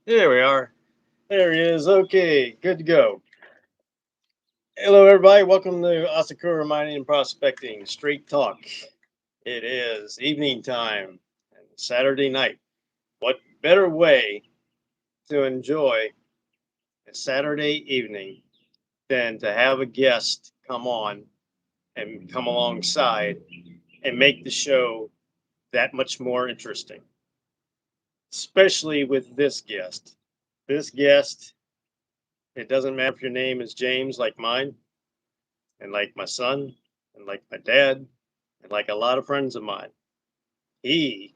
There we are. There he is. Okay, good to go. Hello, everybody. Welcome to Asakura Mining and Prospecting Straight Talk. It is evening time and Saturday night. What better way to enjoy a Saturday evening than to have a guest come on and come alongside and make the show that much more interesting, especially with this guest. This guest, it doesn't matter if your name is James like mine and like my son and like my dad and like a lot of friends of mine. He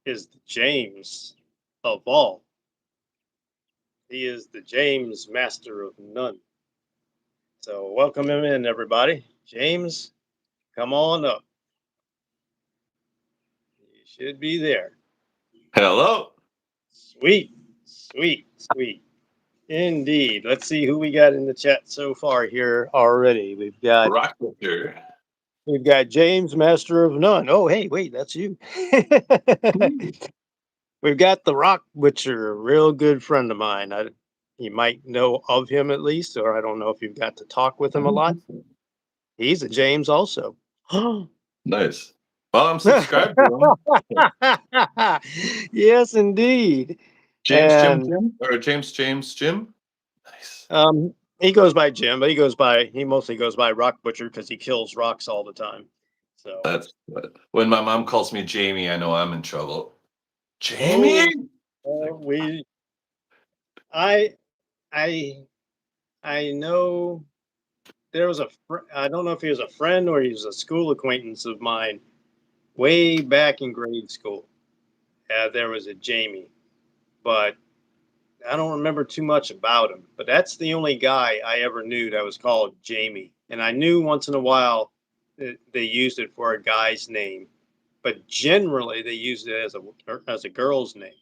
is the James of all. He is the James master of none. So welcome him in, everybody. James, come on up. You should be there. Hello. Sweet, sweet, sweet. Indeed. Let's see who we got in the chat so far here already. Prospector. We've got James, master of none. Oh, hey, wait, that's you. We've got the Rock Butcher, a real good friend of mine. You might know of him at least, or I don't know if you've got to talk with him a lot. He's a James also. Nice. Well, I'm subscribed to him. Yes, indeed. James Jim And Jim or James Jim. Nice. he goes by Jim, but he mostly goes by Rock Butcher because he kills rocks all the time. So, That's when my mom calls me Jamie, I know I'm in trouble. Jamie? oh, we, I, I, I know there was I don't know if he was a friend or he was a school acquaintance of mine way back in grade school. There was a Jamie, but I don't remember too much about him. But that's the only guy I ever knew that was called Jamie. And I knew once in a while that they used it for a guy's name, but generally they used it as a girl's name.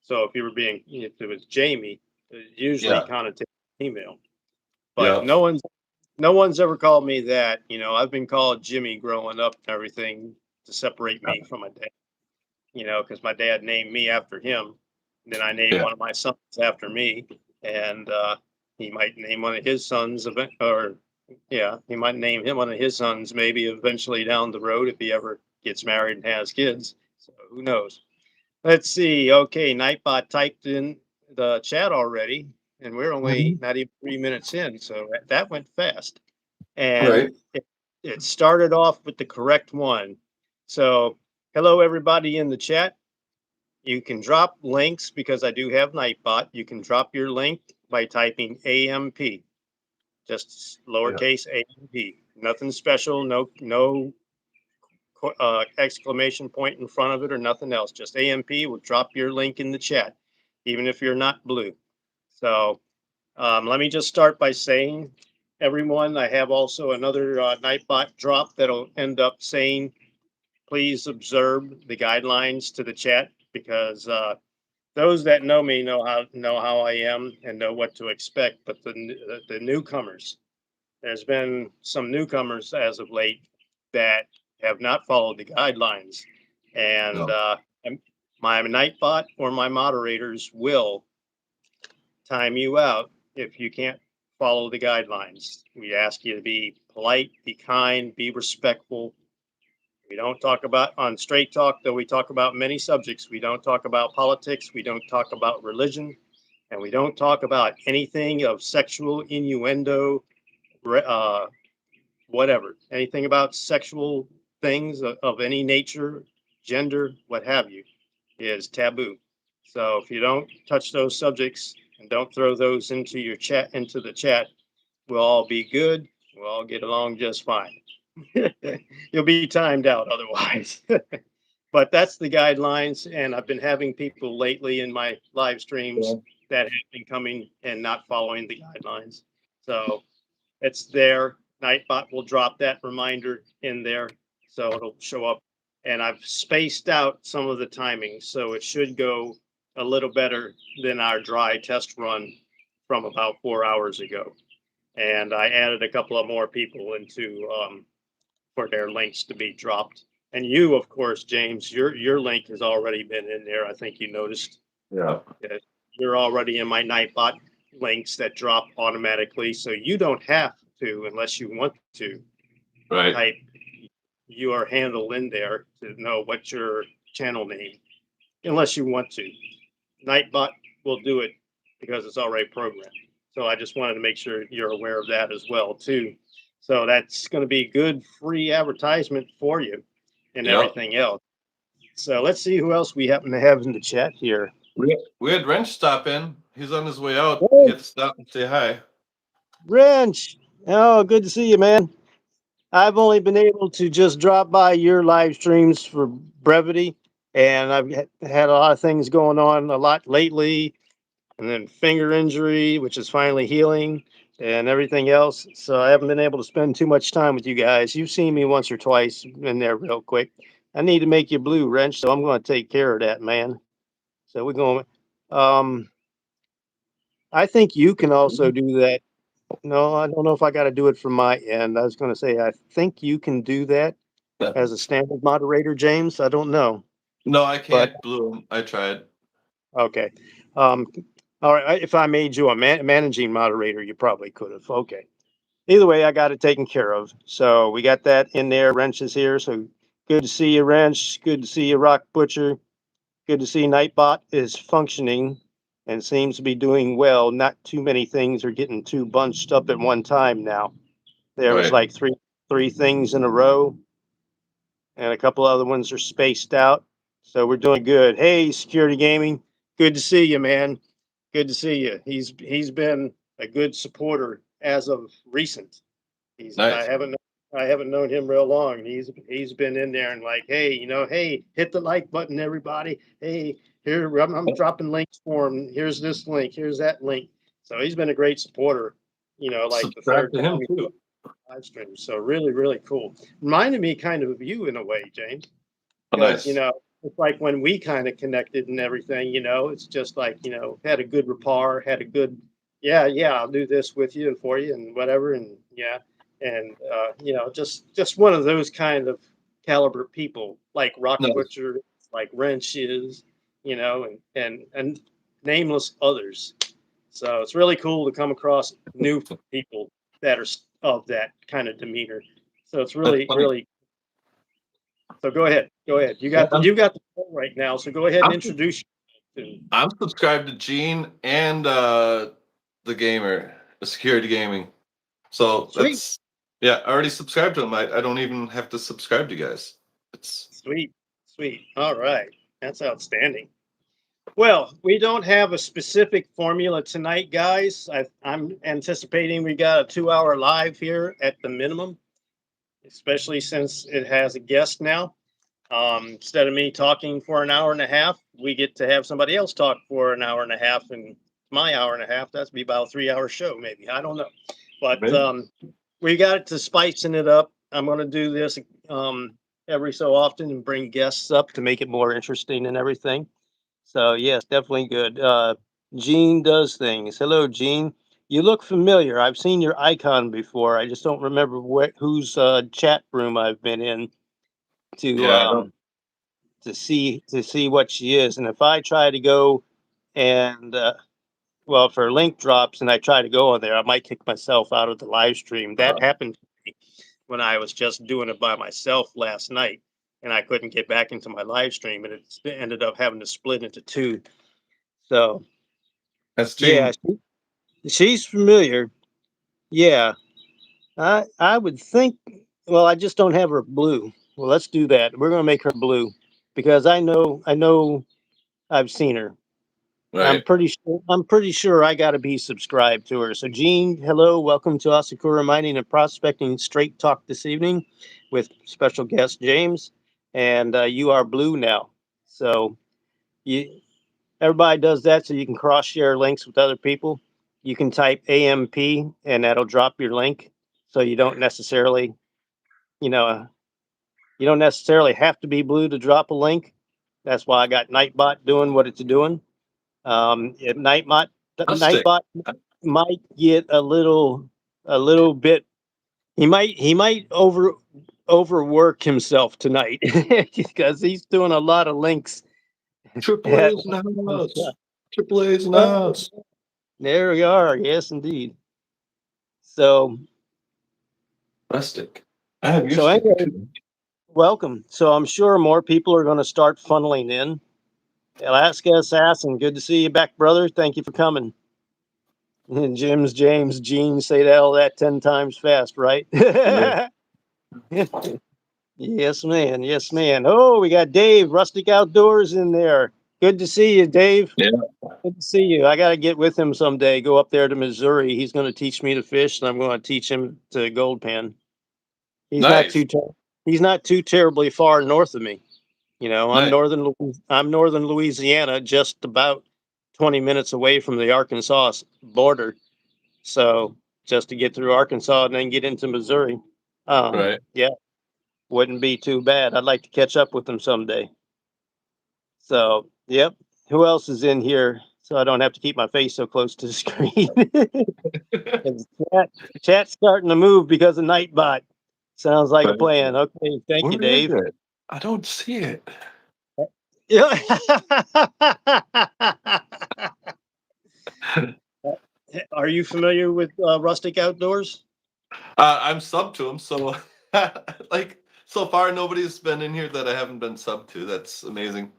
So if it was Jamie, it usually Yeah. connotated female. But Yeah. no one's ever called me that. I've been called Jimmy growing up and everything to separate me from my dad. Because my dad named me after him. Then I named Yeah. one of my sons after me, and he might name one of his sons or yeah, he might name him one of his sons maybe eventually down the road if he ever gets married and has kids. So who knows? Let's see. Okay, Nightbot typed in the chat already, and we're only Mhm. not even 3 minutes in, so that went fast. And Right. it started off with the correct one. So, hello, everybody in the chat. You can drop links because I do have Nightbot. You can drop your link by typing AMP, just Yeah. lowercase AMP. Nothing special, no exclamation point in front of it or nothing else. Just AMP will drop your link in the chat, even if you're not blue. So let me just start by saying, everyone, I have also another Nightbot drop that'll end up saying, please observe the guidelines to the chat because those that know me know how I am and know what to expect. But the newcomers, there's been some newcomers as of late that have not followed the guidelines, and No. my Nightbot or my moderators will time you out if you can't follow the guidelines. We ask you to be polite, be kind, be respectful. We don't talk about on Straight Talk, though we talk about many subjects. We don't talk about politics. We don't talk about religion. And we don't talk about anything of sexual innuendo, uh, whatever, anything about sexual things of any nature, gender, what have you, is taboo. So if you don't touch those subjects and don't throw those into the chat, we'll all be good. We'll all get along just fine. You'll be timed out otherwise. But that's the guidelines, and I've been having people lately in my live streams Yeah. that have been coming and not following the guidelines. So it's there. Nightbot will drop that reminder in there, so it'll show up. And I've spaced out some of the timing, so it should go a little better than our dry test run from about 4 hours ago. And I added a couple of more people into for their links to be dropped. And you, of course, James, your link has already been in there. I think you noticed Yeah. that they're already in my Nightbot links that drop automatically. So you don't have to, unless you want to, Right. type your handle in there to know what's your channel name, unless you want to. Nightbot will do it because it's already programmed. So I just wanted to make sure you're aware of that as well too. So that's going to be good free advertisement for you and Yep. everything else. So let's see who else we happen to have in the chat here. We had Wrench stop in. He's on his way out. Hey. He had to stop and say hi. Wrench, oh, good to see you, man. I've only been able to just drop by your live streams for brevity, and I've had a lot of things going on a lot lately, and then finger injury, which is finally healing, and everything else. So I haven't been able to spend too much time with you guys. You've seen me once or twice in there real quick. I need to make you blue, Wrench, so I'm going to take care of that, man. So we're going. I think you can also do that. No, I don't know if I got to do it from my end. I was going to say, I think you can do that as a standard moderator, James. I don't know. No, I But can't blue him. I tried. okay. All right. If I made you a managing moderator, you probably could have. Okay. Either way, I got it taken care of. So we got that in there. Wrench is here. So good to see you, Wrench. Good to see you, Rock Butcher. Good to see Nightbot is functioning and seems to be doing well. Not too many things are getting too bunched up at one time now. There was Right. like three things in a row, and a couple other ones are spaced out. So we're doing good. Hey, Security Gaming, good to see you, man. Good to see you. He's been a good supporter as of recent. Nice. I haven't known him real long. He's been in there and like, hey, hey, hit the like button, everybody. Hey, here I'm dropping links for him. Here's this link. Here's that link. So he's been a great supporter. Like the Subscribe third to time him we too. live stream. So really, really cool. Reminded me kind of you in a way, James, Oh, because nice. it's like when we kind of connected and everything. It's just like had a good rapport, had a good yeah, I'll do this with you and for you and whatever, and yeah, and just one of those kind of caliber people like Rock Nice. Butcher, like Wrench is, and nameless others. So it's really cool to come across new people that are of that kind of demeanor. So it's That's really, funny. really. So go ahead. Go ahead. You Yeah, got the phone right now. So go ahead and I'm, introduce you. I'm subscribed to Gene and the gamer, the security gaming. So Sweet, I already subscribed to him. I don't even have to subscribe to you guys. It's sweet, sweet. All right. That's outstanding. Well, we don't have a specific formula tonight, guys. I'm anticipating we got a 2-hour live here at the minimum, especially since it has a guest now. Instead of me talking for an hour and a half, we get to have somebody else talk for an hour and a half. And my hour and a half, that's be about a 3-hour show, maybe. I don't know. But we got it to spicing it up. I'm going to do this every so often and bring guests up to make it more interesting and everything. So, yes, definitely good. Gene does things. Hello, Gene. You look familiar. I've seen your icon before. I just don't remember whose chat room I've been in to yeah, I don't. to see what she is. And if I try to go and well, for link drops and I try to go on there, I might kick myself out of the live stream. That happened to me when I was just doing it by myself last night, and I couldn't get back into my live stream, and it ended up having to split into two. So That's yeah, Gene. she's familiar. Yeah, I would think. Well, I just don't have her blue. Well, let's do that. We're gonna make her blue because I know I've seen her. Right. I'm pretty sure I got to be subscribed to her. So, Gene, hello, welcome to Asakura Mining and Prospecting Straight Talk this evening with special guest James, and you are blue now. So, you everybody does that so you can cross share links with other people. You can type AM&P and that'll drop your link, so you know, you don't necessarily have to be blue to drop a link. That's why I got Nightbot doing what it's doing. At I'll stick. Nightbot might get a little bit. He might overwork himself tonight because he's doing a lot of links Triple at A's in the once. house. Triple A's in the house. There we are. Yes, indeed. So, Rustic. I have your so sticker anyway, too. welcome. So I'm sure more people are going to start funneling in. Alaska Assassin, good to see you back, brother. Thank you for coming. And James, Gene, say that 10 times fast, right? Yeah. Yes, man. Yes, man. Oh, we got Dave, Rustic Outdoors in there. Good to see you, Dave. Yeah. Good to see you. I got to get with him someday. Go up there to Missouri. He's going to teach me to fish, and I'm going to teach him to gold pan. He's not Nice. too he's not too terribly far north of me. You know, Nice. I'm northern Louisiana, just about 20 minutes away from the Arkansas border. So just to get through Arkansas and then get into Missouri, Right. yeah, wouldn't be too bad. I'd like to catch up with them someday. So, yep. Who else is in here? So I don't have to keep my face so close to the screen. 'Cause chat's starting to move because of Nightbot. Sounds like a Right. plan. Okay, thank you, Where is Dave. it? I don't see it. Yeah. Are you familiar with Rustic Outdoors? I'm sub to him, so like so far nobody's been in here that I haven't been sub to. That's amazing.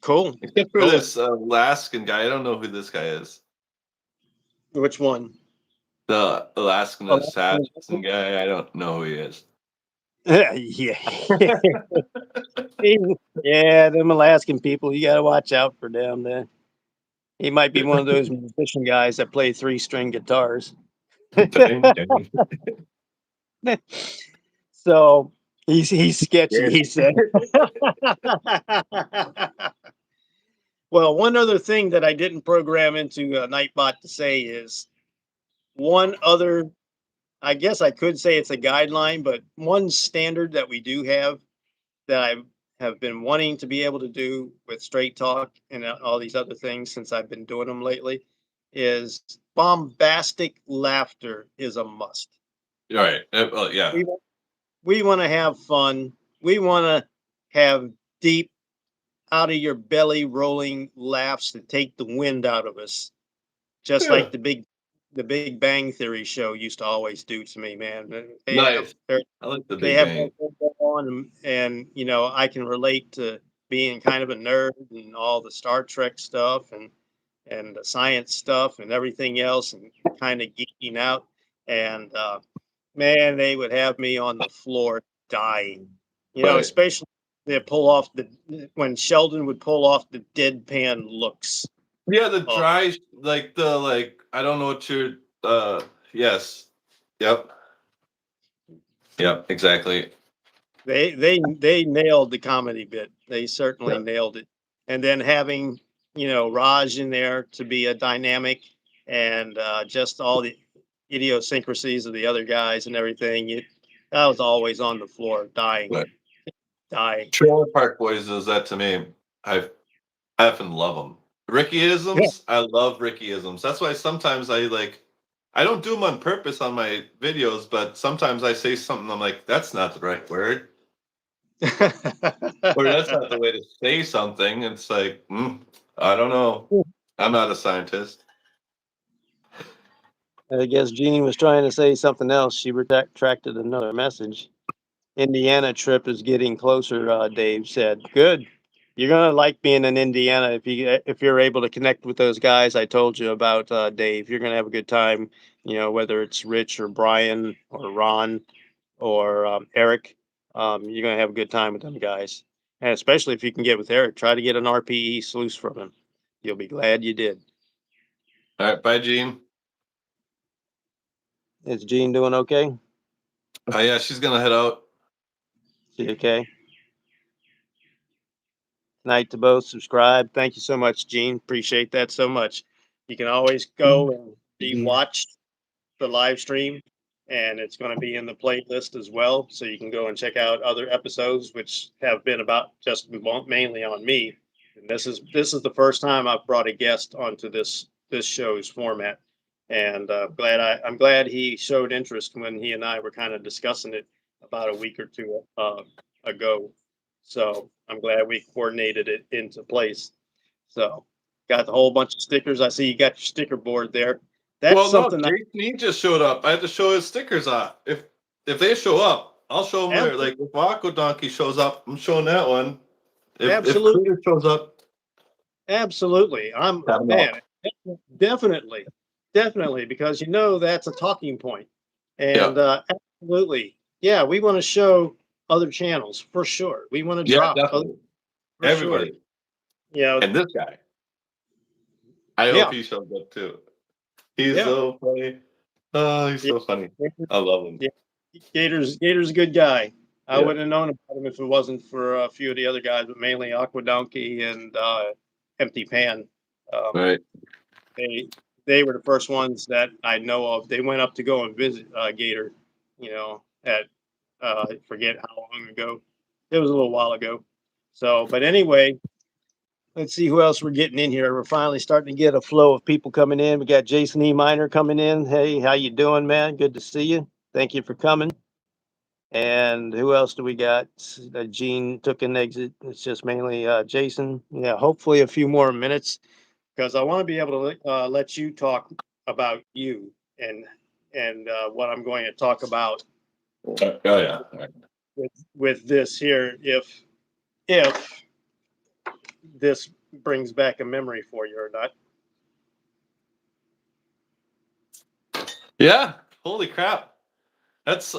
Cool. Except for Cool. this Alaskan guy. I don't know who this guy is. Which one? The Alaskan Oh, assassin guy. I don't know who he is. yeah. Yeah, them Alaskan people, you got to watch out for them. He might be one of those musician guys that play 3-string guitars. Dang, dang. So he's sketchy, Yeah. he said. Well, one other thing that I didn't program into Nightbot to say is one other, I guess I could say it's a guideline, but one standard that we do have that I have been wanting to be able to do with Straight Talk and all these other things since I've been doing them lately is bombastic laughter is a must. All right. Well, yeah. We, we want to have fun. We want to have deep, out of your belly rolling laughs that take the wind out of us, just Yeah. like the Big Bang Theory show used to always do to me, man. Nice. I like the They Big have Bang. that thing going on, and you know, I can relate to being kind of a nerd and all the Star Trek stuff and the science stuff and everything else, and kind of geeking out. And man, they would have me on the floor dying. You know, Right. especially they pull off the when Sheldon would pull off the deadpan looks. Yeah, the Oh, dry like the like I don't know what you're yes. Yep. Yep, exactly. they nailed the comedy bit. They certainly Yeah. nailed it. And then having, you know, Raj in there to be a dynamic and just all the idiosyncrasies of the other guys and everything. I was always on the floor dying, But dying. Trailer Park Boys does that to me. I effing love them. Yeah. Rickyisms, I love Rickyisms. That's why sometimes I don't do them on purpose on my videos, but sometimes I say something I'm like, that's not the right word, or that's not the way to say something. It's like, I don't know. I'm not a scientist. I guess Jeannie was trying to say something else. She retracted another message. Indiana trip is getting closer, Dave said. Good. You're gonna like being in Indiana if you're able to connect with those guys I told you about, Dave. You're gonna have a good time. You know, whether it's Rich or Brian or Ron or Eric, you're gonna have a good time with them guys. And especially if you can get with Eric, try to get an RPE sluice from him. You'll be glad you did. All right, bye, Gene. Is Gene doing okay? Oh yeah, she's gonna head out. She okay? Night to both. Subscribe. Thank you so much, Gene. Appreciate that so much. You can always go and rewatch the live stream, and it's going to be in the playlist as well. So you can go and check out other episodes, which have been about just mainly on me. And this is the first time I've brought a guest onto this show's format, and I'm glad he showed interest when he and I were kind of discussing it about a week or two ago. So I'm glad we coordinated it into place. So Got the whole bunch of stickers. I see you got your sticker board there. That's Well, no, something I Jason, he just showed up. I had to show his stickers off. If they show up, I'll show them there. absolutely, Like if Aqua Donkey shows up, I'm showing that one. If absolutely, Clear shows up, absolutely. I'm have them man, all. definitely, definitely, because that's a talking point, and Yeah, absolutely, yeah, we want to show other channels for sure. We want to yeah, drop other definitely. for sure. Everybody. You know, And this guy, I hope yeah, he shows up too. He's yeah, so funny. Oh, he's yeah, so funny. I love him. yeah. Gator's a good guy. I Yeah. wouldn't have known about him if it wasn't for a few of the other guys, but mainly Aqua Donkey and Empty Pan. Um, Right. they they were the first ones that I know of. They went up to go and visit Gator, at I forget how long ago. It was a little while ago. So, but anyway, let's see who else we're getting in here. We're finally starting to get a flow of people coming in. We got Jason E. Miner coming in. Hey, how you doing, man? Good to see you. Thank you for coming. And who else do we got? Gene took an exit. It's just mainly Jason. Yeah, hopefully a few more minutes because I want to be able to let you talk about you and what I'm going to talk about Oh yeah. with this here. If this brings back a memory for you or not. Yeah. Holy crap. That's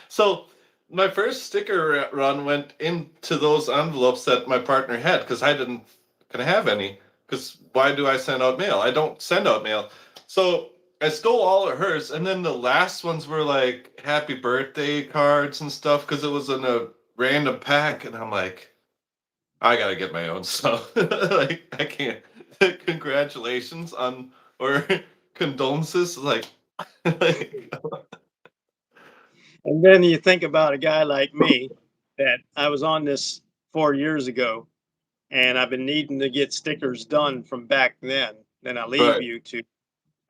so. My first sticker run went into those envelopes that my partner had because I didn't gonna have any. Because why do I send out mail? I don't send out mail. So I stole all of hers, and then the last ones were like happy birthday cards and stuff because it was in a random pack, and I'm like, I gotta get my own stuff. Like I can't. Congratulations on or condolences, like And then you think about a guy like me that I was on this 4 years ago, and I've been needing to get stickers done from back then. Then I leave right. YouTube,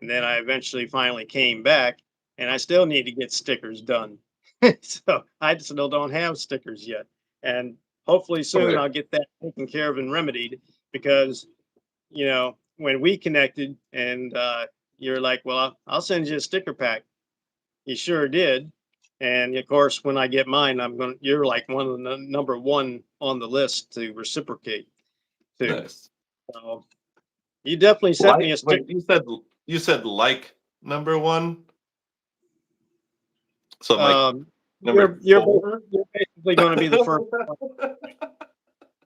and then I eventually finally came back, and I still need to get stickers done. So I still don't have stickers yet, and hopefully soon Right. I'll get that taken care of and remedied because when we connected and you're like, well, I'll send you a sticker pack. You sure did. And of course, when I get mine, you're like one of the number one on the list to reciprocate to. Nice. So you definitely sent Like, me a wait, sticker. you said like number one, so I'm like Um, number you're 4. you're basically going to be the first.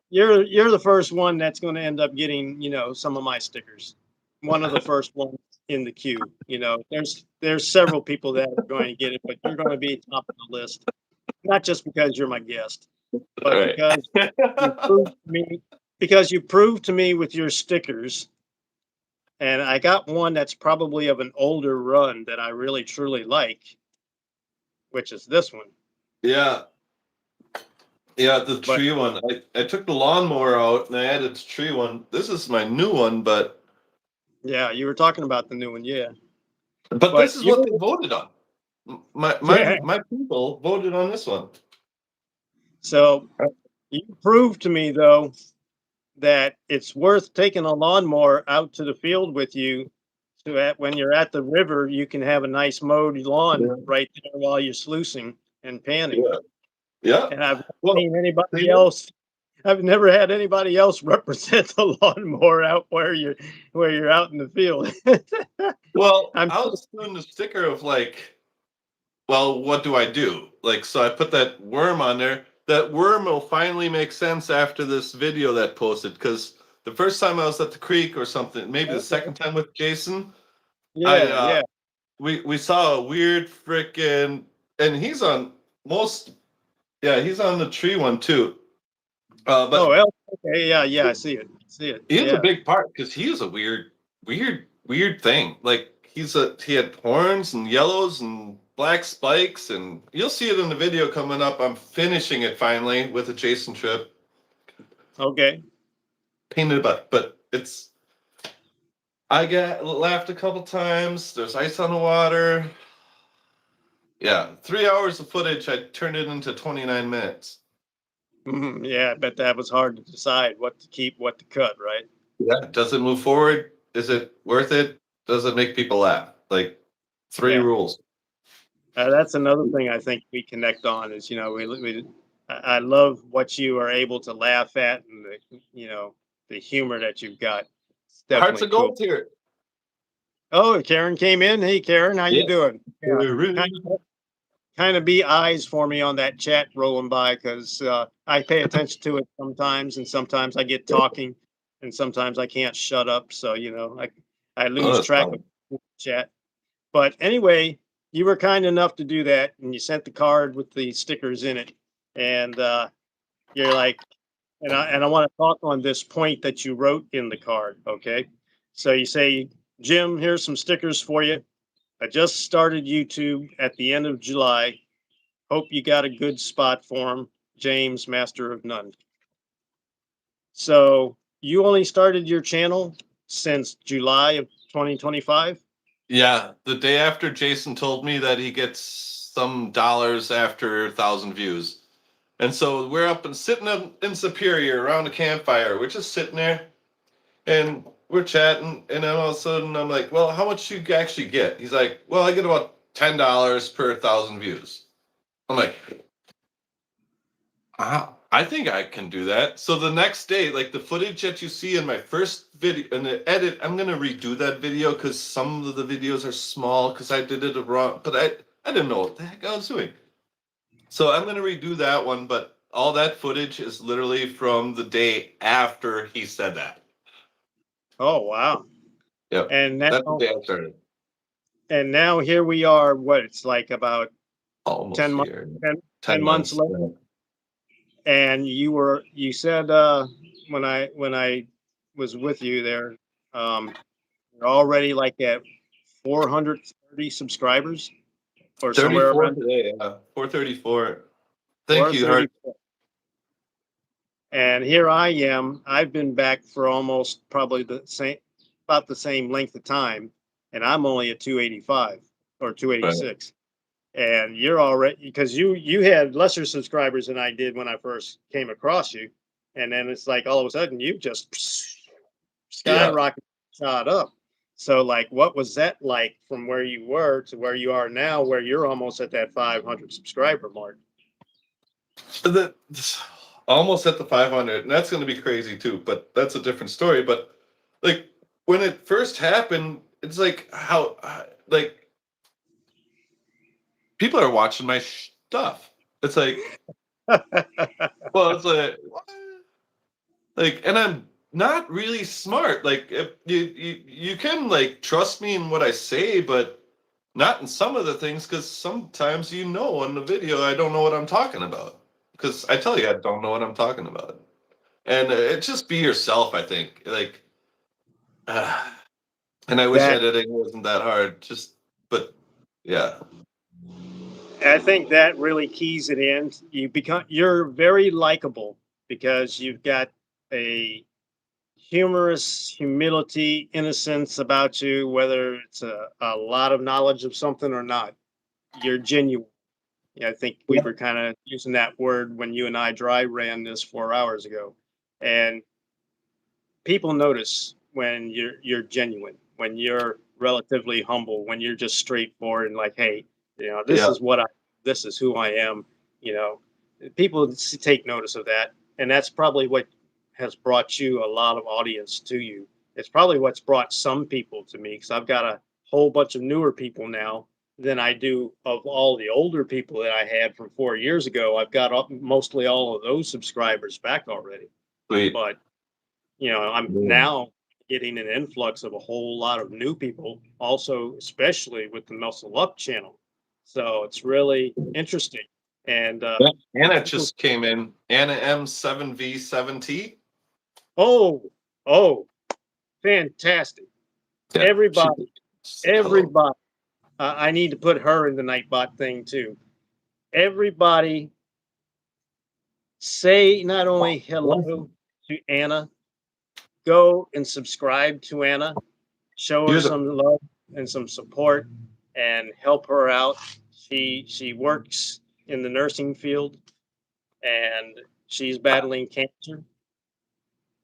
You're the first one that's going to end up getting some of my stickers. One of the first ones in the queue. There's several people that are going to get it, but you're going to be top of the list. Not just because you're my guest, All but right. you proved to me because you proved to me with your stickers. And I got one that's probably of an older run that I really truly like, which is this one. Yeah, yeah, the But tree one. I took the lawnmower out and I added the tree one. This is my new one, yeah, you were talking about the new one, yeah. but But this is what they voted on. My my yeah, my people voted on this one. so you proved to me though that it's worth taking a lawnmower out to the field with you so that when you're at the river, you can have a nice mowed lawn Yeah, right there while you're sluicing and panning. yeah, yeah. And I've never Well, seen they anybody did. else. I've never had anybody else represent the lawnmower out where you're out in the field. Well, I'm I was doing the sticker of like, well, what do I do? Like, so I put that worm on there. That worm will finally make sense after this video that posted. Because the first time I was at the creek or something, maybe the okay. second time with Jason, I Yeah, yeah. we saw a weird freaking, and he's on most, yeah, he's on the tree one too. Oh, But well, okay. Yeah, yeah. I see it. I see it. he was a Yeah. big part because he was a weird thing. Like he had horns and yellows and black spikes, and you'll see it in the video coming up. I'm finishing it finally with a Jason trip. Okay. Painted but it's I got laughed a couple times. There's ice on the water. Yeah, 3 hours of footage. I turned it into 29 minutes. Yeah, I bet that was hard to decide what to keep, what to cut, right? Yeah. Does it move forward? Is it worth it? Does it make people laugh? Like 3 Yeah. rules. That's another thing I think we connect on is, I love what you are able to laugh at and the humor that you've got. It's Hearts definitely of cool. gold here. Oh, Karen came in. Hey, Karen, how you Yeah. doing? Yeah, kind of be eyes for me on that chat rolling by because I pay attention to it sometimes, and sometimes I get talking, and sometimes I can't shut up. So I Oh, lose that's track fun. of the chat. But anyway, you were kind enough to do that, and you sent the card with the stickers in it, and you're like, and I want to talk on this point that you wrote in the card. Okay, so you say, Jim, here's some stickers for you. I just started YouTube at the end of July. Hope you got a good spot for him. James, Master of None. So you only started your channel since July of 2025? Yeah. The day after Jason told me that he gets some dollars after 1,000 views. And so we're up and sitting up in Superior around a campfire. We're just sitting there and we're chatting. And then all of a sudden I'm like, well, how much you actually get? He's like, well, I get about $10 per 1,000 views. I'm like, I think I can do that. So the next day, like the footage that you see in my first video, in the edit, I'm gonna redo that video because some of the videos are small because I did it wrong. But I didn't know what the heck I was doing. So I'm gonna redo that one. But all that footage is literally from the day after he said that. Oh wow. Yep, And that's the now day I started. and now here we are, what it's like about Almost 10 months here, 10, 10 10 months months. later. And you said when I was with you there, you're already like at 430 subscribers or somewhere 34 around today. Yeah, 434. Thank you, Hart. 434. And here I am. I've been back for almost probably about the same length of time, and I'm only at 285 or Right. 286. And you're already because you had lesser subscribers than I did when I first came across you, and then it's like all of a sudden you just Yeah. skyrocket shot up. So like, what was that like from where you were to where you are now, where you're almost at that 500 subscriber mark? The, almost at the 500, and that's going to be crazy too. But that's a different story. But like when it first happened, it's like how like people are watching my stuff. It's like, well, it's like what? Like, and I'm not really smart. Like, if you can like trust me in what I say, but not in some of the things because sometimes on the video I don't know what I'm talking about because I tell you I don't know what I'm talking about. And just be yourself, I think. Like, and I wish That editing wasn't that hard. But yeah, I think that really keys it in. You're very likable because you've got a humorous humility, innocence about you, whether it's a lot of knowledge of something or not. You're genuine. Yeah, I think we were kind of using that word when you and I dry ran this 4 hours ago. And people notice when you're genuine, when you're relatively humble, when you're just straightforward and like, hey, this yeah, is this is who I am. You know, people take notice of that, and that's probably what has brought you a lot of audience to you. It's probably what's brought some people to me because I've got a whole bunch of newer people now than I do of all the older people that I had from 4 years ago. I've got mostly all of those subscribers back already, sweet. but I'm Mm. now getting an influx of a whole lot of new people, also, especially with the Muscle Up channel. So it's really interesting. And Yeah. Anna people, just came in. Anna M7V7T. oh, oh, fantastic. Yeah, she. Everybody, Hello. everybody. I need to put her in the Nightbot thing too. Everybody say not only hello to Anna, go and subscribe to Anna, show her You're the some love and some support and help her out. She works in the nursing field and she's battling cancer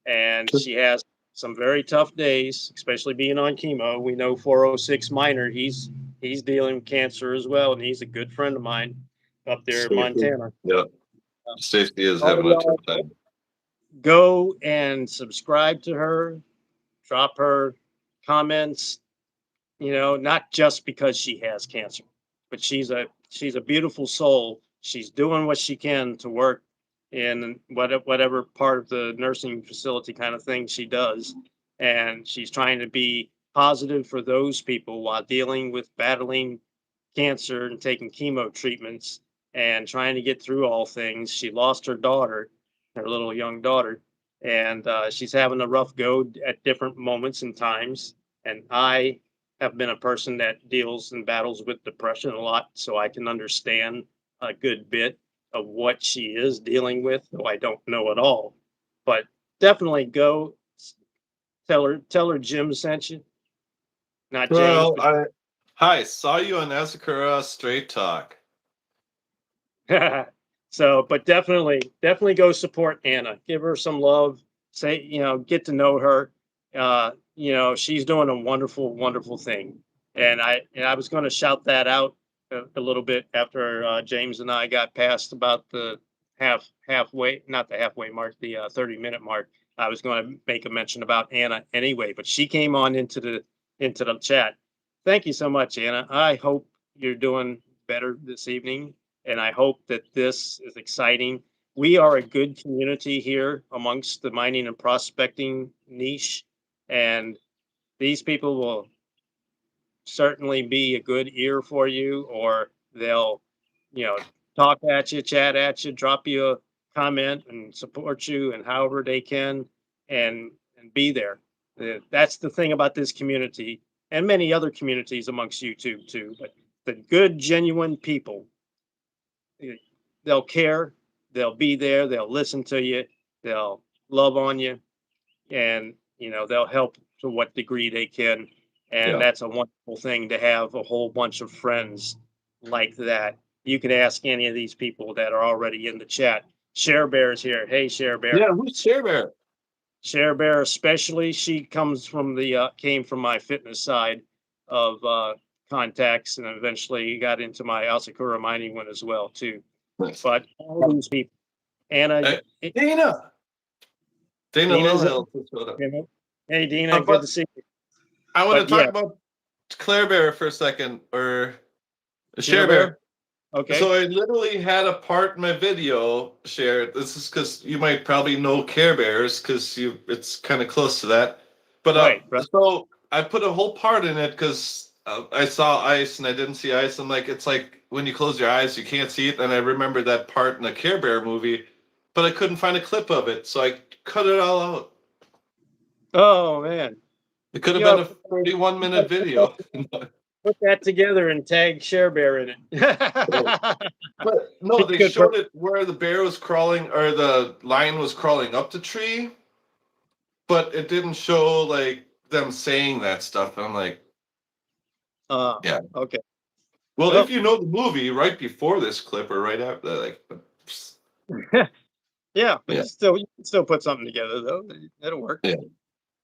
and she has some very tough days, especially being on chemo. We know 406 Minor, he's dealing with cancer as well, and he's a good friend of mine up there in Stacy. Montana. Yeah. Stacy is All having a tough y'all time. go and subscribe to her, drop her comments, not just because she has cancer, but she's a beautiful soul. She's doing what she can to work in whatever part of the nursing facility kind of thing she does, and she's trying to be positive for those people while dealing with battling cancer and taking chemo treatments and trying to get through all things. She lost her daughter, her little young daughter, and she's having a rough go at different moments and times. And I have been a person that deals and battles with depression a lot, so I can understand a good bit of what she is dealing with, though I don't know it all. But definitely go tell her Jim sent you, not James, Well, hi, saw you on Asakura Straight Talk. but but definitely go support Anna. Give her some love. Say, get to know her. She's doing a wonderful, wonderful thing. And I was going to shout that out a little bit after James and I got past about the halfway, not the halfway mark, the 30-minute mark. I was going to make a mention about Anna anyway, but she came on into the chat. Thank you so much, Anna. I hope you're doing better this evening, and I hope that this is exciting. We are a good community here amongst the mining and prospecting niche, and these people will certainly be a good ear for you, or they'll, you know, talk at you, chat at you, drop you a comment and support you and however they can, and be there. That's the thing about this community and many other communities amongst YouTube too. But the good, genuine people, eh, they'll care, they'll be there, they'll listen to you, they'll love on you, and they'll help to what degree they can. And Yeah. that's a wonderful thing to have a whole bunch of friends like that. You can ask any of these people that are already in the chat. Share Bear's here. Hey, Share Bear. Yeah, who's Share Bear? Share Bear, especially, she comes from came from my fitness side of contacts, and eventually got into my Asakura mining one as well too. Nice. But all these people, Anna, Hey, Dana Dina's Lilhill. hey Dina, good But to see you. I want to But talk yeah, about Claire Bear for a second, or Share Share Bear. okay. So I literally had a part in my video shared. This is because you might probably know Care Bears because it's kind of close to that. But Right. so I put a whole part in it because I saw ice and I didn't see ice. I'm like, it's like when you close your eyes, you can't see it. And I remember that part in the Care Bear movie, but I couldn't find a clip of it, so I cut it all out. Oh man, It could have you been know, a 31-minute video. put that together and tag Share Bear in Right. it. But no, they Good showed it where the bear was crawling or the lion was crawling up the tree, but it didn't show like them saying that stuff. And I'm like, yeah. Okay. Well, Well, if you know the movie right before this clip or right after, like, yeah, but yeah, you can still put something together though. That'll work. yeah.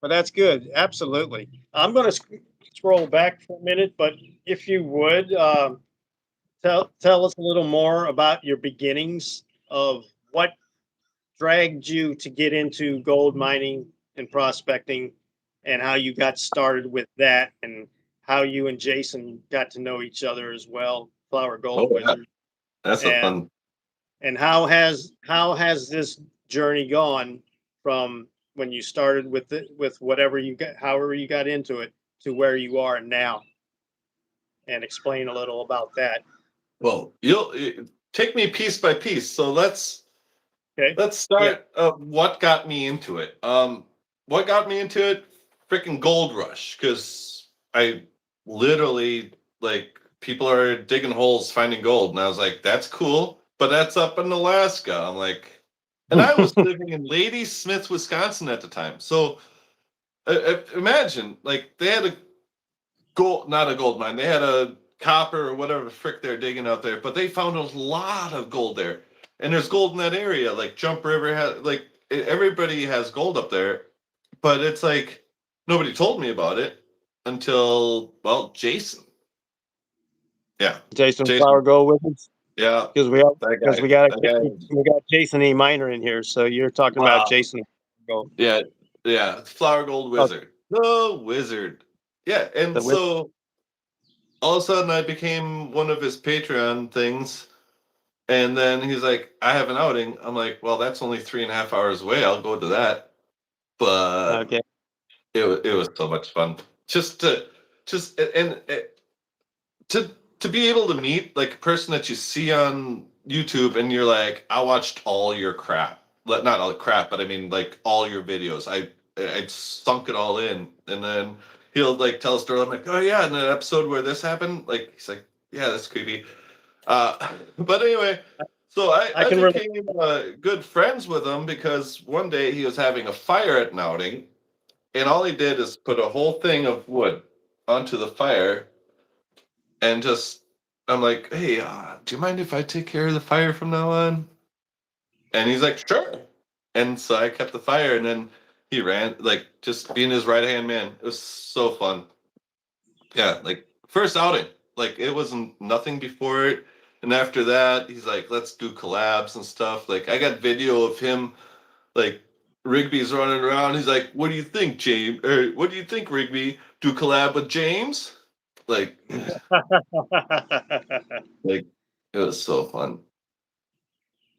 But that's good. Absolutely. I'm going to scroll back for a minute, but if you would tell us a little more about your beginnings of what dragged you to get into gold mining and prospecting, and how you got started with that, and how you and Jason got to know each other as well, Flower Gold Oh, yeah. Wizard, That's a and fun. how has this journey gone from when you started with with whatever you got, however you got into it, to where you are now, and explain a little about that. Well, you'll take me piece by piece. So let's Okay. Yeah. start. What got me into it? What got me into it? Freaking gold rush, because I literally like people are digging holes finding gold, and I was like, that's cool, but that's up in Alaska. I'm like, and I was living in Lady Smith, Wisconsin at the time. So imagine like they had a gold, not a gold mine, they had a copper or whatever the frick they're digging out there, but they found a lot of gold there. And there's gold in that area. Like Jump River has, like everybody has gold up there. but it's like nobody told me about it until, well, Jason. Yeah, Jason Jason. Flower Gold with us Yeah, because that because guy. we got That guy. we got Jason E. Minor in here, so you're talking about Wow. Jason Gold, Yeah, yeah. Flower Gold oh, Wizard. The wizard. Yeah, and the with so all of a sudden I became one of his Patreon things. And then he's like, I have an outing. I'm like, well, that's only 3.5 hours away. I'll go to that. But okay. it was so much fun. Just to just and to be able to meet like a person that you see on YouTube and you're like, I watched all your crap. Not all the crap, but I mean like all your videos. I sunk it all in. And then he'll like tell a story. I'm like, oh yeah, in an episode where this happened, like he's like, yeah, that's creepy. But anyway, so I I can relate. became good friends with him because one day he was having a fire at an outing, and all he did is put a whole thing of wood onto the fire, and just I'm like, hey, do you mind if I take care of the fire from now on? And he's like, sure. And so I kept the fire, and then he ran like just being his right hand man. It was so fun. Yeah, like first outing. Like it wasn't nothing before it. And after that, he's like, let's do collabs and stuff. Like I got video of him, like Rigby's running around. He's like, what do you think, James? Or what do you think, Rigby? Do collab with James? Like, like it was so fun.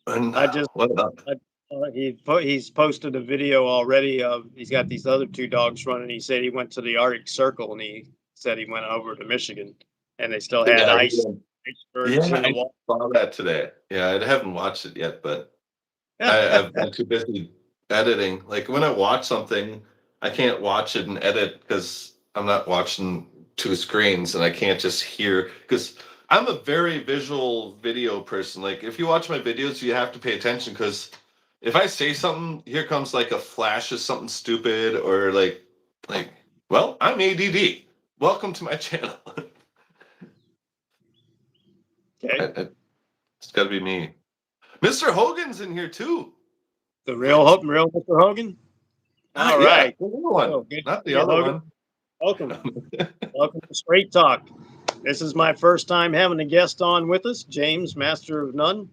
And I just what up? I, he's posted a video already of he's got these other two dogs running. He said he went to the Arctic Circle and he said he went over to Michigan and they still had Yeah, icebergs yeah, in the I water. saw that today. Yeah, I haven't watched it yet, but I've been too busy editing. Like when I watch something, I can't watch it and edit because I'm not watching two screens and I can't just hear because I'm a very visual video person. Like if you watch my videos, you have to pay attention because if I say something, here comes like a flash of something stupid or like well, I'm ADD. Welcome to my channel. Okay, It's got to be me. Mr. Hogan's in here too. the What? real Mr. Hogan. All Yeah, right, the new one, oh, good to not see the you, other Hogan. one. Welcome, welcome to Straight Talk. This is my first time having a guest on with us, James, Master of None,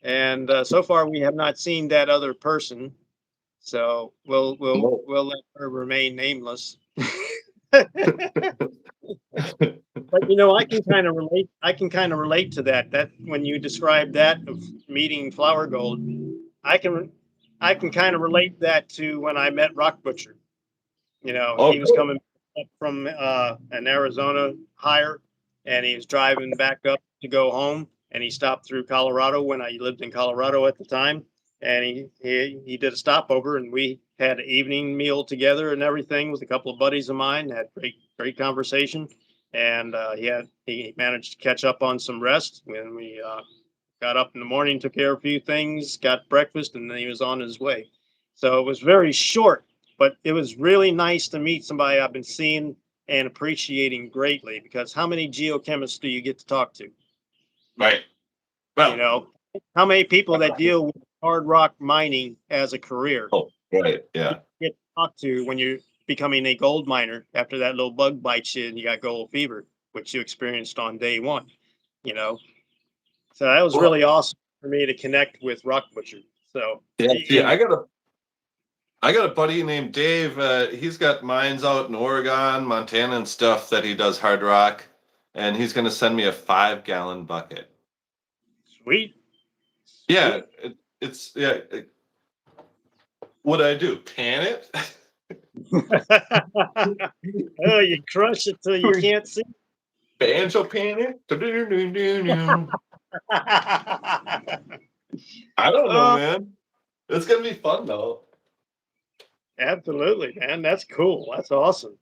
and so far we have not seen that other person. So No. we'll let her remain nameless. But you know, I can kind of relate. I can kind of relate to that. That when you describe that of meeting Flower Gold, I can I can kind of relate that to when I met Rock Butcher. You know, Oh, he was good. coming up from an Arizona hire, and he was driving back up to go home, and he stopped through Colorado when I lived in Colorado at the time, and he did a stopover, and we had an evening meal together and everything with a couple of buddies of mine. Had great conversation, and he managed to catch up on some rest when we got up in the morning, took care of a few things, got breakfast, and then he was on his way. So it was very short, but it was really nice to meet somebody I've been seeing and appreciating greatly because how many geochemists do you get to talk to? Right. You Well, know, how many people that deal with hard rock mining as a career oh, right. you Yeah. get to talk to when you're becoming a gold miner after that little bug bites you and you got gold fever, which you experienced on day one, you know? So that was Well, really awesome for me to connect with Rock Butcher. So, yeah. See, and I got a buddy named Dave. He's got mines out in Oregon, Montana, and stuff that he does hard rock, and he's going to send me a 5-gallon bucket. sweet, Yeah. sweet. It's yeah. What I do? Pan it. Oh, you crush it till you can't see. Banjo pan it. I don't know, Oh, man. It's gonna be fun though. absolutely, man. That's cool. That's awesome.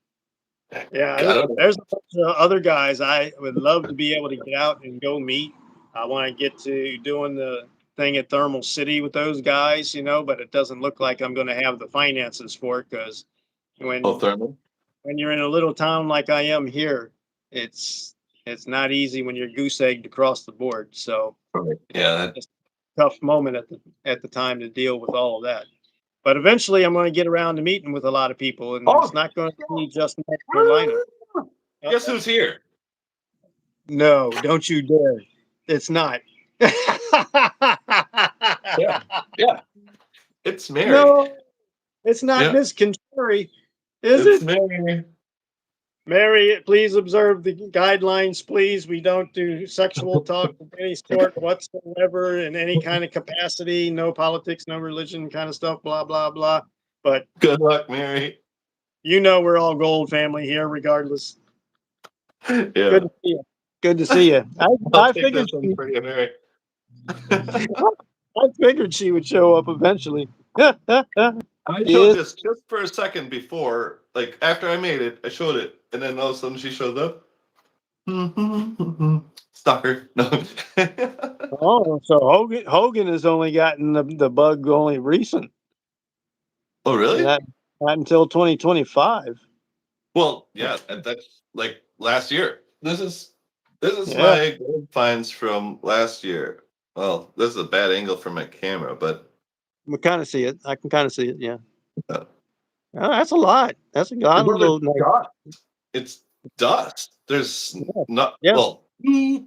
Yeah, I don't know. there's a bunch of other guys I would love to be able to get out and go meet. I want to get to doing the thing at Thermal City with those guys, you know, but it doesn't look like I'm going to have the finances for it because Oh, when thermal. when you're in a little town like I am here, it's it's not easy when you're goose egged across the board. So Right. Yeah. it's a tough moment at the time to deal with all of that. But eventually, I'm going to get around to meeting with a lot of people, and it's Oh, not going to be just North Carolina. guess who's here? No, don't you dare! It's not. Yeah, yeah. It's Mary. No, it's not Yeah, Miss Contrary, is it's it? Mary. Mary, please observe the guidelines, please. We don't do sexual talk of any sort whatsoever in any kind of capacity. No politics, no religion kind of stuff, blah, blah, blah. But Good luck, Mary. you know we're all gold family here, regardless. Good Yeah, to see you. Good to see you. I'll I take figured this one for you, Mary. I figured she would show up eventually. I showed Yes. this just for a second before, like after I made it, I showed it, and then all of a sudden she shows up. Stalker. No. Oh, so Hogan has only gotten the bug only recent, Oh, really? not until 2025. Well, yeah, that's like last year. This is Yeah, my gold finds from last year. Well, this is a bad angle for my camera, but we kind of see it. I can kind of see it. Yeah. uh, Oh, that's a lot. That's a lot of but it's those. Like, dust. It's dust. There's yeah, not yeah. well.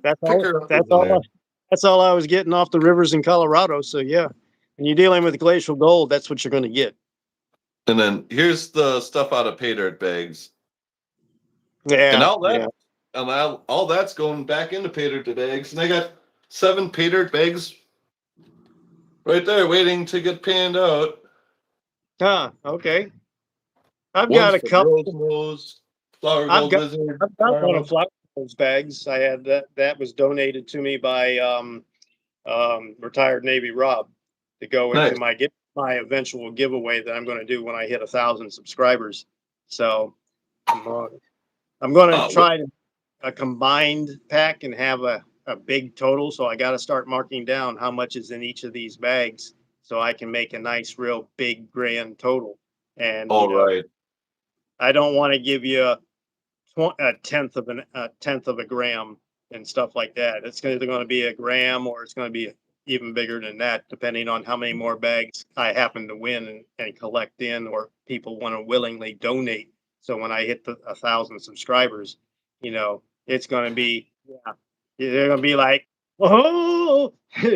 That's all. Picker up That's in all. there, That's all I was getting off the rivers in Colorado. So yeah, when you're dealing with glacial gold, that's what you're going to get. and then here's the stuff out of pay dirt bags, and Yeah, all yeah. that, and all that's going back into pay dirt bags, and I got 7 pay dirt bags right there waiting to get panned out. Huh. Okay. I've got One's a for couple. Rose Nose, Flower I've Gold got. Wizard, I've got one of Carl. Flowers bags. I had that was donated to me by retired Navy Rob to go into Nice. my eventual giveaway that I'm going to do when I hit 1,000 subscribers. So I'm going to Oh, what? try a combined pack and have a big total. So I got to start marking down how much is in each of these bags so I can make a nice, real big grand total. And All right. I don't want to give you a tenth of a gram and stuff like that. It's either going to be a gram or it's going to be even bigger than that, depending on how many more bags I happen to win and collect in, or people want to willingly donate. So when I hit the 1,000 subscribers, it's going to be, yeah, they're going to be like, oh,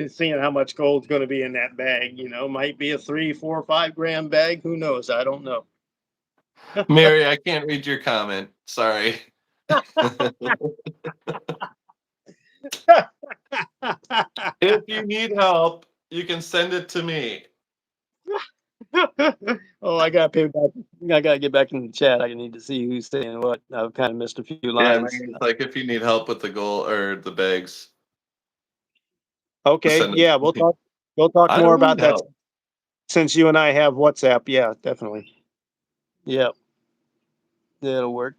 seeing how much gold's going to be in that bag. Might be a 3, 4, 5 gram bag. Who knows? I don't know. Mary, I can't read your comment. Sorry. If you need help, you can send it to me. Oh, I got to pay back. I got to get back in the chat. I need to see who's saying what. I've kind of missed a few Yeah, lines. Mary, it's like if you need help with the goal or the bags, Okay, send yeah, them to me. We'll talk I more don't about need that help. since you and I have WhatsApp. Yeah, definitely. Yeah, that'll work.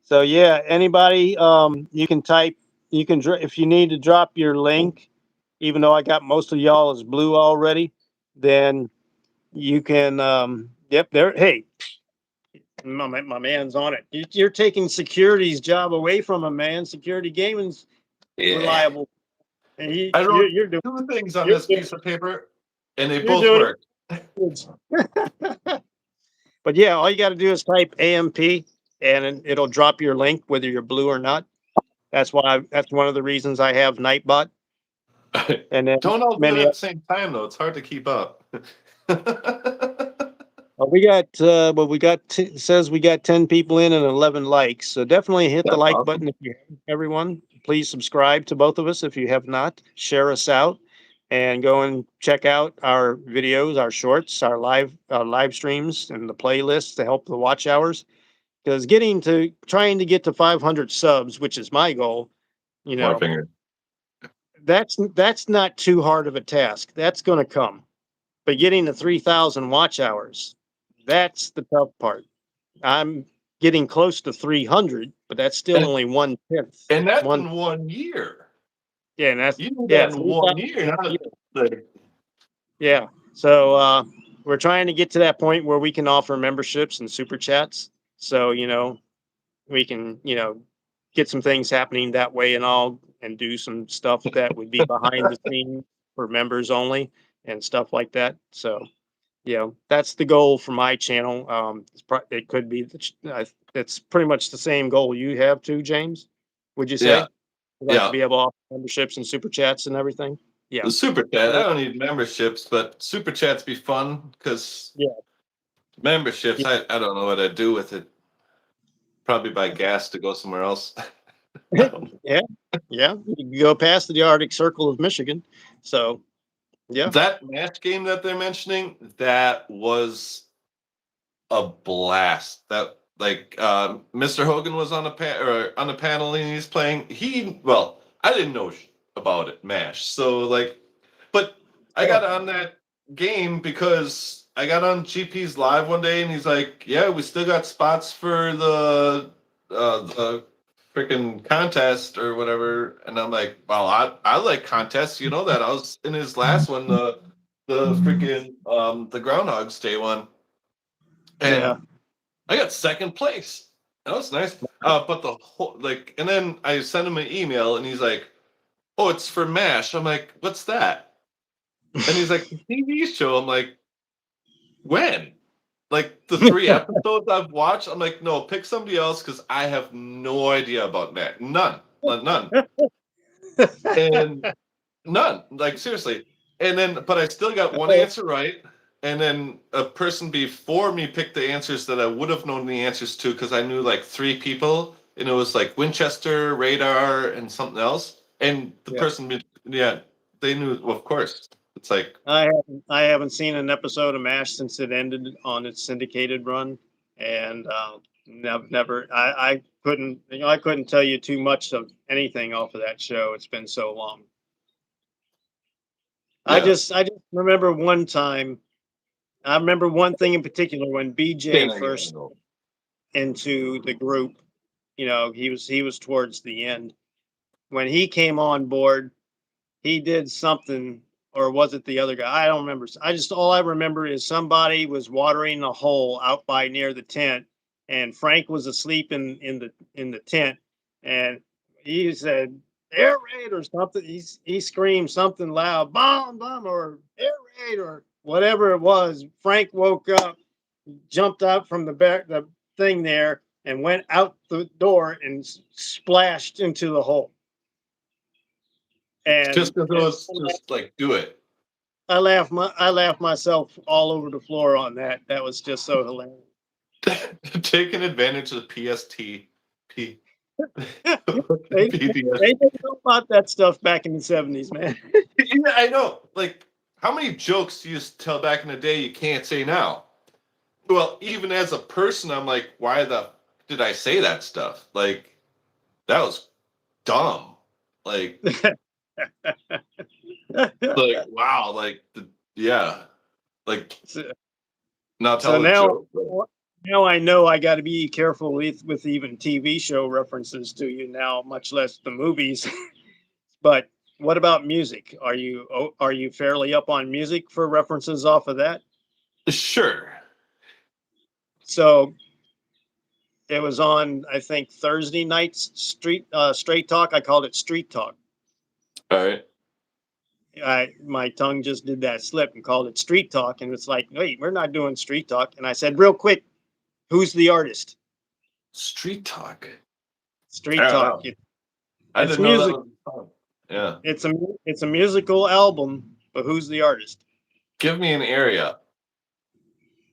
So yeah, anybody, if you need to drop your link, even though I got most of y'all as blue already, then you can. Yep, there. Hey, my man's on it. You're taking security's job away from him, man. Security gaming's Yeah. reliable, and I wrote you're doing 2 things on you're this doing piece of paper, and they you're both doing work. it. But yeah, all you got to do is type AMP, and it'll drop your link whether you're blue or not. That's one of the reasons I have Nightbot, and then Don't all do it many. at the same time, though. It's hard to keep up. We got says we got 10 people in and 11 likes. So definitely hit the That's like awesome. button if you everyone. Please subscribe to both of us if you have not. Share us out and go and check out our videos, our shorts, our live streams and the playlists to help the watch hours. Because trying to get to 500 subs, which is my goal, you More know, finger. that's not too hard of a task. That's going to come. But getting to 3,000 watch hours, that's the tough part. I'm getting close to 300, but that's still And, only 1/10. and that's One, in 1 year. yeah, and that's You do yeah, that in 3,000. 1 year, not like, Yeah. So we're trying to get to that point where we can offer memberships and super chats. So we can get some things happening that way and do some stuff that would be behind the scenes for members only, and stuff like that. So, that's the goal for my channel. It could be it's pretty much the same goal you have too, James. Would you Yeah, say? You'd like to yeah. be able to offer memberships and super chats and everything? Yeah. The super chat. I Well, don't need memberships, but super chats be fun because yeah. memberships, Yeah. I don't know what I'd do with it. Probably buy gas to go somewhere else. I don't know. Yeah. Yeah. You can go past the Arctic Circle of Michigan. So, yeah. That match game that they're mentioning, that was a blast. That like Mr. Hogan was on on the panel and he's playing. Well, I didn't know about it, MASH. So like, but I got on that game because I got on GP's live one day and he's like, "Yeah, we still got spots for the freaking contest or whatever." And I'm like, "Well, I like contests, you know that. I was in his last one, the freaking the Groundhog's Day one, Yeah. and I got second place. That was nice. But the whole like, and then I sent him an email, and he's like, "Oh, it's for Mash." I'm like, "What's that?" And he's like, "The TV show." I'm like, "When?" Like the 3 episodes I've watched. I'm like, "No, pick somebody else because I have no idea about that. None, none, and none. Like seriously." And then, but I still got one answer right. And then a person before me picked the answers that I would have known the answers to because I knew like 3 people, and it was like Winchester, Radar, and something else. And the Yeah. person, yeah, they knew. Well, of course, it's like I haven't seen an episode of MASH since it ended on its syndicated run, and never. I couldn't. I couldn't tell you too much of anything off of that show. It's been so long. yeah, I just remember one time. I remember one thing in particular when BJ first into the group. He was towards the end when he came on board. He did something, or was it the other guy? I don't remember. All I remember is somebody was watering a hole out by near the tent, and Frank was asleep in the tent, and he said air raid or something. He screamed something loud, bomb, bomb, or air raid or whatever it was. Frank woke up, jumped out from the thing there, and went out the door and splashed into the hole. just And because it was just like do it. I laughed myself all over the floor on that. That was just so hilarious. Taking advantage of PST, P, They PTS. didn't know about that stuff back in the 70s, man. Yeah, I know. Like, how many jokes do you used to tell back in the day you can't say now? Well, even as a person, I'm like, why the did I say that stuff? Like, that was dumb. Like, wow. Like, yeah. Like, so, not so tell a now, joke. But now I know I got to be careful with even TV show references to you now, much less the movies. But what about music? Are you fairly up on music for references off of that? sure. So it was on, I think, Thursday night's Straight Talk. I called it Street Talk. All right. My tongue just did that slip and called it Street Talk, and it's like, wait, we're not doing Street Talk. And I said, real quick, who's the artist? Street talk. I Street don't Talk. know. I It's didn't know that music. was a song. Yeah. It's a musical album, but who's the artist? Give me an area.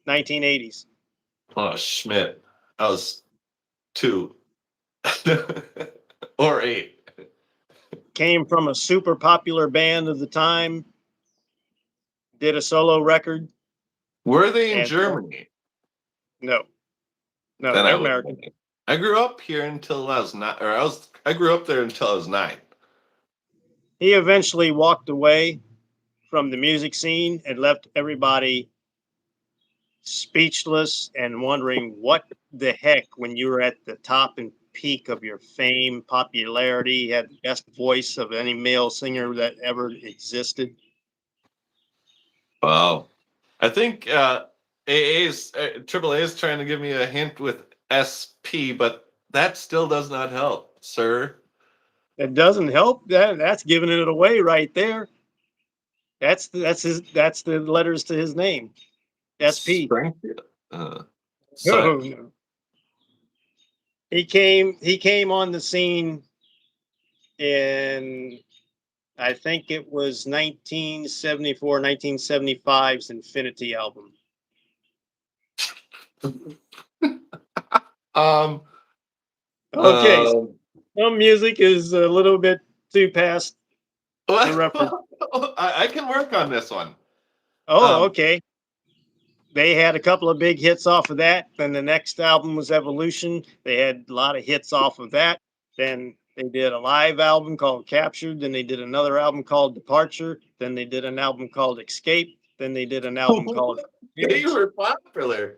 1980s. Oh, Schmidt. I was 2 or 8. Came from a super popular band of the time. Did a solo record, Were they in and Germany? no, no, Then I they're would. American. I grew up here until I was not, or I grew up there until I was 9. He eventually walked away from the music scene and left everybody speechless and wondering what the heck when you were at the top and peak of your fame, popularity, had the best voice of any male singer that ever existed. Wow. I think AAA is trying to give me a hint with SP, but that still does not help, sir. It doesn't help. That's giving it away right there. That's the letters to his name. SP. Springfield. Oh, So no. He came on the scene in, I think it was 1974, 1975's Infinity album. um Okay, um some music is a little bit too past the reference. I can work on this one. Oh, Um okay. They had a couple of big hits off of that. Then the next album was Evolution. They had a lot of hits off of that. Then they did a live album called Captured. Then they did another album called Departure. Then they did an album called Escape. Then they did an album called they Image. were popular.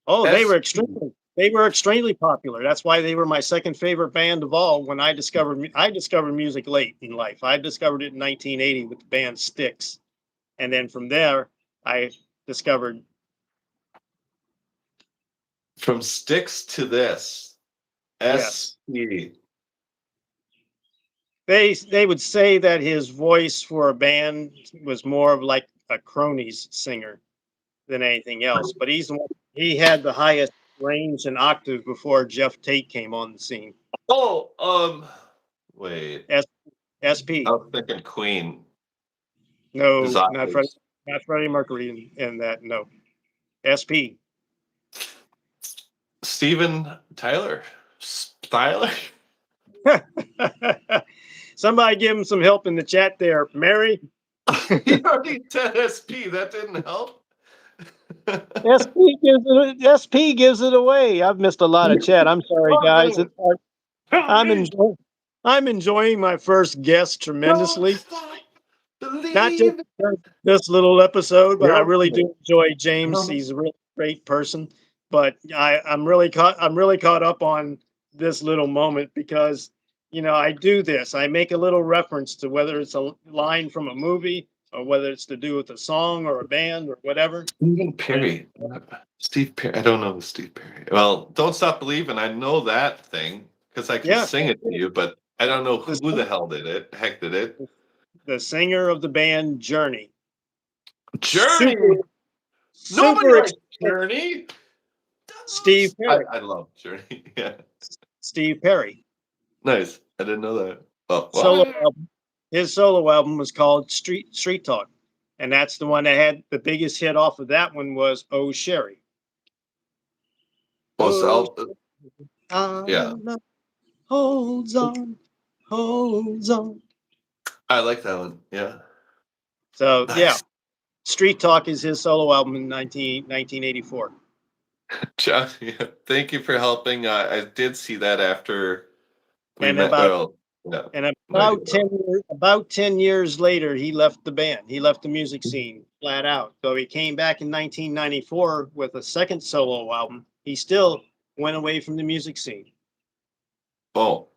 Oh, SP. they were extremely popular. That's why they were my second favorite band of all. When I discovered music late in life. I discovered it in 1980 with the band Styx, and then from there I discovered. From Sticks to this. Yes, SP. they would say that his voice for a band was more of like a cronies singer than anything else. But he had the highest range and octave before Jeff Tate came on the scene. Oh, wait. S, I SP. was thinking Queen. No, Desires. not Freddie Mercury in that. No, SP. Steven Tyler. Tyler? Somebody give him some help in the chat there, Mary. He already said SP. That didn't help. SP gives it away. I've missed a lot of chat. I'm sorry, guys. I'm enjoying I'm enjoying my first guest Don't tremendously. stop Not just believing. because of this little episode, but I Yep. really do enjoy James. He's a really great person. But I'm really caught up on this little moment because I do this. I make a little reference to whether it's a line from a movie or whether it's to do with a song or a band or whatever. Stephen And Perry. Steve Perry. I don't know who Steve Perry. Well, Don't Stop Believing. I know that thing because I can yeah, sing it to you, but I don't know the, who the hell did it. Heck did it. the singer of the band Journey. Super, Journey. Nobody super likes Journey. Steve Perry. I love Journey. Yeah. Steve Perry. Nice. I didn't know that. Oh, Solo what? album. His solo album was called Street Talk, and that's the one that had the biggest hit off of that one was Oh Sherry. Oh, Oh, so, yeah. Anna holds on, holds on. I like that one. Yeah. So yeah, Nice. Street Talk is his solo album in 1984. John, yeah, thank you for helping. I did see that after we And met. about Well, yeah, and no idea. about 10 years later, he left the band. He left the music scene flat out. So he came back in 1994 with a second solo album. He still went away from the music scene. Oh,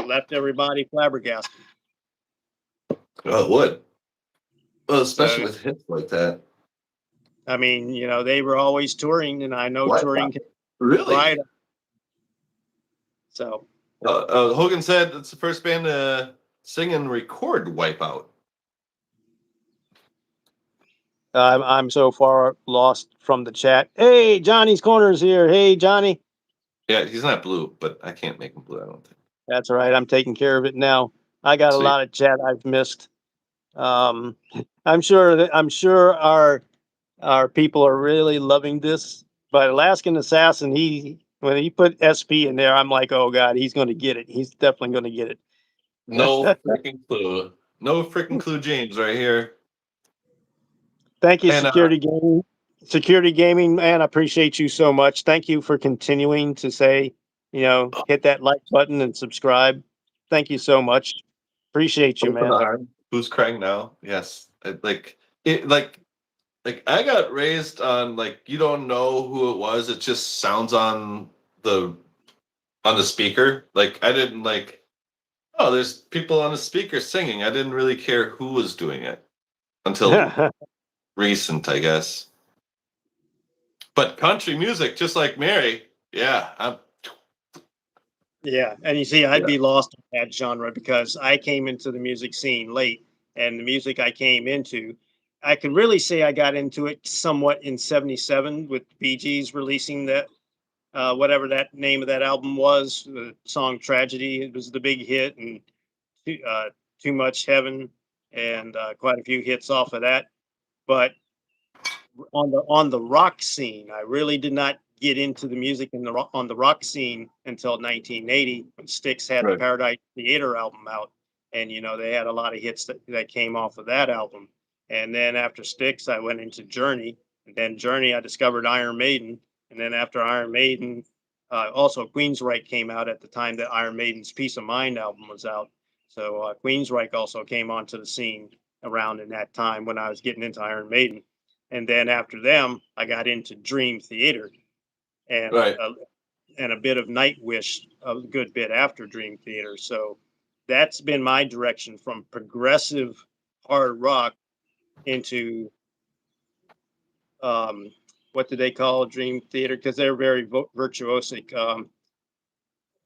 Left everybody flabbergasted. well, it would. Well, especially So with hits like that. I mean, they were always touring, and I know What? touring can Really? ride. So Hogan said it's the first band to sing and record Wipeout. I'm so far lost from the chat. Hey, Johnny's Corners here. Hey, Johnny. Yeah, he's not blue, but I can't make him blue. I don't think. That's all right. I'm taking care of it now. I got a Sweet. lot of chat I've missed. I'm sure our people are really loving this. But Alaskan Assassin, when he put SP in there, I'm like, oh God, he's going to get it. He's definitely going to get No it. freaking clue. No freaking clue, James, right here. Thank you, And Security Gaming. Security Gaming, man, I appreciate you so much. Thank you for continuing to say, hit that like button and subscribe. Thank you so much. Appreciate you, open man. arm. Who's crying now? Yes, like I got raised on like you don't know who it was. It just sounds the on the speaker. Like I didn't like. Oh, there's people on the speaker singing. I didn't really care who was doing it until recent, I guess. But country music, just like Mary, yeah, Yeah, and you see, I'd yeah. be lost in that genre because I came into the music scene late, and the music I came into. I can really say I got into it somewhat in '77 with Bee Gees releasing that whatever that name of that album was, the song "Tragedy." It was the big hit, and uh, "Too Much Heaven," and quite a few hits off of that. But on the rock scene, I really did not get into the music on the rock scene until 1980 when Styx had the Right. Paradise Theater album out, and they had a lot of hits that came off of that album. And then after Styx, I went into Journey, and then Journey, I discovered Iron Maiden, and then after Iron Maiden, also Queensryche came out at the time that Iron Maiden's Peace of Mind album was out. So Queensryche also came onto the scene around in that time when I was getting into Iron Maiden. And then after them, I got into Dream Theater and Right. and a bit of Nightwish, a good bit after Dream Theater. So that's been my direction from progressive hard rock into um, what do they call Dream Theater? Because they're very virtuosic.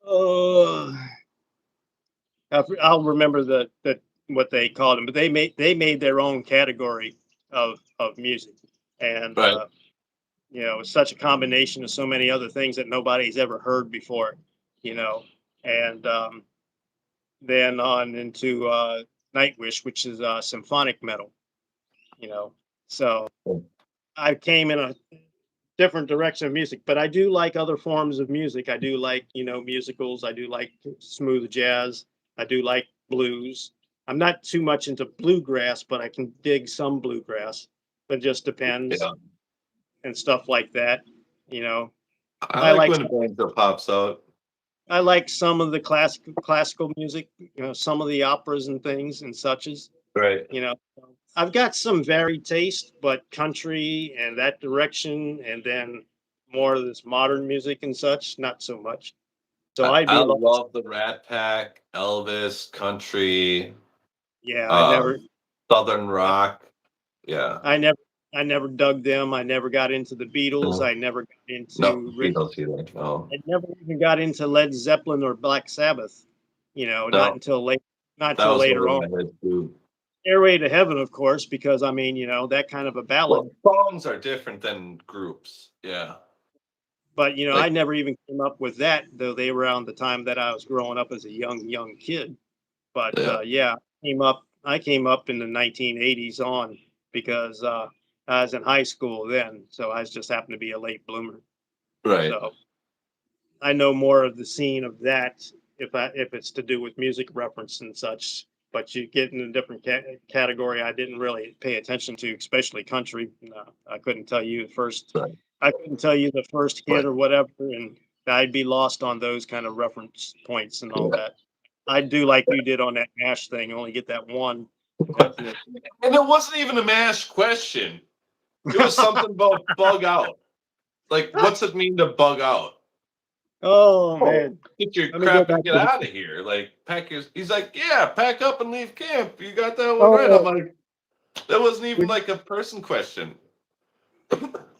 Oh, I'll remember the what they called them, but they made their own category of music, and Right. it's such a combination of so many other things that nobody's ever heard before, you know, and then on into Nightwish, which is symphonic metal, you know. So I came in a different direction of music, but I do like other forms of music. I do like, musicals. I do like smooth jazz. I do like blues. I'm not too much into bluegrass, but I can dig some bluegrass. But it just depends Yeah. and stuff like that. You know, I I like like when banjo pops out. I like some of the classical music, some of the operas and things and suches. Right. You know, I've got some varied taste, but country and that direction, and then more of this modern music and such, not so much. So I'd I be lost. love the Rat Pack, Elvis, country, Yeah, um, Southern rock. Yeah. I never, I never dug them. I never got into the Beatles. No, I never got no, into, Beatles either. No, I never even got into Led Zeppelin or Black Sabbath. Not no, until late, not that till was later over on. my head too. Stairway to Heaven, of course, because I mean, that kind of a ballad. Well, songs are different than groups. Yeah. But I Like, never even came up with that, though they were around the time that I was growing up as a young kid. But yeah, yeah, I came up in the 1980s on because I was in high school then, so I just happened to be a late bloomer. right. So I know more of the scene of that if it's to do with music reference and such. But you get in a different category I didn't really pay attention to, especially country. No, I couldn't tell you the first. Right. I couldn't tell you the first hit Right. or whatever, and I'd be lost on those kind of reference points and all Yeah. that. I do like you did on that Nash thing. Only get that one. That's it. And it wasn't even a mash question. It was something about bug out. Like, what's it mean to bug out? Oh Oh, man, get your let me go crap and back get to. out of here. Like, pack your. He's like, yeah, pack up and leave camp. You got that one right. I'm Oh, like, that wasn't even like a person question.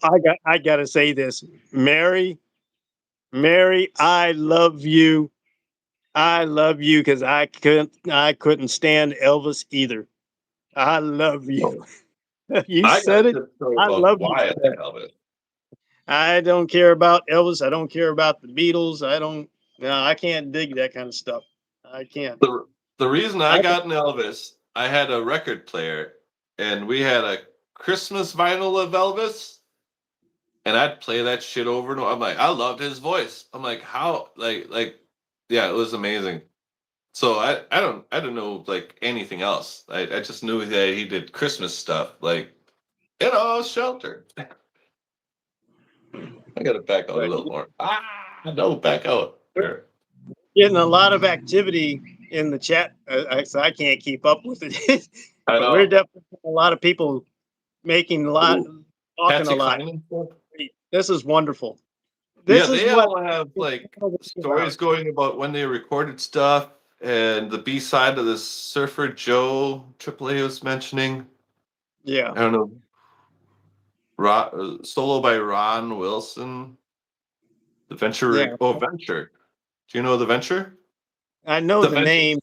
I gotta say this, Mary, I love you. I love you because I couldn't stand Elvis either. I love you. You I got a said it. good story I about love you why I for that. like Elvis. I don't care about Elvis. I don't care about the Beatles. I don't. No, I can't dig that kind of stuff. I can't. The reason I I got an Elvis, I had a record player, and we had a Christmas vinyl of Elvis, and I'd play that shit over and over. I'm like, I loved his voice. I'm like, how, yeah, it was amazing. So I don't know like anything else. I just knew that he did Christmas stuff, like shelter. I gotta back out a But little more. No, back out. There. getting a lot of activity in the chat, so I can't keep up with it. I But we're know. definitely a lot of people making a lot, Ooh, talking a Patsy lot. Cline and stuff. This is wonderful. Yeah, This is they what all have like it's about. stories going about when they recorded stuff and the B side of the Surfer Joe AAA was mentioning. Yeah, I don't know. Solo by Ron Wilson. The Venture. yeah. Oh, Venture. Do you know the Venture? I know The the Venture. name.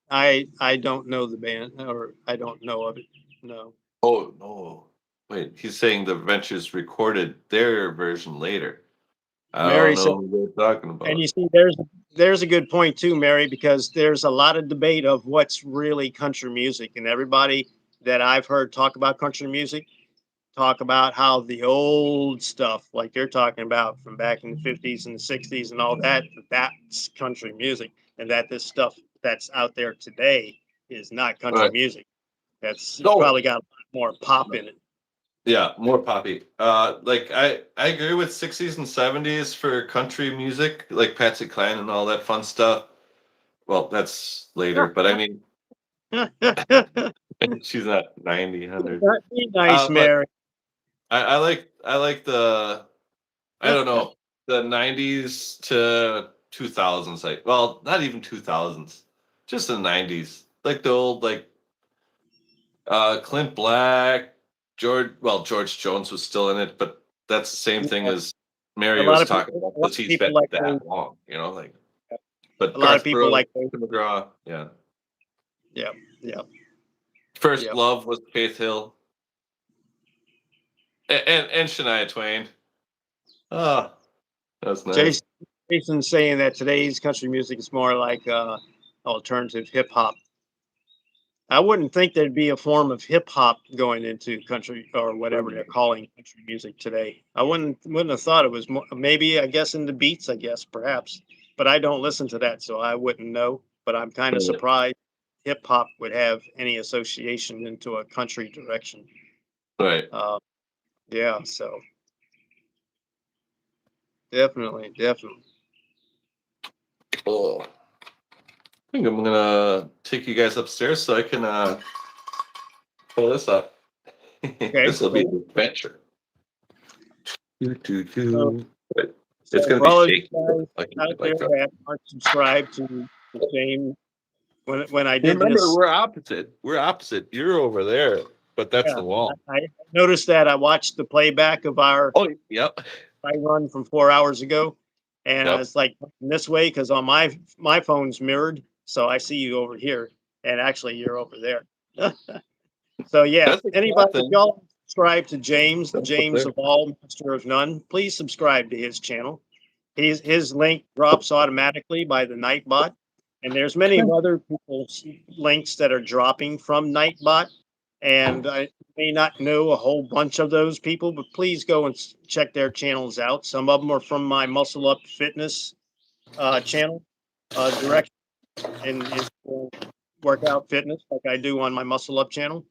I don't know the band, or I don't know of it. No. Oh no. Wait, he's saying the Ventures recorded their version later. I don't Mary said, know who they're talking and about. you see, there's a good point too, Mary, because there's a lot of debate of what's really country music, and everybody that I've heard talk about country music talk about how the old stuff, like you're talking about from back in the 50s and the 60s and all that, that's country music, and that this stuff that's out there today is not country Right. music. That's it's No. probably got a lot more pop in it. Yeah, more poppy. Like I agree with 60s and 70s for country music, like Patsy Cline and all that fun stuff. Well, that's later, but I mean, she's not 90, 100. That'd be nice, But Mary. I like the I don't know, the 90s to 2000s, like, well, not even 2000s, just the 90s, like the old, like, Clint Black, George Jones was still in it, but that's the same thing Yeah, as a Mary lot was of talking people, about a lot because of he's people been like those. that long, like, but A lot of Garth people Brooks, like those. Tim McGraw, yeah. Yeah, yeah, First yeah. Love was Faith Hill and Shania Twain. Ah, that's nice. Jason, Jason's saying that today's country music is more like alternative hip hop. I wouldn't think there'd be a form of hip hop going into country or whatever they're calling country music today. I wouldn't have thought it was more, maybe I guess in the beats, I guess perhaps, but I don't listen to that, so I wouldn't know. But I'm kind of surprised hip hop would have any association into a country direction. Right. Yeah, so definitely, definitely. Oh, I think I'm gonna take you guys upstairs so I can pull this up. Okay, This will be cool. an adventure. So, But so it's gonna for be all of shaky. you guys Like out there like that. that aren't subscribed to the same, when I did Remember, this, we're opposite. We're opposite. You're over there, but that's yeah, the wall. I noticed that I watched the playback of our Oh, yep, I run from 4 hours ago, and I yep. was like this way because on my phone's mirrored, so I see you over here, and actually you're over there. So yeah, That's a anybody, good if thing. y'all subscribe to James, the That's up James there. of all, Master of none, please subscribe to his channel. His link drops automatically by the Nightbot, and there's many other people's links that are dropping from Nightbot, and I may not know a whole bunch of those people, but please go and check their channels out. Some of them are from my Muscle Up Fitness channel, direct in workout fitness, like I do on my Muscle Up channel.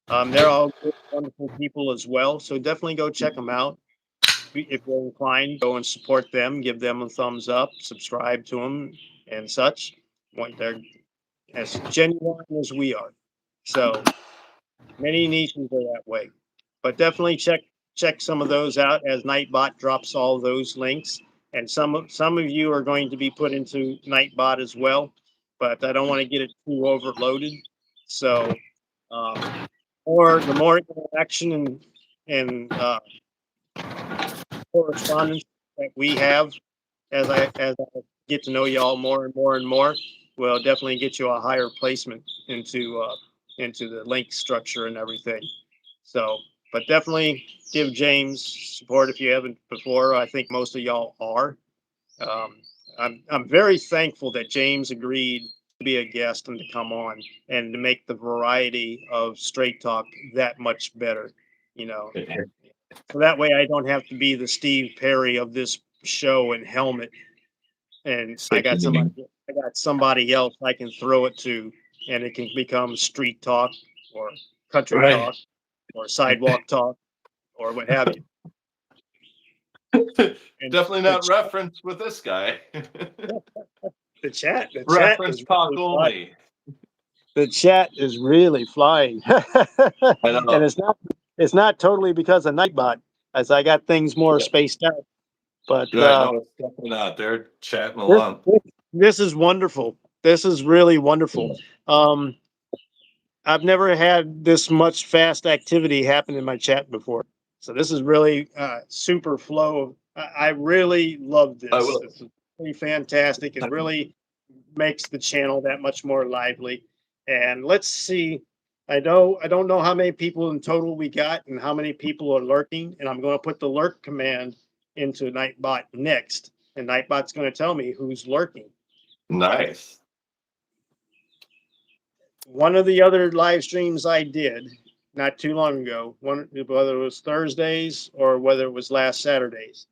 They're all good, wonderful people as well. So definitely go check them out. If you're inclined, go and support them, give them a thumbs up, subscribe to them, and such. They're as genuine as we are. So many niches are that way. But definitely check some of those out as Nightbot drops all those links. And some of you are going to be put into Nightbot as well, but I don't want to get it too overloaded. So or the more interaction and correspondence that we have as I get to know y'all more and more and more, will definitely get you a higher placement into the link structure and everything. So, but definitely give James support if you haven't before. I think most of y'all are. Um, I'm very thankful that James agreed to be a guest and to come on and to make the variety of straight talk that much better. You know, so that way I don't have to be the Steve Perry of this show and helmet, and Sickening. I got somebody else I can throw it to, and it can become street talk or country Right. talk or sidewalk talk or what have you. And Definitely not reference with this guy. the chat Reference is talk really flying. only. The chat is really flying, I and know. it's not totally because of Nightbot, as I got things more spaced out. But Right, no, it's definitely not. They're chatting this, along. this is wonderful. This is really wonderful. Um, I've never had this much fast activity happen in my chat before. So this is really super flow. I really love I this. will. This is really fantastic and really makes the channel that much more lively. And let's see. I don't know how many people in total we got and how many people are lurking. And I'm going to put the lurk command into Nightbot next. And Nightbot's going to tell me who's lurking. Nice. One of the other live streams I did not too long ago, whether it was Thursdays or whether it was last Saturdays,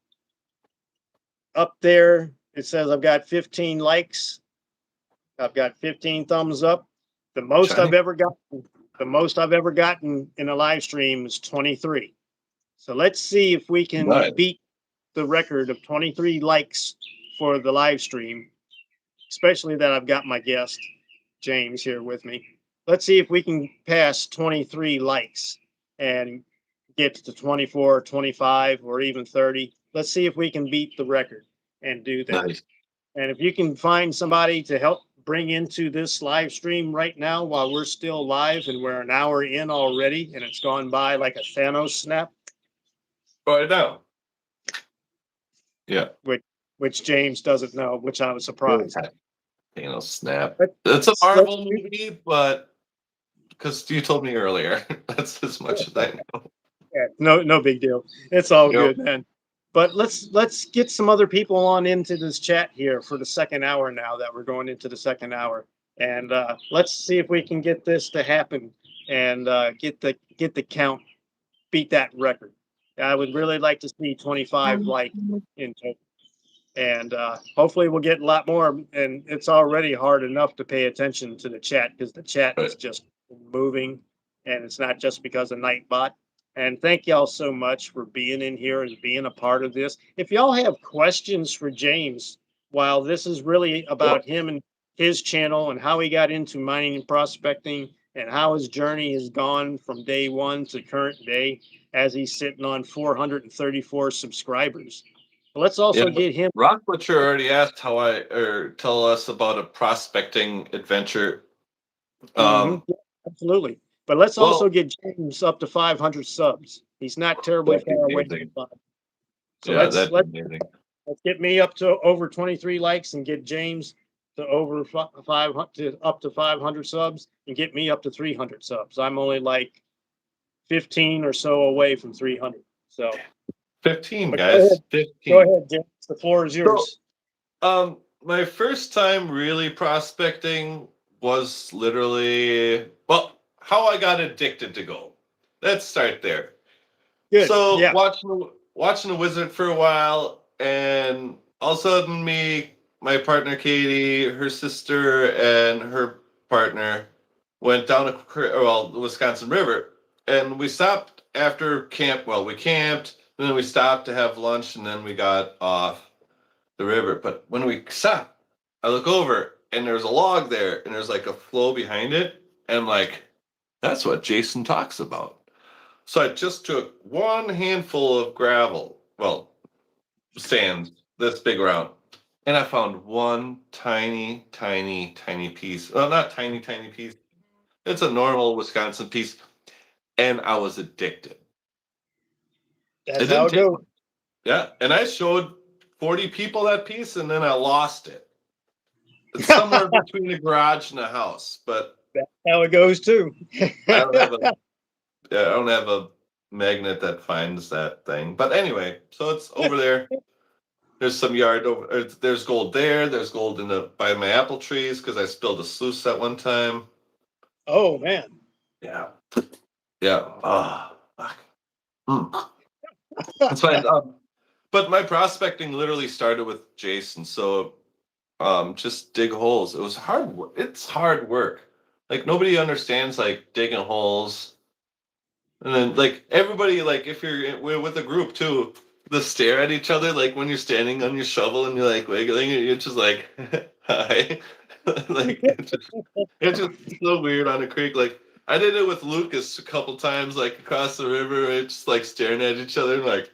up there it says I've got 15 likes. I've got 15 thumbs up. The most Shiny. I've ever gotten in a live stream is 23. So let's see if we can Nice. beat the record of 23 likes for the live stream, especially that I've got my guest, James, here with me. Let's see if we can pass 23 likes and get to 24, 25, or even 30. Let's see if we can beat the record and do that. Nice. And if you can find somebody to help bring into this live stream right now while we're still live and we're an hour in already and it's gone by like a Thanos snap. Right now. Yeah. Which James doesn't know, which I was surprised. Thanos snap. It's a Marvel movie, but because you told me earlier, that's as much as I know. Yeah, no big deal. It's all good, man. But let's get some other people on into this chat here for the second hour now that we're going into the second hour. And let's see if we can get this to happen and get the count, beat that record. I would really like to see 25 like in total. And hopefully we'll get a lot more. And it's already hard enough to pay attention to the chat because the chat is just moving, and it's not just because of Nightbot. And thank y'all so much for being in here and being a part of this. If y'all have questions for James, while this is really about him and his channel and how he got into mining and prospecting and how his journey has gone from day one to current day as he's sitting on 434 subscribers. Let's also get him. Rock Butcher already asked tell us about a prospecting adventure. Absolutely. But let's also get James up to 500 subs. He's not terribly far away from 5. So let's get me up to over 23 likes and get James to over 500 up to 500 subs and get me up to 300 subs. I'm only like 15 or so away from 300. So 15 guys. 15. Go ahead, James. The floor is yours. So, my first time really prospecting was literally how I got addicted to gold. Let's start there. Good. So watching the Wizard for a while, and all of a sudden my partner Katie, her sister, and her partner went down the Wisconsin River, and we stopped after camp. Well, we camped, and then we stopped to have lunch, and then we got off the river. But when we stopped, I look over, and there's a log there, and there's like a flow behind it, and I'm like, that's what Jason talks about. So I just took one handful of gravel, sand, this big around, and I found one tiny, tiny, tiny piece. Well, not tiny, tiny piece. It's a normal Wisconsin piece, and I was addicted. That's how it goes. Yeah, and I showed 40 people that piece, and then I lost it. It's somewhere between the garage and the house, but that's how it goes too. I don't have a magnet that finds that thing. But anyway, so it's over there. There's some yard over. There's gold there. There's gold by my apple trees because I spilled a sluice at one time. Oh man. Yeah. That's fine. But my prospecting literally started with Jason. So just dig holes. It was hard work. It's hard work. Like nobody understands like digging holes. And then like everybody, like if you're with a group too, they stare at each other like when you're standing on your shovel and you're like wiggling, you're just like hi. Like it's just so weird on a creek. Like I did it with Lucas a couple times, like across the river, we're just like staring at each other and like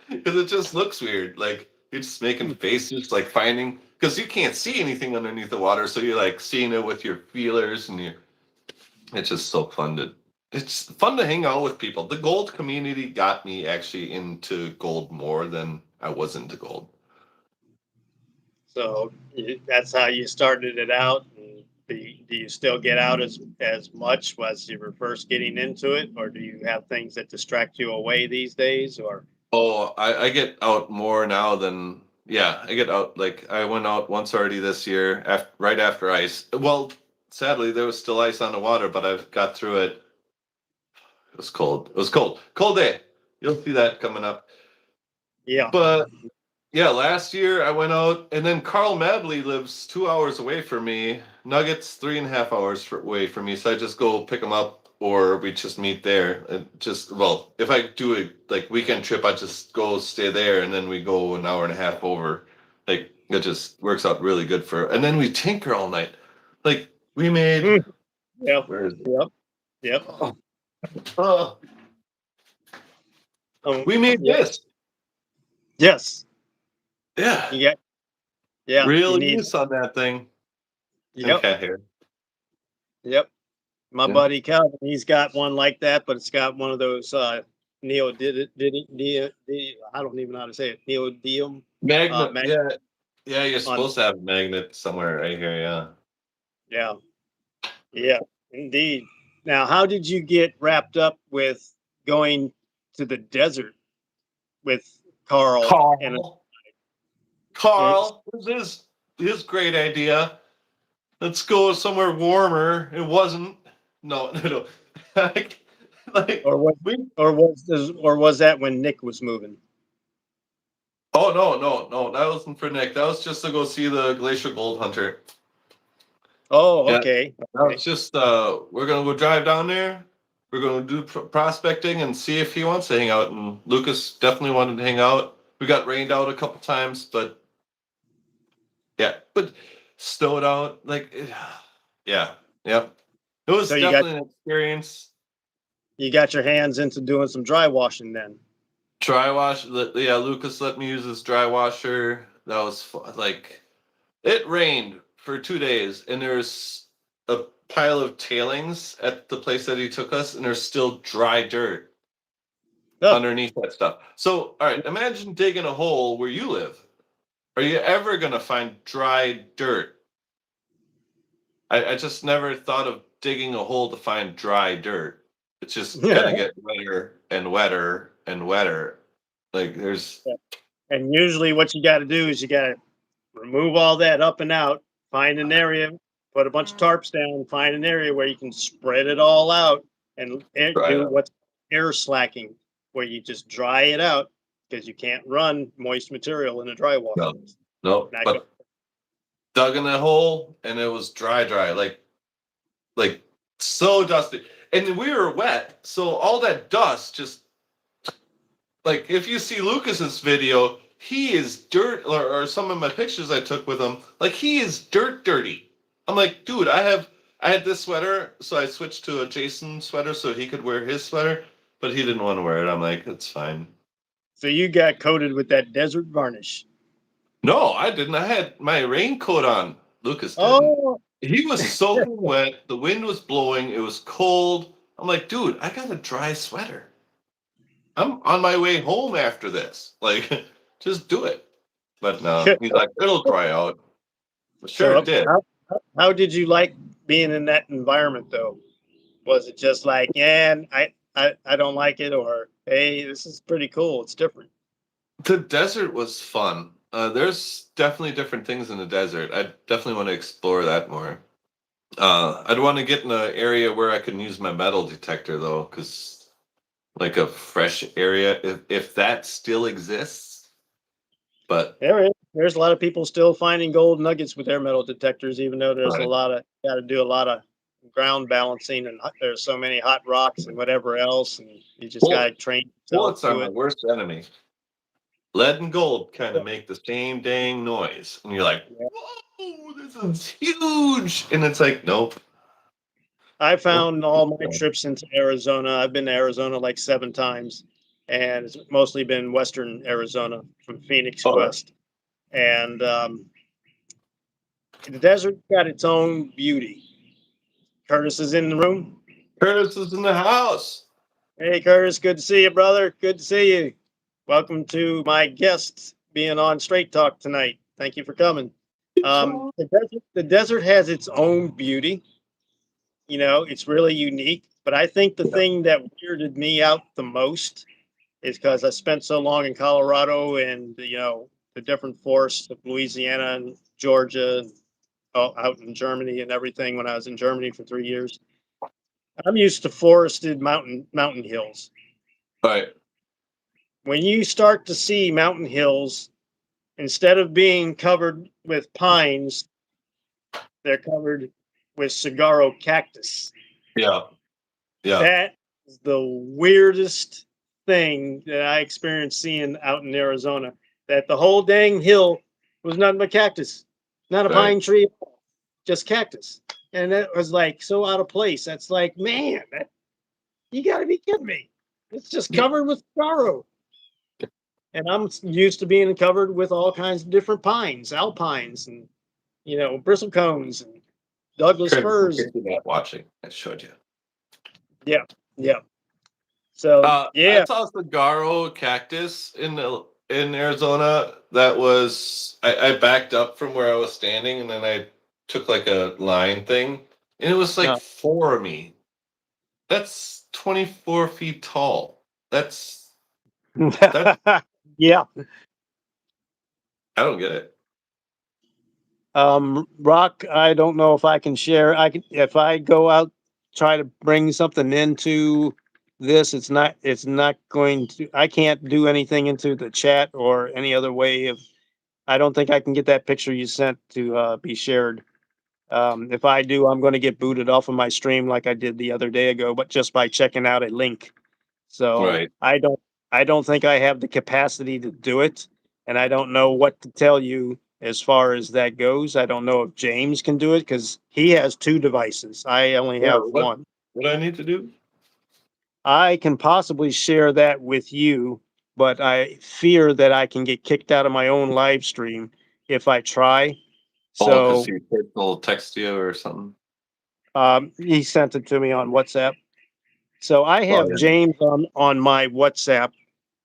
because it just looks weird. Like you're just making faces, like finding because you can't see anything underneath the water, so you're like seeing it with your feelers and it's just so fun it's fun to hang out with people. The gold community got me actually into gold more than I was into gold. So that's how you started it out. And do you still get out as much as you were first getting into it, or do you have things that distract you away these days? Or Oh, I get out more now than yeah, I get out like I went out once already this year right after ice. Well, sadly there was still ice on the water, but I got through it. It was cold. It was cold. Cold day. You'll see that coming up. yeah, But yeah, last year I went out, and then Carl Madley lives 2 hours away from me. Nuggets 3.5 hours away from me, so I just go pick him up, or we just meet there. And just well, if I do a like weekend trip, I just go stay there, and then we go an hour and a half over. Like it just works out really good for. And then we tinker all night. Like we made. mm, yep, Where is it? yep, yep. Oh, oh, Um, we made yep, this. yes, Yeah, you get, yeah, you real need, use on that thing. And yep, cat hair. yep. My Yeah. buddy Calvin, he's got one like that, but it's got one of those neo did it neo, I don't even know how to say it, neodymium Magnet, mag yeah, yeah. You're on. supposed to have a magnet somewhere right here. Yeah. Yeah, yeah, indeed. Now, how did you get wrapped up with going to the desert with Carl and Carl, it's, Carl, this is his great idea. Let's go somewhere warmer. It wasn't. No, no, no. like or what we. or was that when Nick was moving? Oh no, no, no. That wasn't for Nick. That was just to go see the Glacier Gold Hunter. Oh, Yeah, okay, that okay. was just. We're gonna go drive down there. We're gonna do prospecting and see if he wants to hang out. And Lucas definitely wanted to hang out. We got rained out a couple times, but yeah, but snowed out yeah, yep. It So was definitely an experience. you got your hands into doing some dry washing then. Dry wash, yeah. Lucas let me use his dry washer. That was like it rained for 2 days, and there's a pile of tailings at the place that he took us, and there's still dry dirt Oh, underneath that stuff. So, all right, imagine digging a hole where you live. Are you ever gonna find dry dirt? I just never thought of digging a hole to find dry dirt. It's just yeah. gonna get wetter and wetter and wetter. Like there's And usually, what you got to do is you got to remove all that up and out, find an area, put a bunch of tarps down, find an area where you can spread it all out and dry do out. what's air slacking, where you just dry it out because you can't run moist material in a dry No, washer. no, Not go- but dug in a hole and it was dry, like so dusty. And we were wet, so all that dust just like if you see Lucas's video, he is dirt or some of my pictures I took with him, like he is dirt dirty. I'm like, dude, I had this sweater, so I switched to a Jason sweater so he could wear his sweater, but he didn't want to wear it. I'm like, it's fine. So you got coated with that desert varnish. No, I didn't. I had my raincoat on. Lucas didn't. Oh, He was soaking wet. The wind was blowing. It was cold. I'm like, dude, I got a dry sweater. I'm on my way home after this. Like, just do it. But no, he's like, it'll dry out. Sure it so did. how did you like being in that environment though? Was it just like, yeah, I don't like it, or hey, this is pretty cool, it's different? The desert was fun. There's definitely different things in the desert. I definitely want to explore that more. I'd want to get in an area where I can use my metal detector though, because like a fresh area, if that still exists. But There's a lot of people still finding gold nuggets with their metal detectors, even though there's a right, lot of got to do a lot of ground balancing, and there's so many hot rocks and whatever else, and you just got bull- to train yourself bullets are to my it. worst enemy. Lead and gold kind of make the same dang noise, and you're like, Yeah. "Whoa, this is huge!" And it's like, nope, I nope. found all my trips into Arizona. I've been to Arizona like 7 times, and it's mostly been Western Arizona from Phoenix All right. west. And the desert got its own beauty. Curtis is in the room. Curtis is in the house. Hey, Curtis, good to see you, brother. Good to see you. Welcome to my guest being on Straight Talk tonight. Thank you for coming. The desert has its own beauty. You know, it's really unique. But I think the Yeah. thing that weirded me out the most is because I spent so long in Colorado and the different forests of Louisiana and Georgia, and out in Germany and everything. When I was in Germany for 3 years, I'm used to forested mountain hills. Right. When you start to see mountain hills, instead of being covered with pines, they're covered with saguaro cactus. Yeah. Yeah. That is the weirdest thing that I experienced seeing out in Arizona. That the whole dang hill was nothing but cactus, not a Right. pine tree, just cactus. And it was like so out of place. That's like, man, you got to be kidding me. It's just Yeah. covered with sorrow. And I'm used to being covered with all kinds of different pines, alpines, and bristlecones and Douglas Chris, firs. if you're not watching, I showed you. Yeah, yeah. So I yeah, saw a saguaro cactus in Arizona. That was I backed up from where I was standing, and then I took like a line thing, and it was like no. 4 of me. That's 24 feet tall. That Yeah. I don't get it. Rock, I don't know if I can share. I can if I go out try to bring something into this. It's not going to. I can't do anything into the chat or any other way of. I don't think I can get that picture you sent to be shared. If I do, I'm going to get booted off of my stream like I did the other day ago, but just by checking out a link. So Right. I don't think I have the capacity to do it, and I don't know what to tell you as far as that goes. I don't know if James can do it because he has two devices. I only Yeah. have What one. what do I need to do? I can possibly share that with you, but I fear that I can get kicked out of my own live stream if I try. Oh, because So he will text you or something. he sent it to me on WhatsApp. So I Oh have yeah. James on my WhatsApp.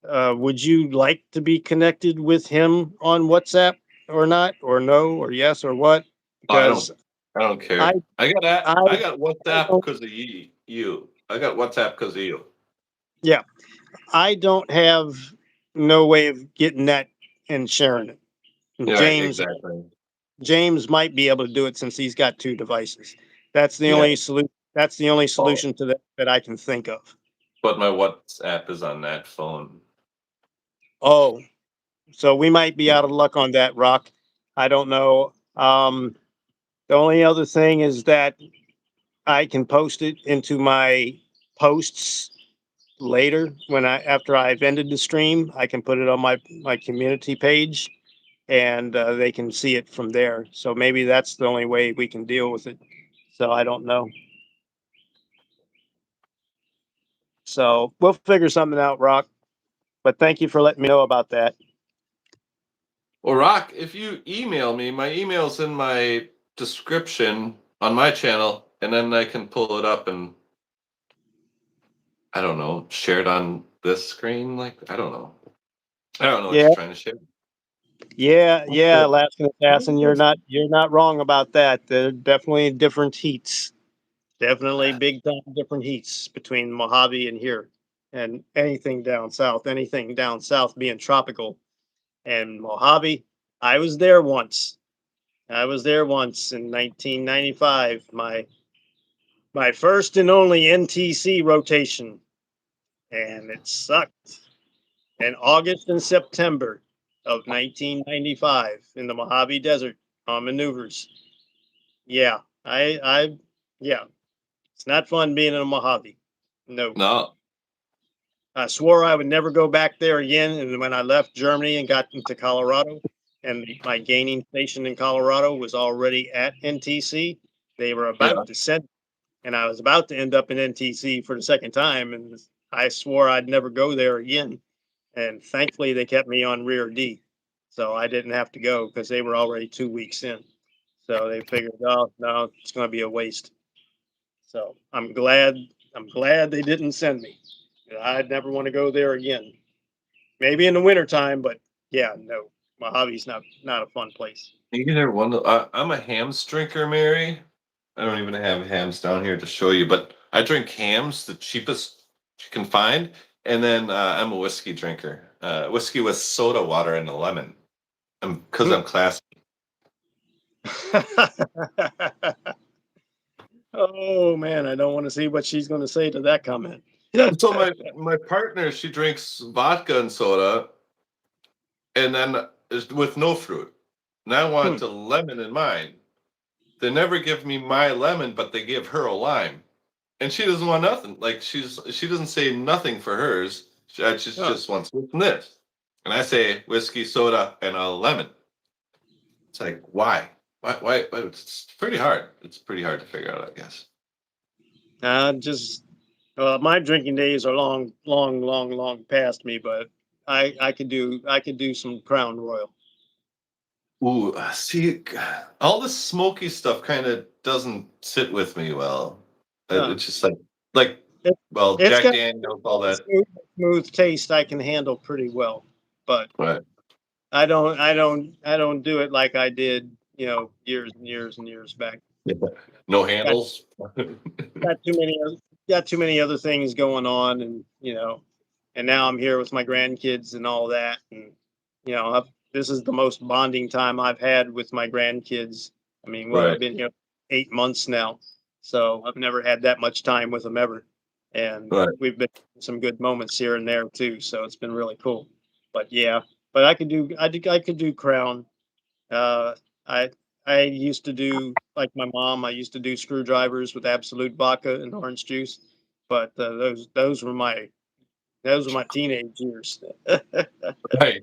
Would you like to be connected with him on WhatsApp or not, or no, or yes, or what? Oh, Because I don't I care. I I got I WhatsApp don't because of you. I got WhatsApp because of you. yeah I don't have no way of getting that and sharing it. Yeah, James exactly. James might be able to do it since he's got two devices. That's the Yeah. only solution. That's the only Oh, solution to that I can think of. but my WhatsApp is on that phone. Oh, so we might be out of luck on that, Rock. I don't know. The only other thing is that I can post it into my posts later when after I've ended the stream. I can put it on my community page, and they can see it from there. So maybe that's the only way we can deal with it. So I don't know. So we'll figure something out, Rock. But thank you for letting me know about that. Well, Rock, if you email me, my email's in my description on my channel, and then I can pull it up and I don't know, share it on this screen. Like I don't know what Yeah, you're trying to share. yeah, Okay. Alaskan Assassin. You're not wrong about that. They're definitely different heats. Definitely big time different heats between Mojave and here, and anything down south being tropical. And Mojave, I was there once. I was there once in 1995. My first and only NTC rotation, and it sucked. In August and September of 1995 in the Mojave Desert on maneuvers. Yeah, yeah, it's not fun being in a Mojave. No. No. I swore I would never go back there again. And when I left Germany and got into Colorado, and my gaining station in Colorado was already at NTC, they were Yeah. about to send, and I was about to end up in NTC for the second time. And I swore I'd never go there again. And thankfully, they kept me on rear D. So I didn't have to go because they were already 2 weeks in. So they figured, oh, no, it's going to be a waste. So I'm glad they didn't send me. I'd never want to go there again. Maybe in the wintertime, but yeah, no. my hobby's not a fun place. Either one. I'm a hams drinker, Mary. I don't even have hams down here to show you, but I drink hams, the cheapest you can find. And then I'm a whiskey drinker. Whiskey with soda water and a lemon. Because I'm classy. Oh man, I don't want to see what she's going to say to that comment. So my partner, she drinks vodka and soda, and then with no fruit. And I want a lemon in mine. They never give me my lemon, but they give her a lime. And she doesn't want nothing. Like she doesn't say nothing for hers. She just wants this. And I say whiskey, soda, and a lemon. It's like why? Why? It's pretty hard. It's pretty hard to figure out, I guess. Just my drinking days are long past me, but I could do some Crown Royal. Ooh, see, all the smoky stuff kind of doesn't sit with me well. It's just like, It, well, it's Jack got Daniels, all that. smooth taste I can handle pretty well, but Right. I don't do it like I did, years and years and years back. No handles. Got too many got too many other things going on, and and now I'm here with my grandkids and all that, and this is the most bonding time I've had with my grandkids. I mean, I've Right. been here 8 months now, so I've never had that much time with them ever, and Right. we've been some good moments here and there too. So it's been really cool. But yeah, but I could do Crown. Uh, I I used to do like my mom. I used to do screwdrivers with Absolute vodka and orange juice, but those were my teenage years. Right.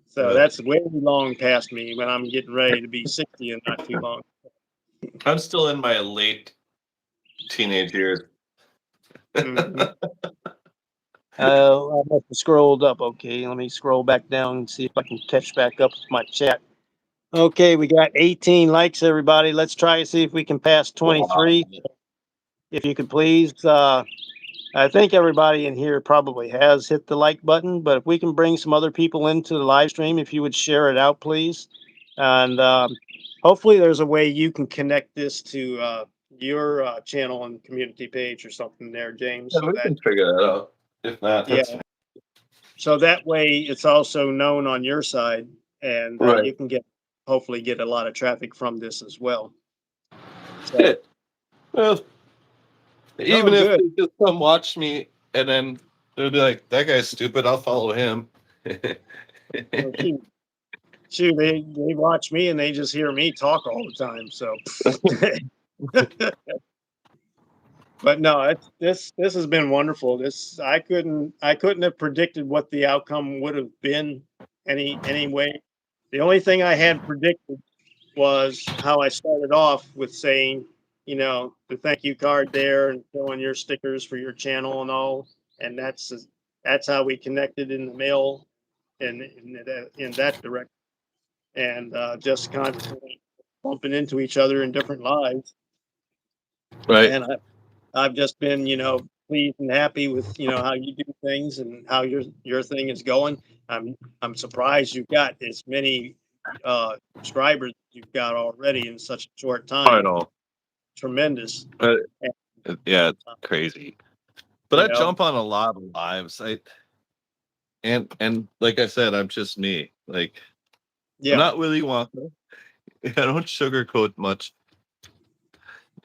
So that's way long past me when I'm getting ready to be 60 and not too long. I'm still in my late teenage years. Hmm. I must have scrolled up. Okay, let me scroll back down and see if I can catch back up with my chat. Okay, we got 18 likes, everybody. Let's try to see if we can pass 23. If you could please, I think everybody in here probably has hit the like button, but if we can bring some other people into the live stream, if you would share it out, please. And hopefully there's a way you can connect this to your channel and community page or something there, James. Yeah, So we that, can figure that out. If not, yeah, that's fine. so that way it's also known on your side, and Right. you can hopefully get a lot of traffic from this as well. So, Yeah. Well, even if good. they just come watch me and then they'll be like, that guy's stupid, I'll follow him. Well, shoot, they watch me and they just hear me talk all the time. So, but no, this has been wonderful. I couldn't have predicted what the outcome would have been anyway. The only thing I had predicted was how I started off with saying, the thank you card there and showing your stickers for your channel and all, and that's how we connected in the mail and in that direction, and just constantly bumping into each other in different lives, Right. and I've just been, pleased and happy with, how you do things and how your thing is going. I'm surprised you've got as many subscribers you've got already in such a short I time. know. Tremendous. Yeah, it's crazy. But I jump on a lot of lives. And like I said, I'm just me. Like I'm not Willy Wonka. I don't sugarcoat much.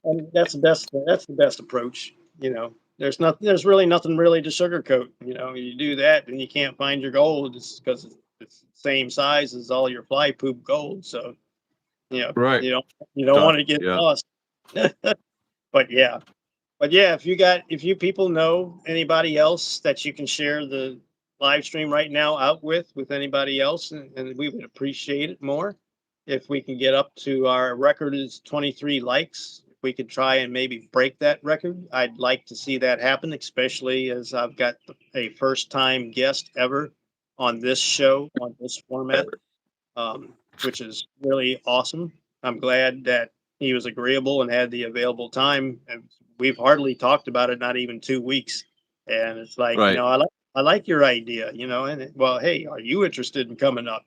And that's the best approach. There's really nothing really to sugarcoat. You do that and you can't find your gold. It's because it's the same size as all your fly poop gold. So, Right. you don't want to get lost. But yeah. If you people know anybody else that you can share the live stream right now out with anybody else, and we would appreciate it more if we can get up to our record is 23 likes. If we could try and maybe break that record, I'd like to see that happen, especially as I've got a first time guest ever on this show, on this format, which is really awesome. I'm glad that he was agreeable and had the available time. And we've hardly talked about it, not even 2 weeks. And it's like, Right. I like your idea, and well, hey, are you interested in coming up?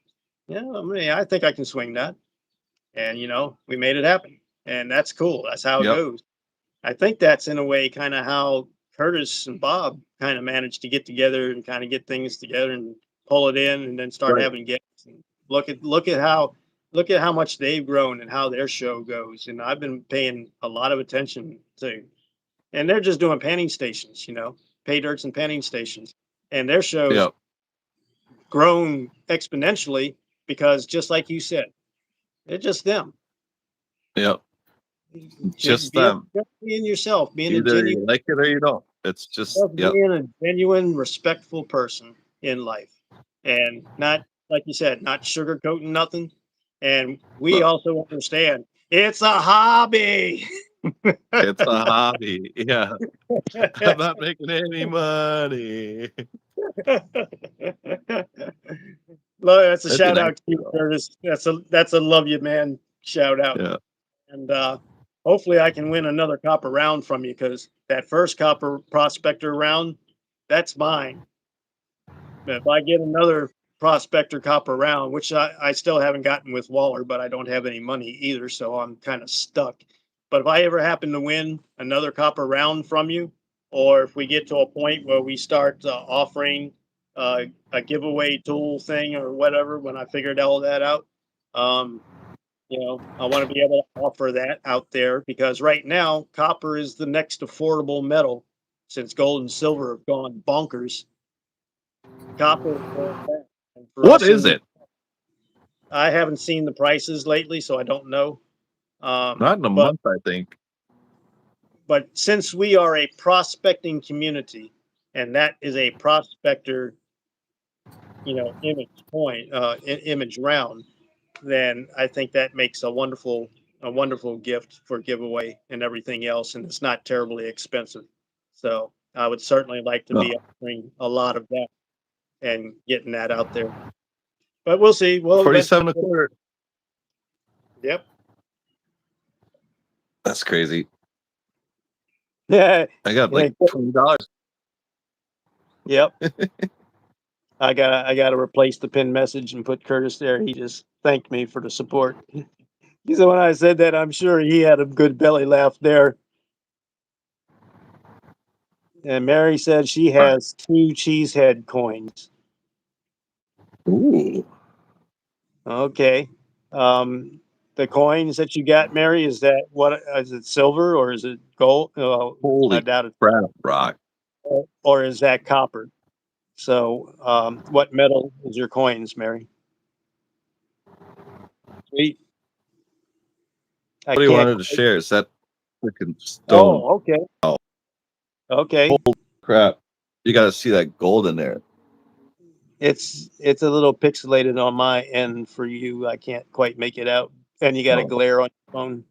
Yeah, I mean, I think I can swing that. And, we made it happen. And that's cool. That's how it Yep. goes. I think that's in a way kind of how Curtis and Bob kind of managed to get together and kind of get things together and pull it in and then start Right. having guests. And look at how much they've grown and how their show goes. And I've been paying a lot of attention to, and they're just doing panning stations, pay dirts and panning stations. And their shows Yep. grown exponentially because just like you said, they're just them. Yep. Just Just them. being yourself, being a Either genuine, you like it or you don't. It's just yep. being a genuine, respectful person in life, and not like you said, not sugarcoating nothing. And we Look, also understand it's a hobby. it's a hobby. Yeah. I'm not making any money. Well, that's a That'd be shout nice. out to you, Curtis. That's a love you, man. Shout out. Yeah. And hopefully I can win another copper round from you because that first copper prospector round, that's mine. But if I get another prospector copper round, which I still haven't gotten with Waller, but I don't have any money either, so I'm kind of stuck. But if I ever happen to win another copper round from you, or if we get to a point where we start offering a giveaway tool thing or whatever, when I figured all that out, um, I want to be able to offer that out there because right now, copper is the next affordable metal since gold and silver have gone bonkers. Copper is going back. And for What us is in the, it? I haven't seen the prices lately, so I don't know. Not in a But month, I think. since we are a prospecting community, and that is a prospector, image point, image round, then I think that makes a wonderful gift for giveaway and everything else, and it's not terribly expensive. So I would certainly like to be Oh, offering a lot of that and getting that out there. But we'll see. We'll eventually. 47 a quarter. Yep. That's crazy. Yeah. I got like $20. Yep. I gotta replace the pin message and put Curtis there. He just thanked me for the support. He said when I said that, I'm sure he had a good belly laugh there. And Mary said she has 2 cheesehead coins. Ooh. Okay. The coins that you got, Mary, what is it silver or is it gold? I Holy doubt it. crap, Rock. Or is that copper? So, what metal is your coins, Mary? Sweet. I What do you can't. wanted to share? Is that freaking stone? Oh, okay. Oh, Okay. crap. You got to see that gold in there. It's a little pixelated on my end for you. I can't quite make it out. And you got a Oh, glare on your phone.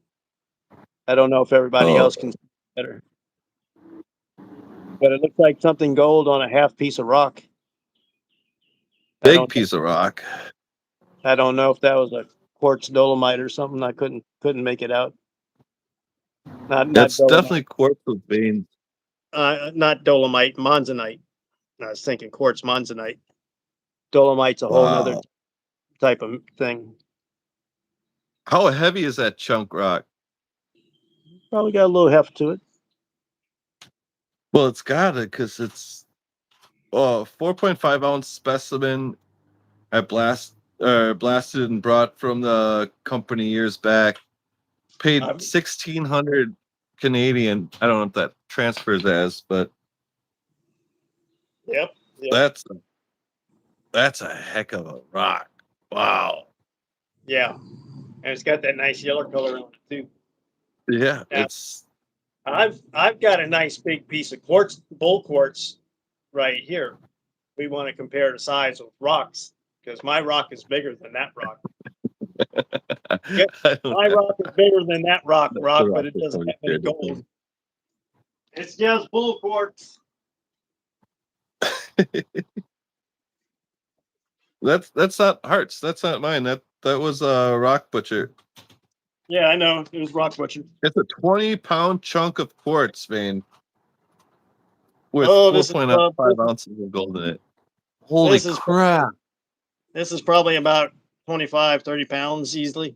I don't know if everybody oh, else can see better. But it looks like something gold on a half piece of rock. I big don't piece of rock. I don't know if that was a quartz dolomite or something. I couldn't make it out. Not It's dolomite. definitely quartz with veins. Not dolomite, monzonite. I was thinking quartz monzonite. Dolomite's a whole nother Wow. type of thing. How heavy is that chunk rock? Probably got a little heft to it. Well, it's got it because it's 4.5 ounce specimen. I blasted and brought from the company years back. Paid Um, 1,600 Canadian. I don't know what that transfers as, but yep. Yep. that's that's a heck of a rock. Wow. Yeah. And it's got that nice yellow color on it too. Yeah, Now, it's I've got a nice big piece of quartz, bull quartz, right here. We want to compare the size of rocks because my rock is bigger than that rock. Yeah, I don't my have rock is bigger than that rock, the but rock it doesn't before you have any shared with gold. It's just bull quartz. me. That's not hearts. That's not mine. That was a rock butcher. Yeah, I know. It was rock butcher. It's a 20-pound chunk of quartz vein with Oh, 4.5 ounces of gold in it. Holy this is crap. this is probably about 25, 30 pounds easily.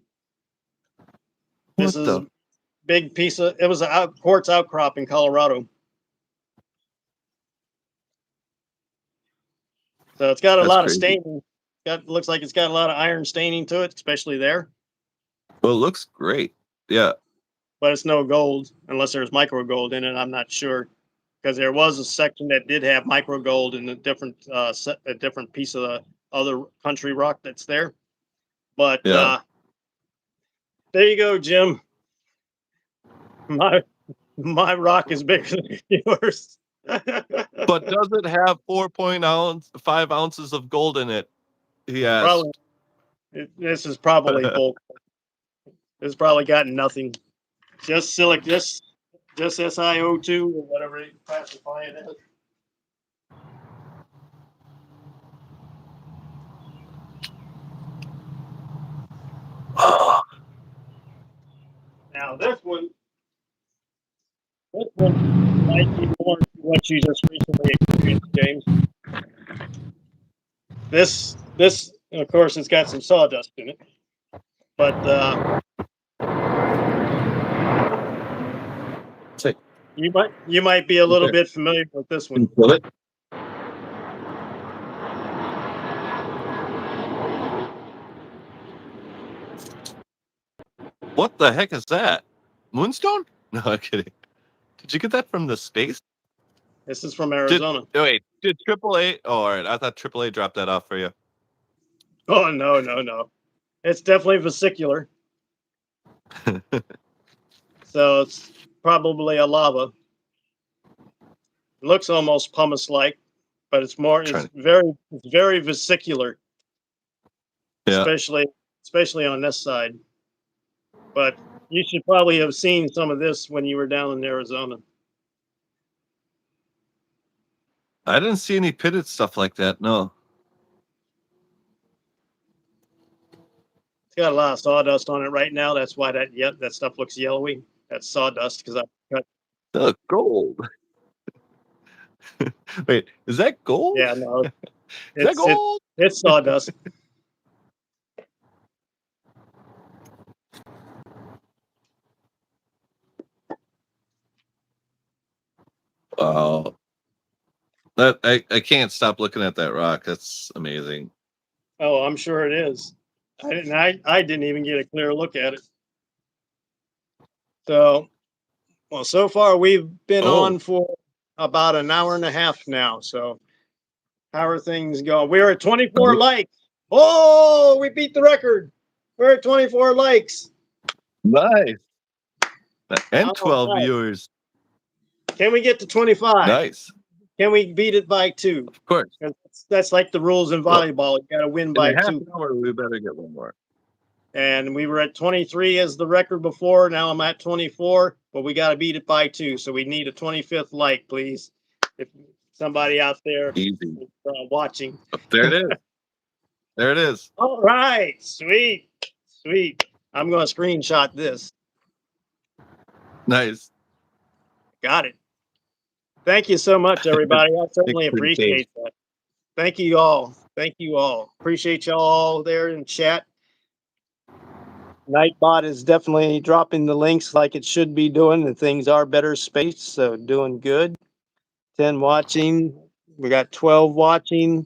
This What is the? a big piece of, it was a quartz outcrop in Colorado. So it's got a That's lot of crazy. staining. Looks like it's got a lot of iron staining to it, especially there. Well, it looks great. Yeah. But it's no gold unless there's micro gold in it. I'm not sure, because there was a section that did have micro gold in a different piece of the other country rock that's there. But Yeah. there you go, Jim. My rock is bigger than yours. But does it have 5 ounces of gold in it? He asked. Probably, this is probably bulk. It's probably got nothing. Just just SiO2 or whatever you classify it as. Now this one might be more what you just recently experienced, James. This of course it's got some sawdust in it, but you might be a little bit familiar with this one. What the heck is that? Moonstone? No, I'm kidding. Did you get that from the space? This is from Arizona. Did AAA? Oh, all right. I thought AAA dropped that off for you. Oh no. It's definitely vesicular. So it's probably a lava. It looks almost pumice-like, but it's very vesicular. Yeah. Especially on this side. But you should probably have seen some of this when you were down in Arizona. I didn't see any pitted stuff like that. No. It's got a lot of sawdust on it right now. That's why that stuff looks yellowy. That's sawdust because I cut. Gold. Wait, is that gold? Yeah, no, Is that gold? it's sawdust. Wow. That I can't stop looking at that rock. That's amazing. Oh, I'm sure it is. I didn't even get a clear look at it. So far we've been on for about an hour and a half now. So how are things going? We're at 24 likes. Oh, we beat the record. We're at 24 likes. Nice. And Oh, 12 nice. viewers. Can we get to 25? Nice. Can we beat it by 2? Of course. That's like the rules in volleyball. You got to win by In a half 2. an hour, we better get one more. And we were at 23 as the record before. Now I'm at 24, but we got to beat it by 2. So we need a 25th like, please. If somebody out there Easy. is watching. There it is. There it is. All right. Sweet. I'm going to screenshot this. Nice. Got it. Thank you so much, everybody. I certainly appreciate that. Thank you all. Appreciate y'all all there in chat. Nightbot is definitely dropping the links like it should be doing, and things are better spaced, so doing good. 10 watching. We got 12 watching,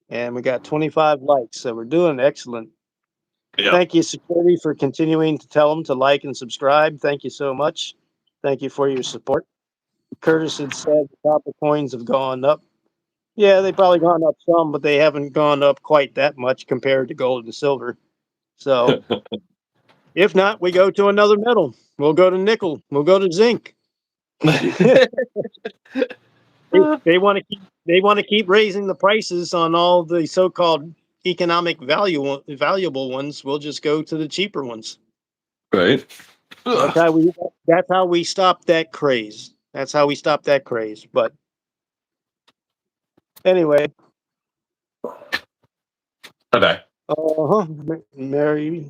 and we got 25 likes, so we're doing excellent. Yeah. Thank you, Security, for continuing to tell them to like and subscribe. Thank you so much. Thank you for your support. Curtis had said the copper coins have gone up. Yeah, they've probably gone up some, but they haven't gone up quite that much compared to gold and silver. So if not, we go to another metal. We'll go to nickel. We'll go to zinc. They want to keep raising the prices on all the so-called economic valuable ones. We'll just go to the cheaper ones. Right. That's how we stop that craze. But anyway. Okay. Mary,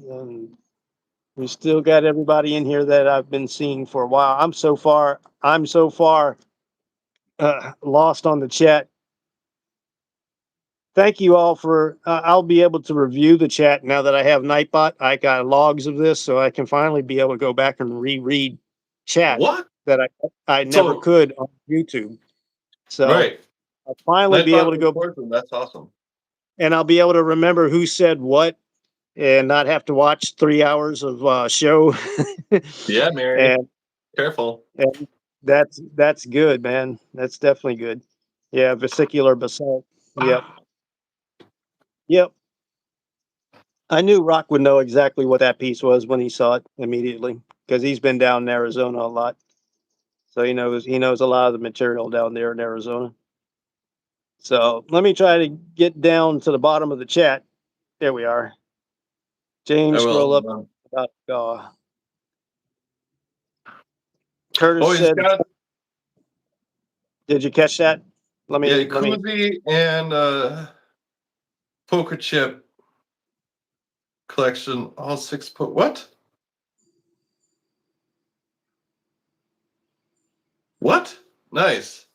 we still got everybody in here that I've been seeing for a while. I'm so far lost on the chat. thank you all for. I'll be able to review the chat now that I have Nightbot. I got logs of this, so I can finally be able to go back and reread chat What? that I never So could on YouTube. So right, I'll finally be able Nightbot to go, records them. That's awesome. and I'll be able to remember who said what, and not have to watch 3 hours of show. Yeah, Mary. and Careful. and that's good, man. That's definitely good. Yeah, vesicular basalt. Yep, yep. I knew Rock would know exactly what that piece was when he saw it immediately because he's been down in Arizona a lot, so he knows a lot of the material down there in Arizona. So let me try to get down to the bottom of the chat. There we are. I James, will. scroll up. Hold on. Curtis Oh, he's said, got "Did you catch that?" yeah, Let me. koozie and poker chip collection. All six. What? What? Nice.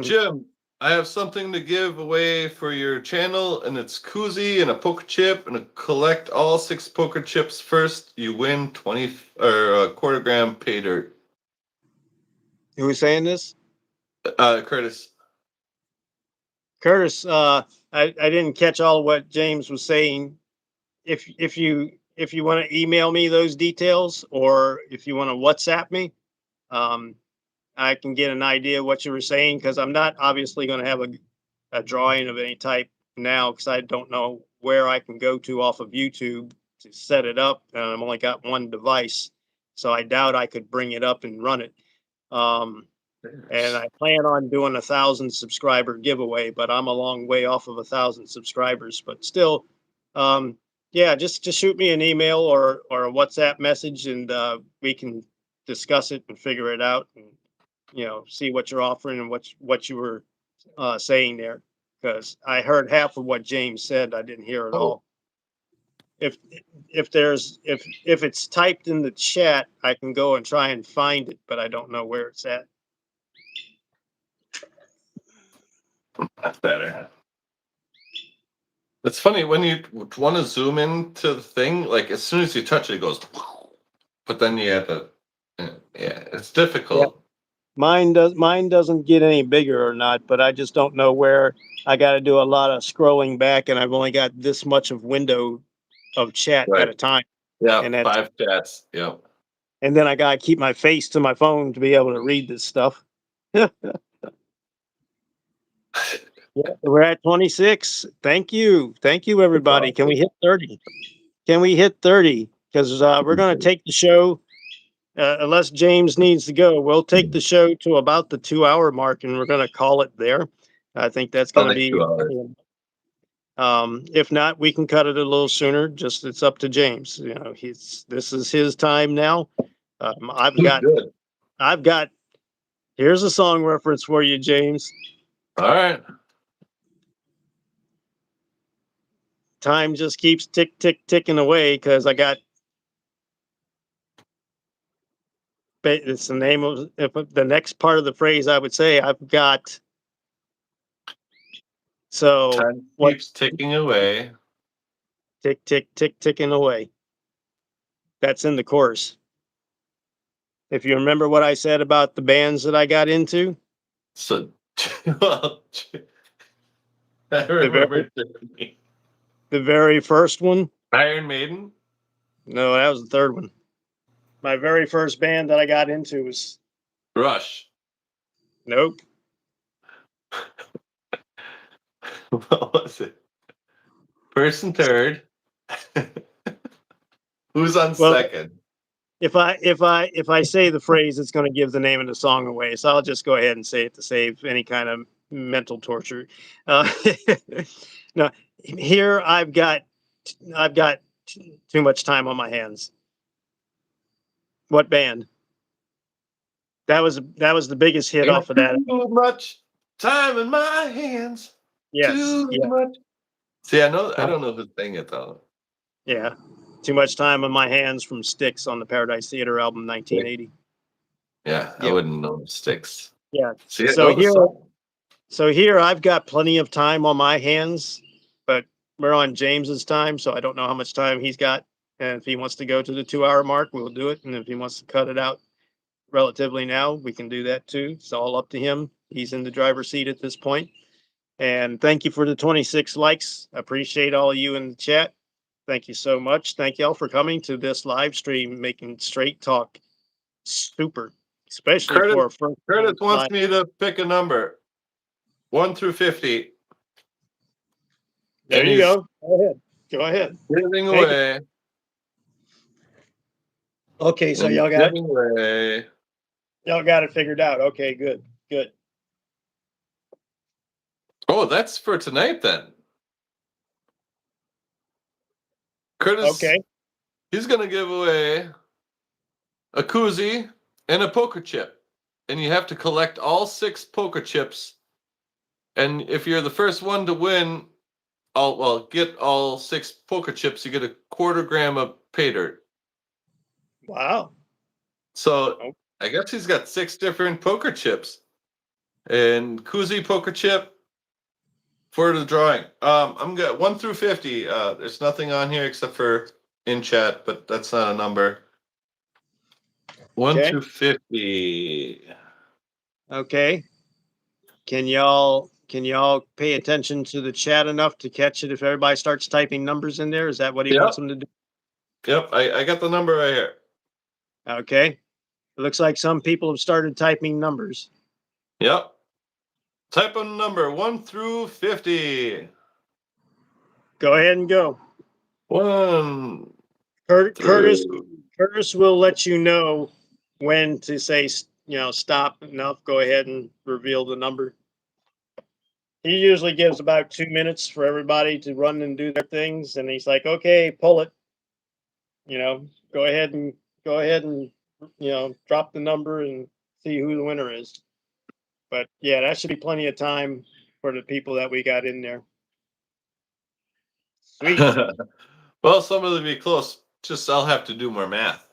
Jim, I have something to give away for your channel, and it's koozie and a poker chip, and collect all six poker chips first. You win 20 or a quarter gram pay dirt. Who's saying this? Curtis. Curtis. I didn't catch all of what James was saying. If you want to email me those details, or if you want to WhatsApp me, um, I can get an idea of what you were saying because I'm not obviously going to have a drawing of any type now because I don't know where I can go to off of YouTube to set it up. I've only got one device, so I doubt I could bring it up and run it. And I plan on doing 1,000 subscriber giveaway, but I'm a long way off of 1,000 subscribers. But still, yeah, just shoot me an email or a WhatsApp message, and we can discuss it and figure it out, and see what you're offering and what you were saying there. Because I heard half of what James said, I didn't hear it Oh, all. If if it's typed in the chat, I can go and try and find it, but I don't know where it's at. that's better. It's funny when you want to zoom into the thing, like as soon as you touch it, it goes, but then you have to, yeah, it's difficult. Mine doesn't get any bigger or not, but I just don't know where. I got to do a lot of scrolling back, and I've only got this much of window of chat Right. at a time, Yeah, and that's 5 chats. Yeah. and then I got to keep my face to my phone to be able to read this stuff. Yeah, we're at 26. Thank you, everybody. Can we hit 30? Can we hit 30? Because we're going to take the show. Unless James needs to go, we'll take the show to about the 2 hour mark, and we're going to call it there. I think that's I going to like be. 2 hours. If not, we can cut it a little sooner. Just it's up to James. This is his time now. I've got. Good. Here's a song reference for you, James. All right. Time just keeps ticking away because I got. It's the name of the next part of the phrase. I would say I've got. So Time what? keeps ticking away. Ticking away. That's in the chorus. If you remember what I said about the bands that I got into, So, well, I the remember very first one. Iron Maiden. No, that was the third one. My very first band that I got into was Rush. nope. What was it? First and third. Who's on Well, second? if I say the phrase, it's going to give the name of the song away. So I'll just go ahead and say it to save any kind of mental torture. No, here I've got too much time on my hands. What band? That was the biggest hit off of that. Too much time in my hands. Yes. Too Yeah. much. See, I don't know who's saying it though. Yeah. Too much time on my hands from Styx on the Paradise Theater album 1980. Yeah, I Yep. wouldn't know Sticks. Yeah. See, I So know the here song. So here I've got plenty of time on my hands, but we're on James's time, so I don't know how much time he's got. And if he wants to go to the 2 hour mark, we'll do it. And if he wants to cut it out relatively now, we can do that too. It's all up to him. He's in the driver's seat at this point. And thank you for the 26 likes. Appreciate all of you in the chat. Thank you so much. Thank y'all for coming to this live stream, making straight talk super, especially Curtis, for a first Curtis wants live. me to pick a number, 1 through 50. There And you he's go. Go ahead. Go ahead. giving Take it. away. Okay, so And he's y'all got giving away. it figured out. Okay, good, good. Oh, that's for tonight then. Curtis, Okay, he's going to give away a koozie and a poker chip. And you have to collect all 6 poker chips. And if you're the first one to win, get all 6 poker chips, you get a 1/4 gram of pay dirt. wow. So Oh, I guess he's got 6 different poker chips. And koozie poker chip for the drawing. I'm got 1 through 50. There's nothing on here except for in chat, but that's not a number. 1 okay, through 50. okay. Can y'all pay attention to the chat enough to catch it if everybody starts typing numbers in there? Is that what he wants Yep. them to do? Yep. I got the number right here. Okay. It looks like some people have started typing numbers. Yep. Type a number 1 through 50. Go ahead and go. 1 Curtis through. will let you know when to say, stop enough. Go ahead and reveal the number. He usually gives about 2 minutes for everybody to run and do their things, and he's like, "Okay, pull it. Go ahead and drop the number and see who the winner is." But yeah, that should be plenty of time for the people that we got in there. Sweet. Well, some of them be close. Just I'll have to do more math.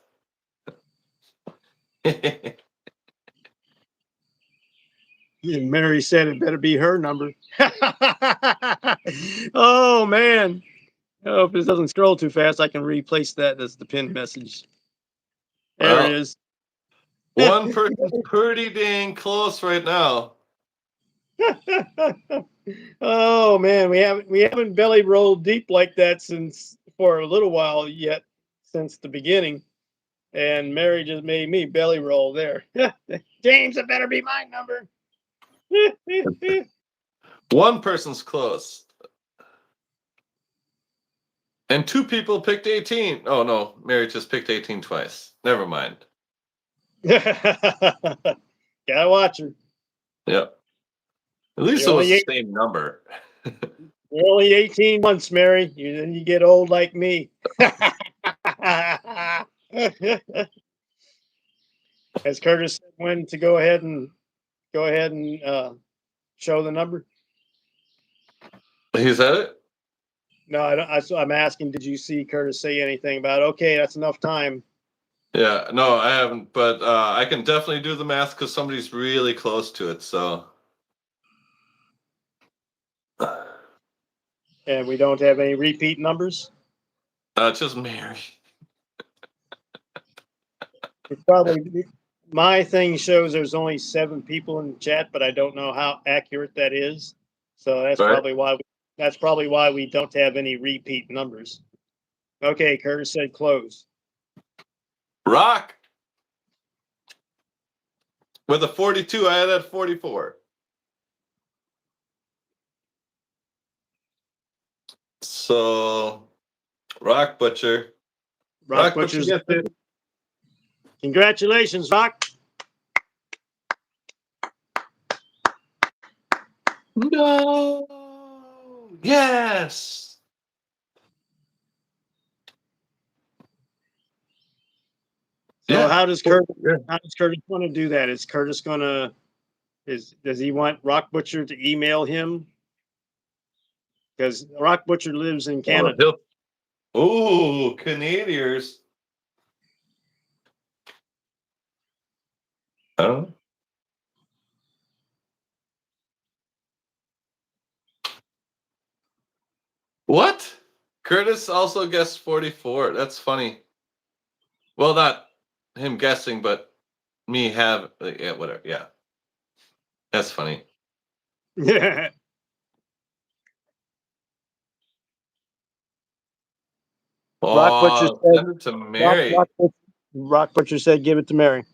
And Mary said it better be her number. Oh man. Oh, if this doesn't scroll too fast, I can replace that as the pinned message. There it Well, is. one person's pretty dang close right now. Oh man, we haven't belly rolled deep like that since for a little while yet, since the beginning. And Mary just made me belly roll there. James, it better be my number. One person's close. And 2 people picked 18. Oh no, Mary just picked 18 twice. Never mind. Gotta watch her. Yep. At least it You're was only, the same number. you're only 18 months, Mary. Then you get old like me. As Curtis said, when to go ahead and show the number. He said it? No, I don't, I'm asking, did you see Curtis say anything about, okay, that's enough time? Yeah, no, I haven't, but I can definitely do the math because somebody's really close to it. So, And we don't have any repeat numbers? just Mary. It's probably, my thing shows there's only 7 people in the chat, but I don't know how accurate that is. So that's Right? probably why we don't have any repeat numbers. Okay, Curtis said close. Rock with a 42. I had at 44. So, Rock Butcher. Rock Butcher's gets it. Congratulations, Rock. No. Yes. So Yeah. how does Curtis want to do that? Is Curtis does he want Rock Butcher to email him? Because Rock Butcher lives in Canada. Oh, Canadians. Oh. What? Curtis also guessed 44. That's funny. Well, not him guessing, but me have yeah, whatever. Yeah, that's funny. Yeah. Rock Butcher Oh, said. send it to Mary. Rock Butcher said, "Give it to Mary."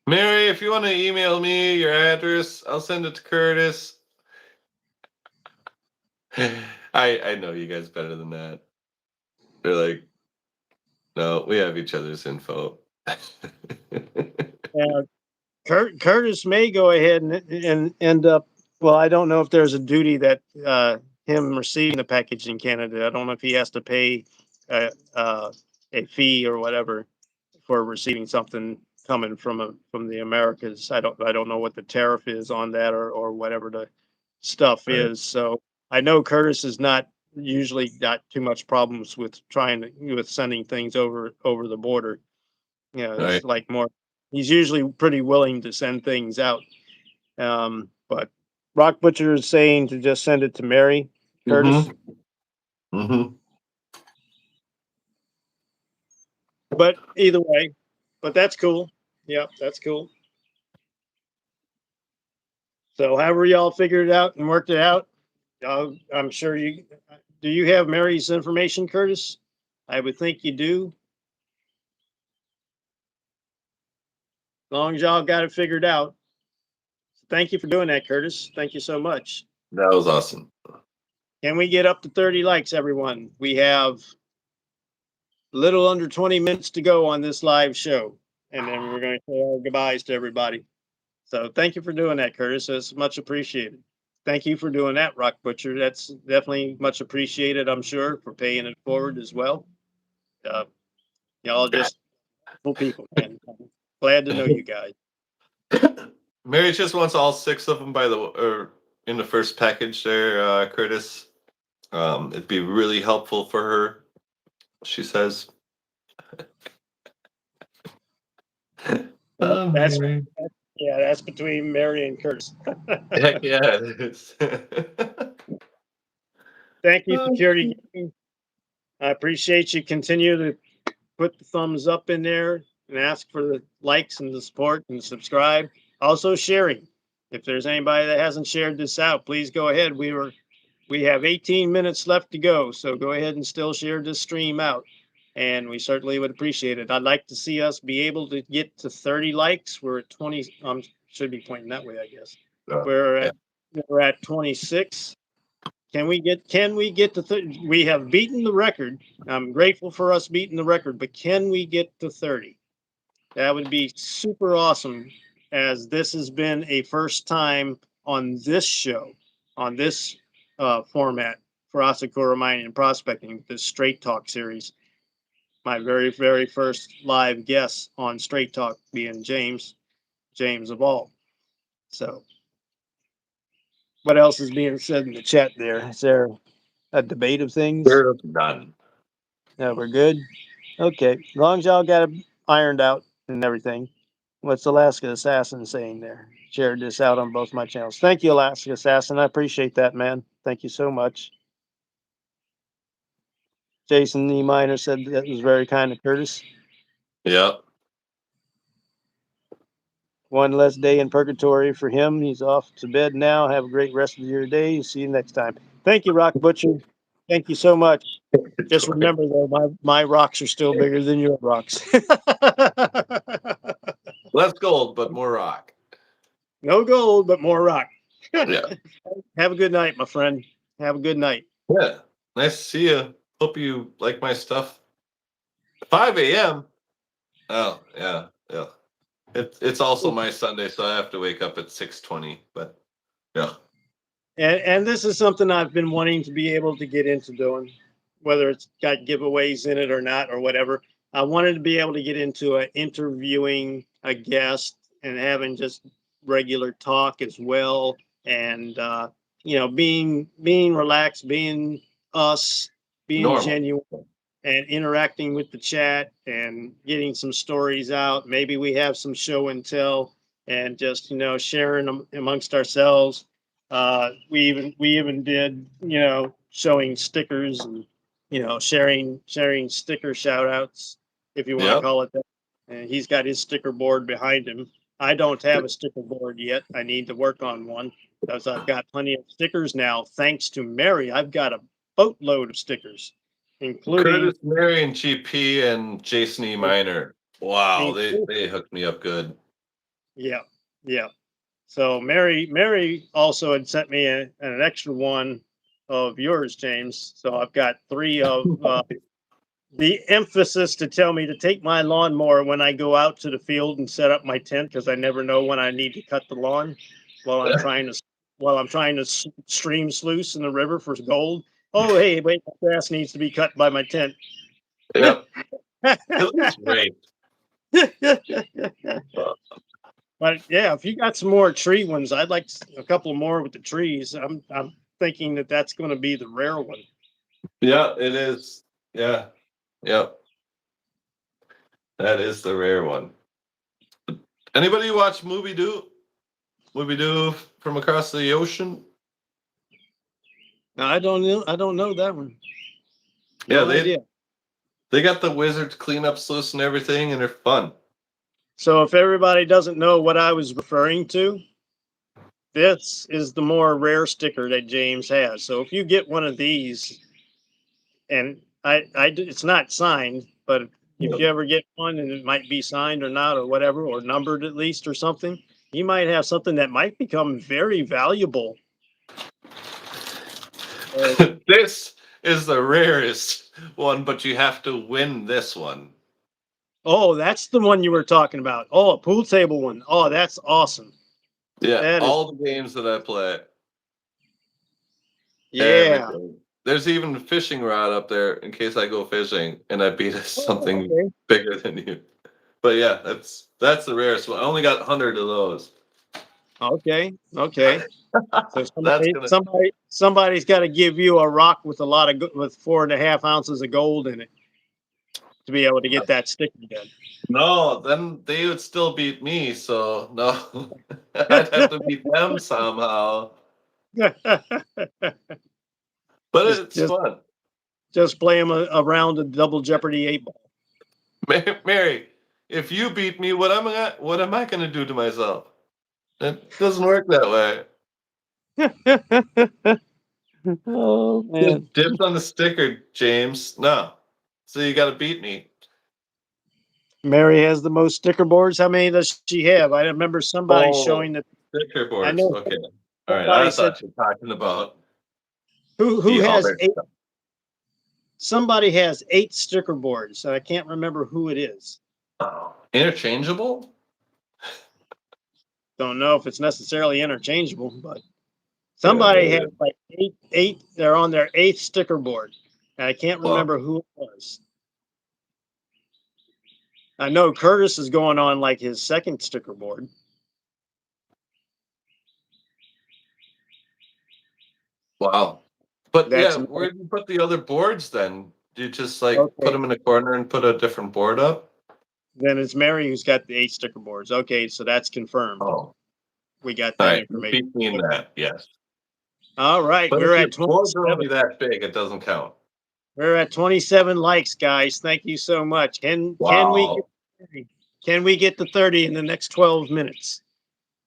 Mary, if you want to email me your address, I'll send it to Curtis. I know you guys better than that. They're like, no, we have each other's info. Uh, Curtis may go ahead and end up. Well, I don't know if there's a duty that him receiving the package in Canada. I don't know if he has to pay a fee or whatever for receiving something coming from the Americas. I don't know what the tariff is on that or whatever the stuff Right. is. So I know Curtis is not usually got too much problems with with sending things over the border. You know, it's Right. like more. He's usually pretty willing to send things out. But Rock Butcher is saying to just send it to Mary Curtis. Mm-hmm. Mm-hmm. But either way, but that's cool. Yep, that's cool. So however y'all figured it out and worked it out, I'm sure you do. You have Mary's information, Curtis? I would think you do. As long as y'all got it figured out. Thank you for doing that, Curtis. Thank you so much. That was awesome. Can we get up to 30 likes, everyone? We have a little under 20 minutes to go on this live show, and then we're going to say our goodbyes to everybody. So thank you for doing that, Curtis. That's much appreciated. Thank you for doing that, Rock Butcher. That's definitely much appreciated, I'm sure, for paying it forward as well. Uh, y'all just cool people, man. I'm glad to know you guys. Mary just wants all 6 of them or in the first package there, Curtis. It'd be really helpful for her, she says. Well, Oh, Mary. yeah, that's between Mary and Curtis. Heck yeah, it is. Thank you, Oh, Security Gaming. I appreciate you continue to put the thumbs up in there and ask for the likes and the support and subscribe. Also sharing. If there's anybody that hasn't shared this out, please go ahead. We have 18 minutes left to go, so go ahead and still share this stream out. And we certainly would appreciate it. I'd like to see us be able to get to 30 likes. We're at 20. Should be pointing that way, I guess. We're yeah. at we're at 26. Can we get to we have beaten the record. I'm grateful for us beating the record, but can we get to 30? That would be super awesome, as this has been a first time on this show, on this format for Asakura Mining and Prospecting, this Straight Talk series. My very, very first live guest on Straight Talk being James of all. So, what else is being said in the chat there? Is there a debate of things? We're done. No, we're good. Okay, as long as y'all got it ironed out and everything. What's Alaska Assassin saying there? Shared this out on both my channels. Thank you, Alaska Assassin. I appreciate that, man. Thank you so much. Jason E. Miner said that was very kind of Curtis. Yep. One less day in purgatory for him. He's off to bed now. Have a great rest of your day. See you next time. Thank you, Rock Butcher. Thank you so much. Just remember, though, my rocks are still bigger than your rocks. Less gold, but more rock. No gold, but more rock. Yeah. Have a good night, my friend. Have a good night. Yeah. Nice to see you. Hope you like my stuff. 5 a.m. Oh, yeah. Yeah. It's also my Sunday, so I have to wake up at 6:20. But yeah. And this is something I've been wanting to be able to get into doing, whether it's got giveaways in it or not or whatever. I wanted to be able to get into interviewing a guest and having just regular talk as well, and being relaxed, being us, being Normal. genuine, and interacting with the chat and getting some stories out. Maybe we have some show and tell, and just sharing them amongst ourselves. We even did, showing stickers and, sharing sticker shout outs, if you want to Yep. call it that. And he's got his sticker board behind him. I don't have a sticker board yet. I need to work on one because I've got plenty of stickers now. Thanks to Mary, I've got a boatload of stickers, including Curtis, Mary, and GP, and Jason E. Minor. Wow, they hooked me up good. yeah, yeah. So Mary also had sent me an extra one of yours, James. So I've got three of the emphasis to tell me to take my lawnmower when I go out to the field and set up my tent because I never know when I need to cut the lawn while I'm trying to stream sluice in the river for gold. Oh, hey, wait, the grass needs to be cut by my tent. Yep, it looks great. But yeah, if you got some more tree ones, I'd like a couple more with the trees. I'm thinking that that's going to be the rare one. Yeah, it is. Yeah, yep, that is the rare one. Anybody watch Movie Do? Movie Do from across the ocean? No, I don't know. I don't know that one. Yeah, No idea. they got the wizard cleanup sluice and everything, and they're fun. So if everybody doesn't know what I was referring to, this is the more rare sticker that James has. So if you get one of these, and it's not signed, but if you ever get one and it might be signed or not or whatever, or numbered at least or something, you might have something that might become very valuable. This is the rarest one, but you have to win this one. Oh, that's the one you were talking about. Oh, a pool table one. Oh, that's awesome. Yeah, That is, all the games that I play. yeah. Everything. There's even a fishing rod up there in case I go fishing and I beat something Okay. bigger than you. But yeah, that's the rarest one. I only got 100 of those. Okay. Okay. So That's gonna. somebody's got to give you a rock with with 4.5 ounces of gold in it to be able to get that sticker done. No, then they would still beat me. So no, I'd have to beat them somehow. But just it's just fun. just play them around a double Jeopardy 8 ball. Mary, if you beat me, what am I gonna do to myself? It doesn't work that way. Oh man. Just dipped on the sticker, James. No. So you got to beat me. Mary has the most sticker boards. How many does she have? I remember somebody Oh, showing that. sticker I boards. know Okay. All right. somebody I said thought you were talking about who the has other 8. stuff. Somebody has 8 sticker boards, and I can't remember who it is. Oh, interchangeable? Don't know if it's necessarily interchangeable, but Yeah, somebody maybe. has like eight. They're on their 8th sticker board, and I can't Well, remember who it was. I know Curtis is going on like his 2nd sticker board. wow. But That's yeah, where do you put the other boards then? Do you just like put okay. them in a corner and put a different board up? Then it's Mary who's got the 8 sticker boards. Okay, so that's confirmed. Oh, We got all that right. You information. beat me in that. Yes. All right, But if we're your at boards are 27. only that big, it doesn't count. We're at 27 likes, guys. Thank you so much. Wow. Can we get to 30 in the next 12 minutes?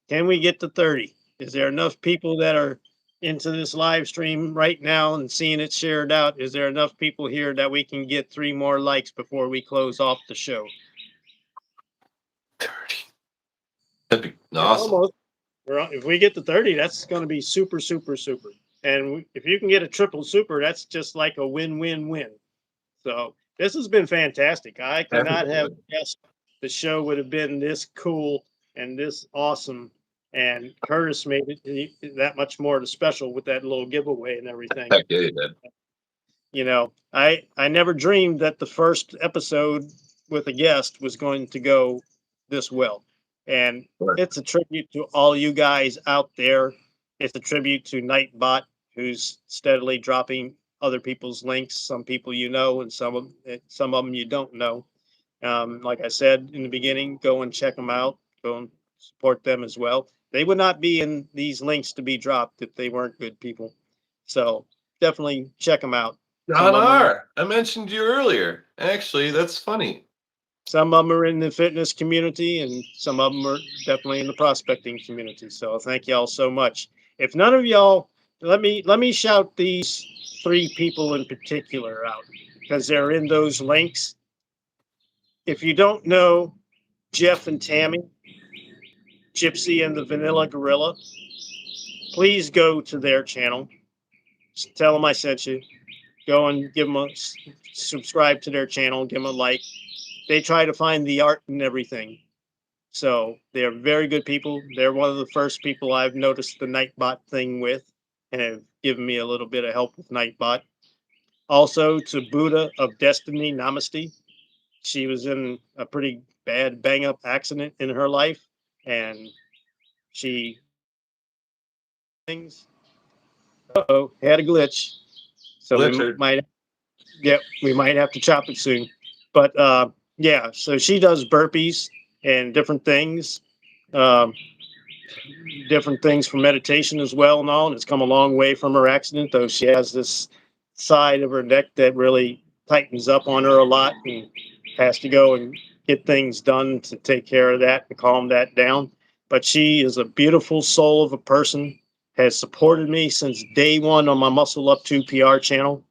Can we get to 30? Is there enough people that are into this live stream right now and seeing it shared out? Is there enough people here that we can get 3 more likes before we close off the show? 30. That'd be Yeah, awesome. almost. If we get to 30, that's going to be super, super, super. And if you can get a triple super, that's just like a win, win, win. So this has been fantastic. I could not have guessed the show would have been this cool and this awesome. And Curtis made it that much more special with that little giveaway and everything. Heck yeah, you did. I never dreamed that the first episode with a guest was going to go this well. And Right. it's a tribute to all you guys out there. It's a tribute to Nightbot, who's steadily dropping other people's links. Some people you know, and some of them you don't know. Like I said in the beginning, go and check them out. Go and support them as well. They would not be in these links to be dropped if they weren't good people. So definitely check them out. John R. I mentioned you earlier. Actually, that's funny. Some of them are in the fitness community, and some of them are definitely in the prospecting community. So thank y'all so much. If none of y'all, let me shout these three people in particular out because they're in those links. If you don't know Jeff and Tammy, Gypsy and the Vanilla Gorilla, please go to their channel. Tell them I sent you. Go and give them a subscribe to their channel. Give them a like. They try to find the art in everything. So they're very good people. They're one of the first people I've noticed the Nightbot thing with and have given me a little bit of help with Nightbot. Also to Buddha of Destiny, Namaste. She was in a pretty bad bang up accident in her life and she things. Uh-oh, had a glitch. So Glitcher. we might have to chop it soon. But yeah, so she does burpees and um, different things for meditation as well and all. And it's come a long way from her accident, though she has this side of her neck that really tightens up on her a lot and has to go and get things done to take care of that and calm that down. But she is a beautiful soul of a person, has supported me since day one on my Muscle Up 2 PR channel,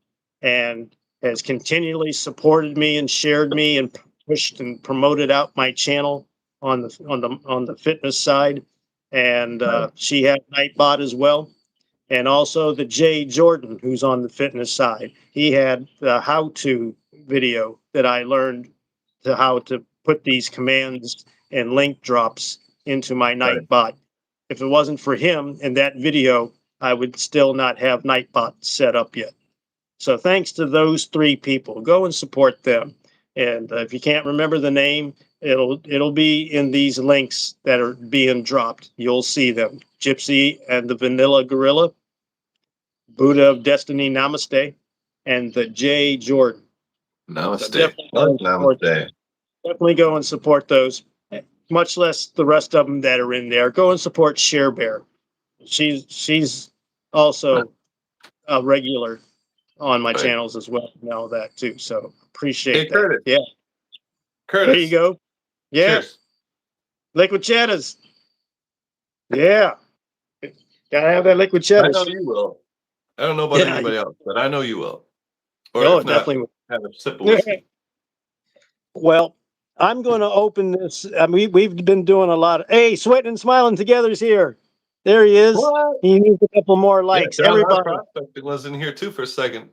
and has continually supported me and shared me and pushed and promoted out my channel on the fitness side. And she had Nightbot as well, and also the Jay Jordan, who's on the fitness side. He had the how-to video that I learned to how to put these commands and link drops into my Right. Nightbot. If it wasn't for him and that video, I would still not have Nightbot set up yet. So thanks to those three people. Go and support them. And if you can't remember the name, it'll be in these links that are being dropped. You'll see them. Gypsy and the Vanilla Gorilla, Buddha of Destiny, Namaste, and the Jay Jordan. So Namaste. Namaste. definitely go and support those. Much less the rest of them that are in there. Go and support Share Bear. She's also a regular on my Right. channels as well and all that too. So appreciate Hey, that. Curtis. Yeah. There you Curtis. go. Yeah. Cheers. Liquid cheddars. Yeah. Gotta have that liquid I cheddars. know you will. I don't know about Yeah. anybody else, but I know you will. Or Oh, if not, definitely. have a sip of whiskey. Well, I'm going to open this. We've been doing a lot of. Hey, sweating and smiling together's here. There he is. What? He needs a couple more Yeah, likes. John, our Everybody, prospecting was in here too for a second.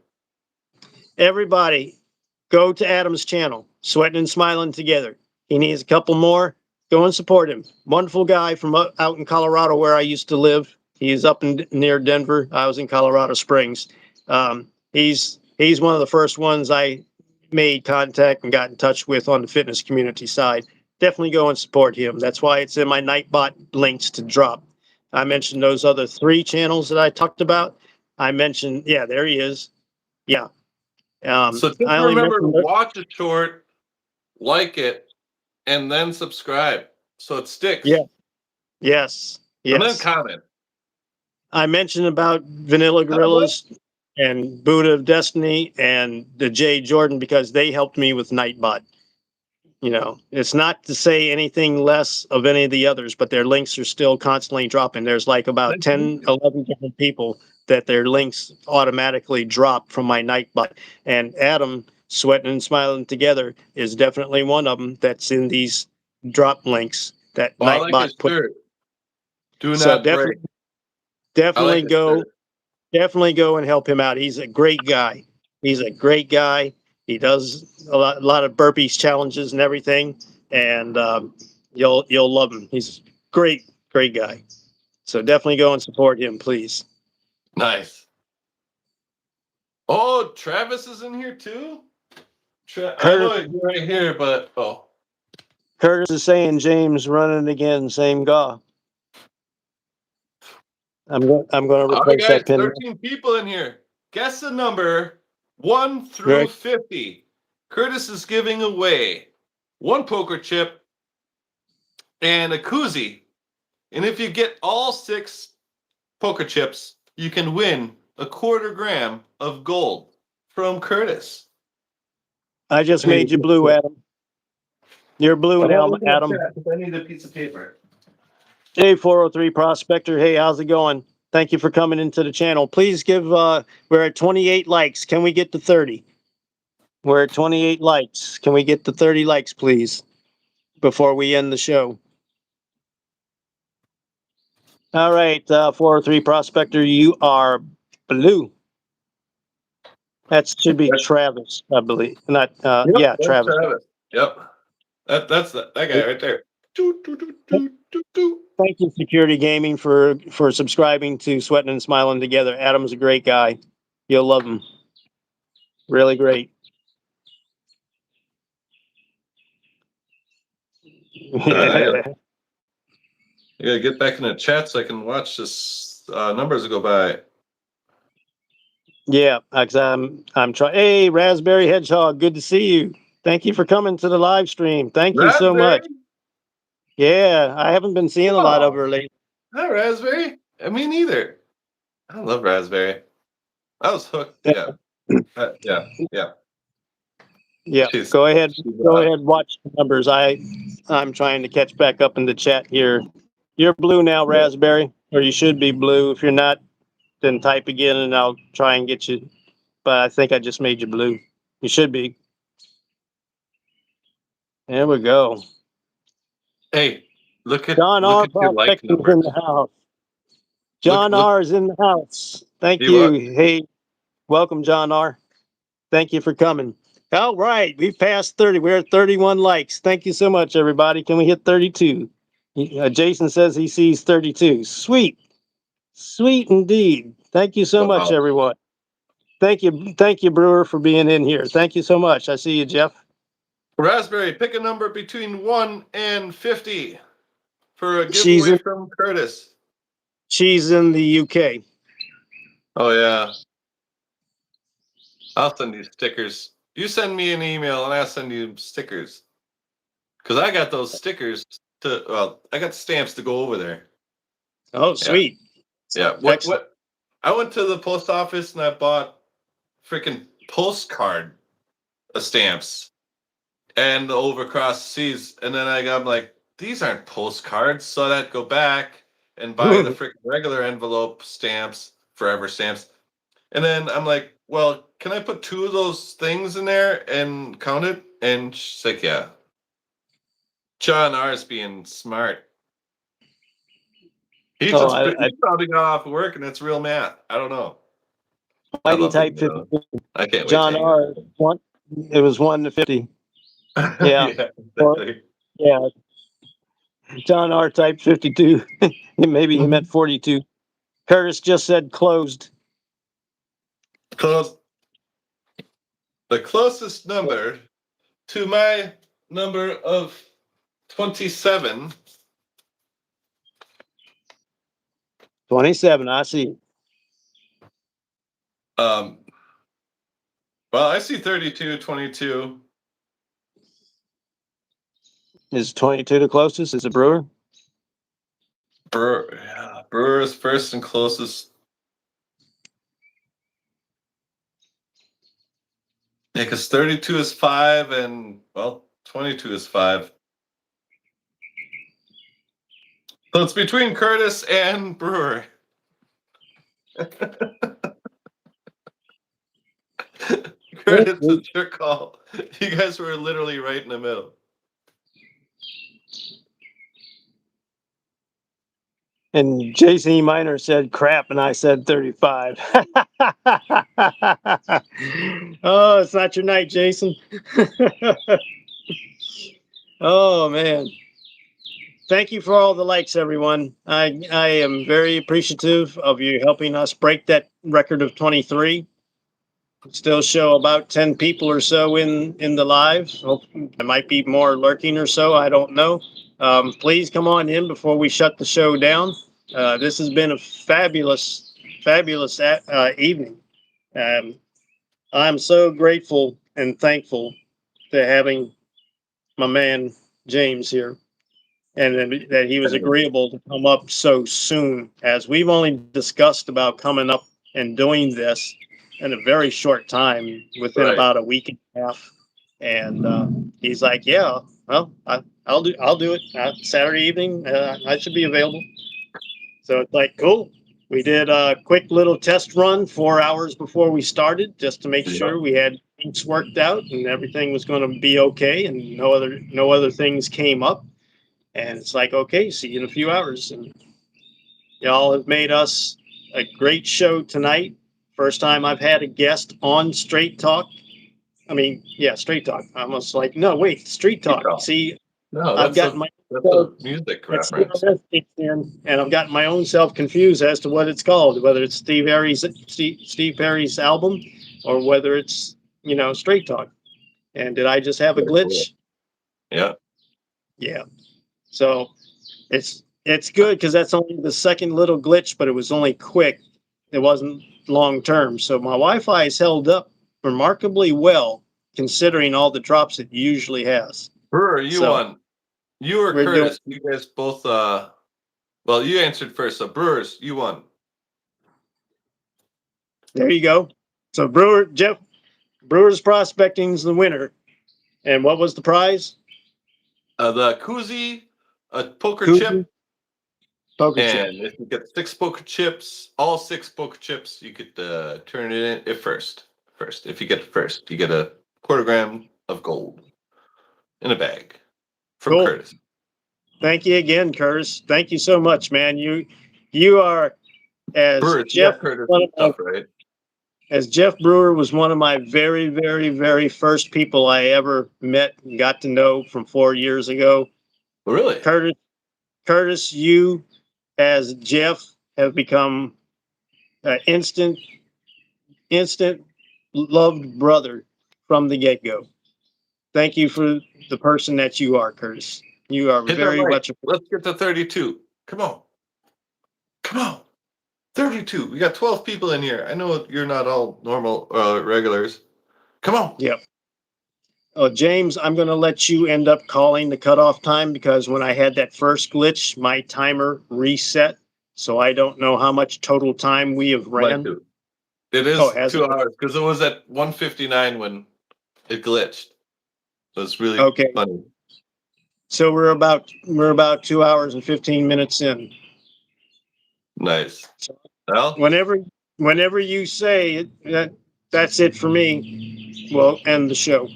everybody, go to Adam's channel. Sweating and smiling together. He needs a couple more. Go and support him. Wonderful guy from out in Colorado where I used to live. He's up in near Denver. I was in Colorado Springs. He's one of the first ones I made contact and got in touch with on the fitness community side. Definitely go and support him. That's why it's in my Nightbot links to drop. I mentioned those other three channels that I talked about. I mentioned, yeah, there he is. Yeah. So just I only remember to mentioned, watch it short, like it, and then subscribe so it sticks. yeah, yes, And then yes. comment. I mentioned about Vanilla Gorillas and Buddha of Destiny and the Jay Jordan because they helped me with Nightbot. You know, it's not to say anything less of any of the others, but their links are still constantly dropping. There's like about 10, 11 different people that their links automatically drop from my Nightbot. And Adam, Sweating and Smiling Together, is definitely one of them that's in these drop links that Oh, I like Nightbot his put. shirt. Do So not break. I definitely like his go. shirt. Definitely go and help him out. He's a great guy. He's a great guy. He does a lot of burpees challenges and everything, and you'll love him. He's a great guy. So definitely go and support him, please. Nice. Oh, Travis is in here too? I Curtis, know you're right here, but Curtis is saying James running again, same guy. I'm going to all right, replace guys, that pin. 13 people in here. Guess the number 1 through Right. 50. Curtis is giving away 1 poker chip and a koozie And if you get all 6 poker chips, you can win a 1/4 gram of gold from Curtis. I just made you blue, Adam. You're blue now, Adam. I need a piece of paper. J403 Prospector. Hey, how's it going? Thank you for coming into the channel. Please give, we're at 28 likes. Can we get to 30? We're at 28 likes. Can we get to 30 likes, please, before we end the show? All right, 403 Prospector, you are blue. That should be Travis, I believe. Not, yeah, Travis. Yep. That's that guy right there. Thank you, Security Gaming, for subscribing to Sweating and Smiling Together. Adam's a great guy. You'll love him. Really great. I gotta get back in the chat so I can watch this numbers go by. Yeah, because I'm trying. Hey, Raspberry Hedgehog, good to see you. Thank you for coming to the live stream. Thank you so much. Yeah, I haven't been seeing a lot of her lately. Hi, Raspberry. Me neither. I love Raspberry. I was hooked. Yeah. Yeah. Yeah. Go ahead. Watch the numbers. I'm trying to catch back up in the chat here. You're blue now, Raspberry, or you should be blue. If you're not, then type again and I'll try and get you. But I think I just made you blue. You should be. There we go. Hey, look at John R. your like numbers. In the house. John R. is in the house. Thank You you. what? Hey, welcome, John R. Thank you for coming. All right, we've passed 30. We're at 31 likes. Thank you so much, everybody. Can we hit 32? Jason says he sees 32. Sweet. Sweet indeed. Thank you so much, everyone. Thank you, Brewer, for being in here. Thank you so much. I see you, Jeff. Raspberry, pick a number between 1 and 50 for a giveaway from Curtis. She's in the UK. Oh, yeah. I'll send you stickers. You send me an email and I'll send you stickers. Because I got those stickers I got stamps to go over there. Oh, sweet. Yeah. What? I went to the post office and I bought freaking postcard stamps and the overcross seas. And then I'm like, these aren't postcards. So I'd go back and buy the freaking regular envelope stamps, forever stamps. And then I'm like, well, can I put 2 of those things in there and count it? And she's like, yeah. John R. is being smart. He probably got off of work and it's real math. I don't know. Type 50. I can't wait. John R. It was 1 to 50. Yeah. Yeah. John R. type 52. Maybe he meant 42. Curtis just said closed. Close. The closest number to my number of 27. 27, I see. Well, I see 32, 22. Is 22 the closest? Is it Brewer? Brewer is first and closest. Yeah, because 32 is 5 and, 22 is 5. So it's between Curtis and Brewer. Curtis, it's your call. You guys were literally right in the middle. And Jason E. Minor said crap, and I said 35. Oh, it's not your night, Jason. Oh, man. Thank you for all the likes, everyone. I am very appreciative of you helping us break that record of 23. Still show about 10 people or so in the live. There might be more lurking or so. I don't know. Please come on in before we shut the show down. This has been a fabulous evening. I'm so grateful and thankful to having my man James here. and then that he was agreeable to come up so soon, as we've only discussed about coming up and doing this in a very short time, within Right. about a week and a half. And he's like, "Yeah, well, I'll do it Saturday evening. I should be available." So it's like, cool. We did a quick little test run 4 hours before we started, just to make sure we had things worked out and everything was going to be okay, and no other things came up. And it's like, okay, see you in a few hours. And y'all have made us a great show tonight. First time I've had a guest on Straight Talk. I mean, yeah, Straight Talk. I almost like, no, wait, Street Talk. See, No, I've got my that's a music reference. and I've got my own self confused as to what it's called, whether it's Steve Perry's album, or whether it's Straight Talk. And did I just have a glitch? Cool. Yeah. Yeah. So it's good, because that's only the second little glitch, but it was only quick. It wasn't long term. So my Wi-Fi is held up remarkably well, considering all the drops it usually has. Brewer, you won. You or Curtis, you guys both. Well, you answered first. So Brewers, you won. There you go. So Brewers Prospecting's the winner. And what was the prize? The koozie, a poker chip. Poker and chip. if you get 6 poker chips, all 6 poker chips, you could turn it in first. If you get first, you get a quarter-gram of gold in a bag from Curtis. Thank you again, Curtis. Thank you so much, man. You are, as Brewers, Jeff, right? As Jeff Brewer was one of my very, very, very first people I ever met and got to know from 4 years ago. Really? Curtis, you as Jeff have become an instant loved brother from the get-go. Thank you for the person that you are, Curtis. You are very much. Let's get to 32. Come on. 32. We got 12 people in here. I know you're not all normal regulars. Come on. Yep. Oh, James, I'm going to let you end up calling the cutoff time, because when I had that first glitch, my timer reset. So I don't know how much total time we have ran. It is 2 hours, because it was at 1:59 when it glitched. So it's really funny. So we're about 2 hours and 15 minutes in. Nice. Well, whenever you say it, that's it for me. We'll end the show.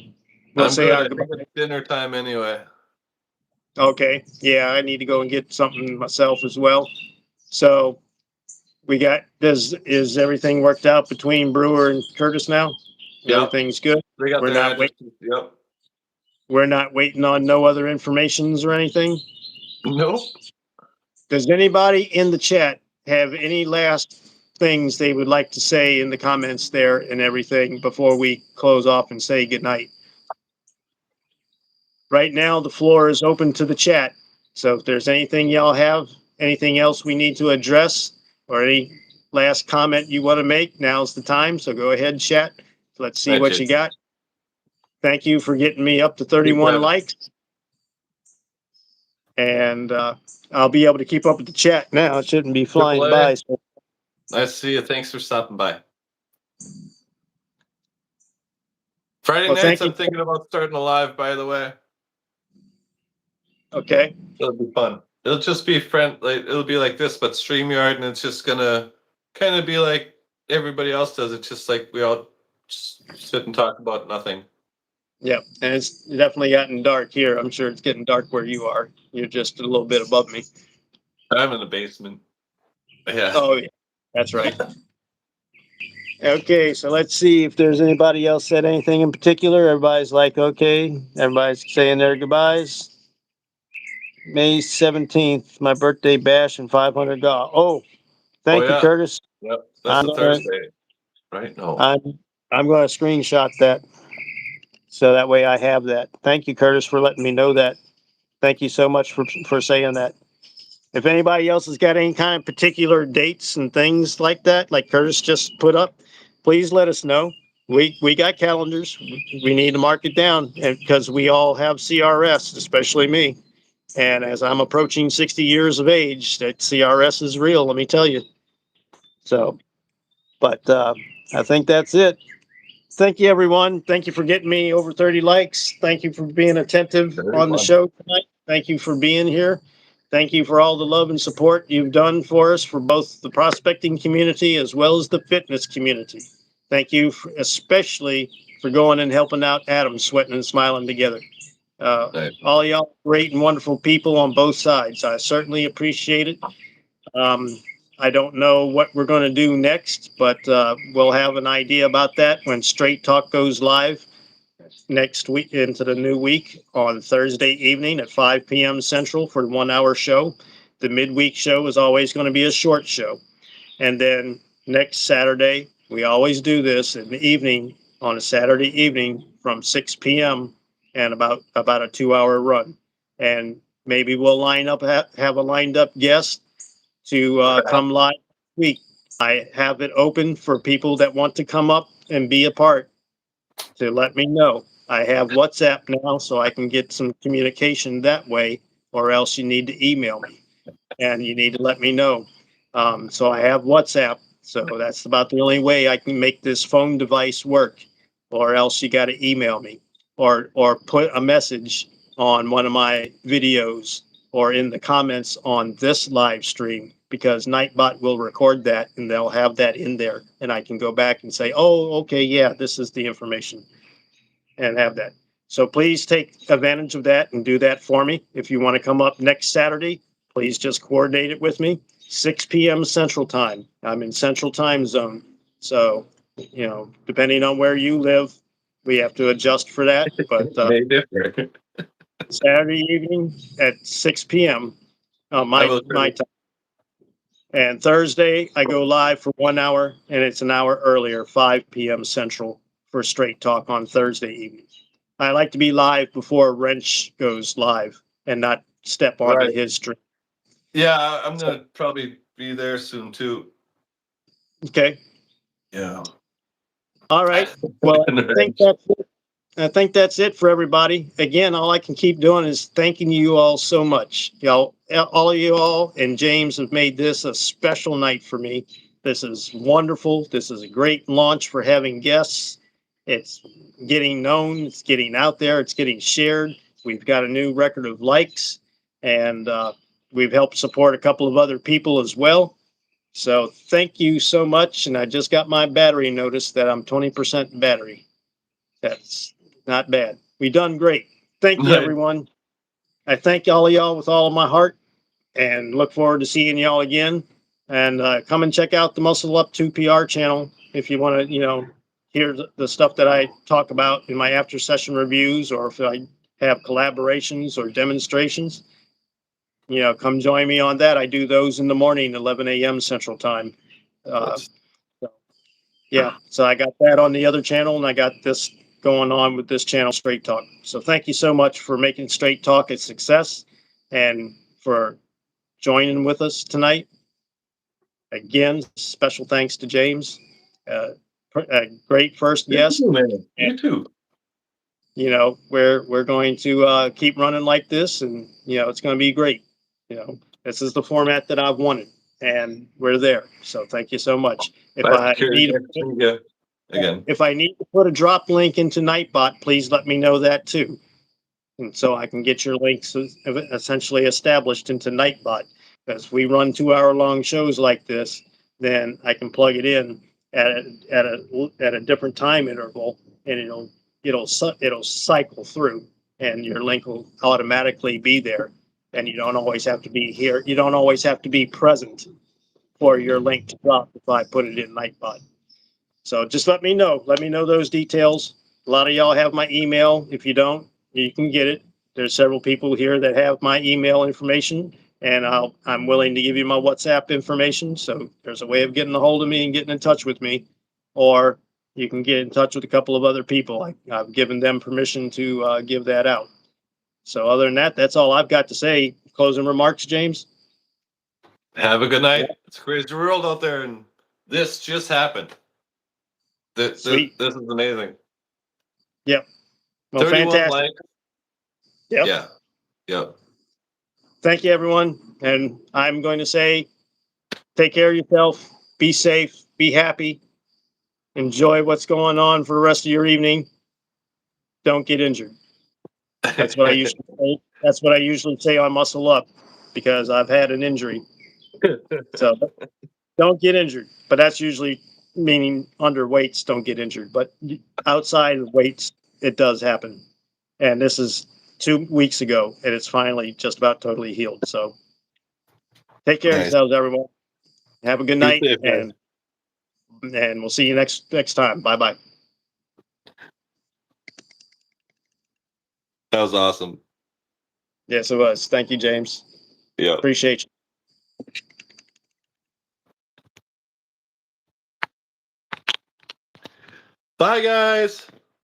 We'll say our goodbye. It's dinner time anyway. Okay. Yeah, I need to go and get something myself as well. So is everything worked out between Brewer and Curtis now? Yep. Everything's good. We're not waiting. Yep. We're not waiting on no other informations or anything? Nope. Does anybody in the chat have any last things they would like to say in the comments there and everything before we close off and say goodnight? Right now, the floor is open to the chat. So if there's anything y'all have, anything else we need to address, or any last comment you want to make, now's the time. So go ahead, chat. Let's see what you got. Thank you for getting me up to 31 likes. And I'll be able to keep up with the chat now. It shouldn't be flying by. So. Nice to see you. Thanks for stopping by. Friday nights, I'm thinking about starting a live, by the way. Okay. It'll be fun. It'll just be it'll be like this, but StreamYard, and it's just gonna kind of be like everybody else does. It's just like we all just sit and talk about nothing. Yep, and it's definitely gotten dark here. I'm sure it's getting dark where you are. You're just a little bit above me. I'm in the basement. Yeah. Oh, yeah. That's right. Okay, so let's see if there's anybody else said anything in particular. Everybody's like, okay. Everybody's saying their goodbyes. May 17th, my birthday bash and $500. Oh, thank you, Curtis. Yep, that's a Thursday, right? No. I'm going to screenshot that, so that way I have that. Thank you, Curtis, for letting me know that. Thank you so much for saying that. If anybody else has got any kind of particular dates and things like that, like Curtis just put up, please let us know. We got calendars. We need to mark it down, and because we all have CRS, especially me. And as I'm approaching 60 years of age, that CRS is real, let me tell you. So, but I think that's it. Thank you, everyone. Thank you for getting me over 30 likes. Thank you for being attentive Very on the fun. show tonight. Thank you for being here. Thank you for all the love and support you've done for us for both the prospecting community as well as the fitness community. Thank you especially for going and helping out Adam, sweating and smiling together. Nice. All y'all great and wonderful people on both sides. I certainly appreciate it. Um, I don't know what we're going to do next, but we'll have an idea about that when Straight Talk goes live next week into the new week on Thursday evening at 5 p.m. Central for the 1 hour show. The midweek show is always going to be a short show. And then next Saturday, we always do this in the evening on a Saturday evening from 6 p.m. and about a 2 hour run. And maybe we'll line up, have a lined up guest to come live this week. I have it open for people that want to come up and be a part to let me know. I have WhatsApp now, so I can get some communication that way, or else you need to email me and you need to let me know. So I have WhatsApp, so that's about the only way I can make this phone device work, or else you got to email me or put a message on one of my videos or in the comments on this live stream, because Nightbot will record that and they'll have that in there, and I can go back and say, oh, okay, yeah, this is the information, and have that. So please take advantage of that and do that for me. If you want to come up next Saturday, please just coordinate it with me. 6 p.m. Central Time. I'm in Central Time Zone. So, depending on where you live, we have to adjust for that. But May differ. Saturday evening at 6 p.m. I My will time. And Thursday, I go live for 1 hour, and it's an hour earlier, 5 p.m. Central, for Straight Talk on Thursday evening. I like to be live before Wrench goes live and not step onto Right. his stream. Yeah, I'm gonna probably be there soon too. Okay. Yeah. All right. Well, I think that's it for everybody. Again, all I can keep doing is thanking you all so much. Y'all, all of you all and James have made this a special night for me. This is wonderful. This is a great launch for having guests. It's getting known, it's getting out there, it's getting shared. We've got a new record of likes, and we've helped support a couple of other people as well. So thank you so much. And I just got my battery notice that I'm 20% battery. That's not bad. We done great. Thank you, Nice. everyone. I thank all of y'all with all of my heart and look forward to seeing y'all again. And come and check out the Muscle Up 2 PR channel if you want to, hear the stuff that I talk about in my after session reviews, or if I have collaborations or demonstrations. Come join me on that. I do those in the morning, 11 a.m. Central Time. So, yeah, so I got that on the other channel, and I got this going on with this channel, Straight Talk. So thank you so much for making Straight Talk a success and for joining with us tonight. Again, special thanks to James. A great first guest. You too, man. You too. We're going to keep running like this, and it's going to be great. This is the format that I've wanted, and we're there. So thank you so much. If I need to put a drop link into Nightbot, please let me know that too, and so I can get your links essentially established into Nightbot. Because we run 2 hour long shows like this, then I can plug it in at a different time interval, and it'll cycle through, and your link will automatically be there, and you don't always have to be here. You don't always have to be present for your link to drop if I put it in Nightbot. So just let me know. Let me know those details. A lot of y'all have my email. If you don't, you can get it. There's several people here that have my email information, and I'm willing to give you my WhatsApp information. So there's a way of getting a hold of me and getting in touch with me, or you can get in touch with a couple of other people. I've given them permission to give that out. So other than that, that's all I've got to say. Closing remarks, James? Have a good night. It's a crazy world out there, and this just happened. This is amazing. Yep. Well, 31 fantastic. likes. Yep. Yeah. Yep. thank you, everyone. And I'm going to say, take care of yourself, be safe, be happy, enjoy what's going on for the rest of your evening. Don't get injured. That's what I usually say. That's what I usually say on Muscle Up because I've had an injury. So don't get injured. But that's usually meaning under weights don't get injured. But outside of weights, it does happen. And this is 2 weeks ago, and it's finally just about totally healed. So take care of Nice. yourselves, everyone. Have a good Be night, safe, guys. and we'll see you next time. Bye bye. That was awesome. Yes, it was. Thank you, James. Yeah. Appreciate you. Bye, guys.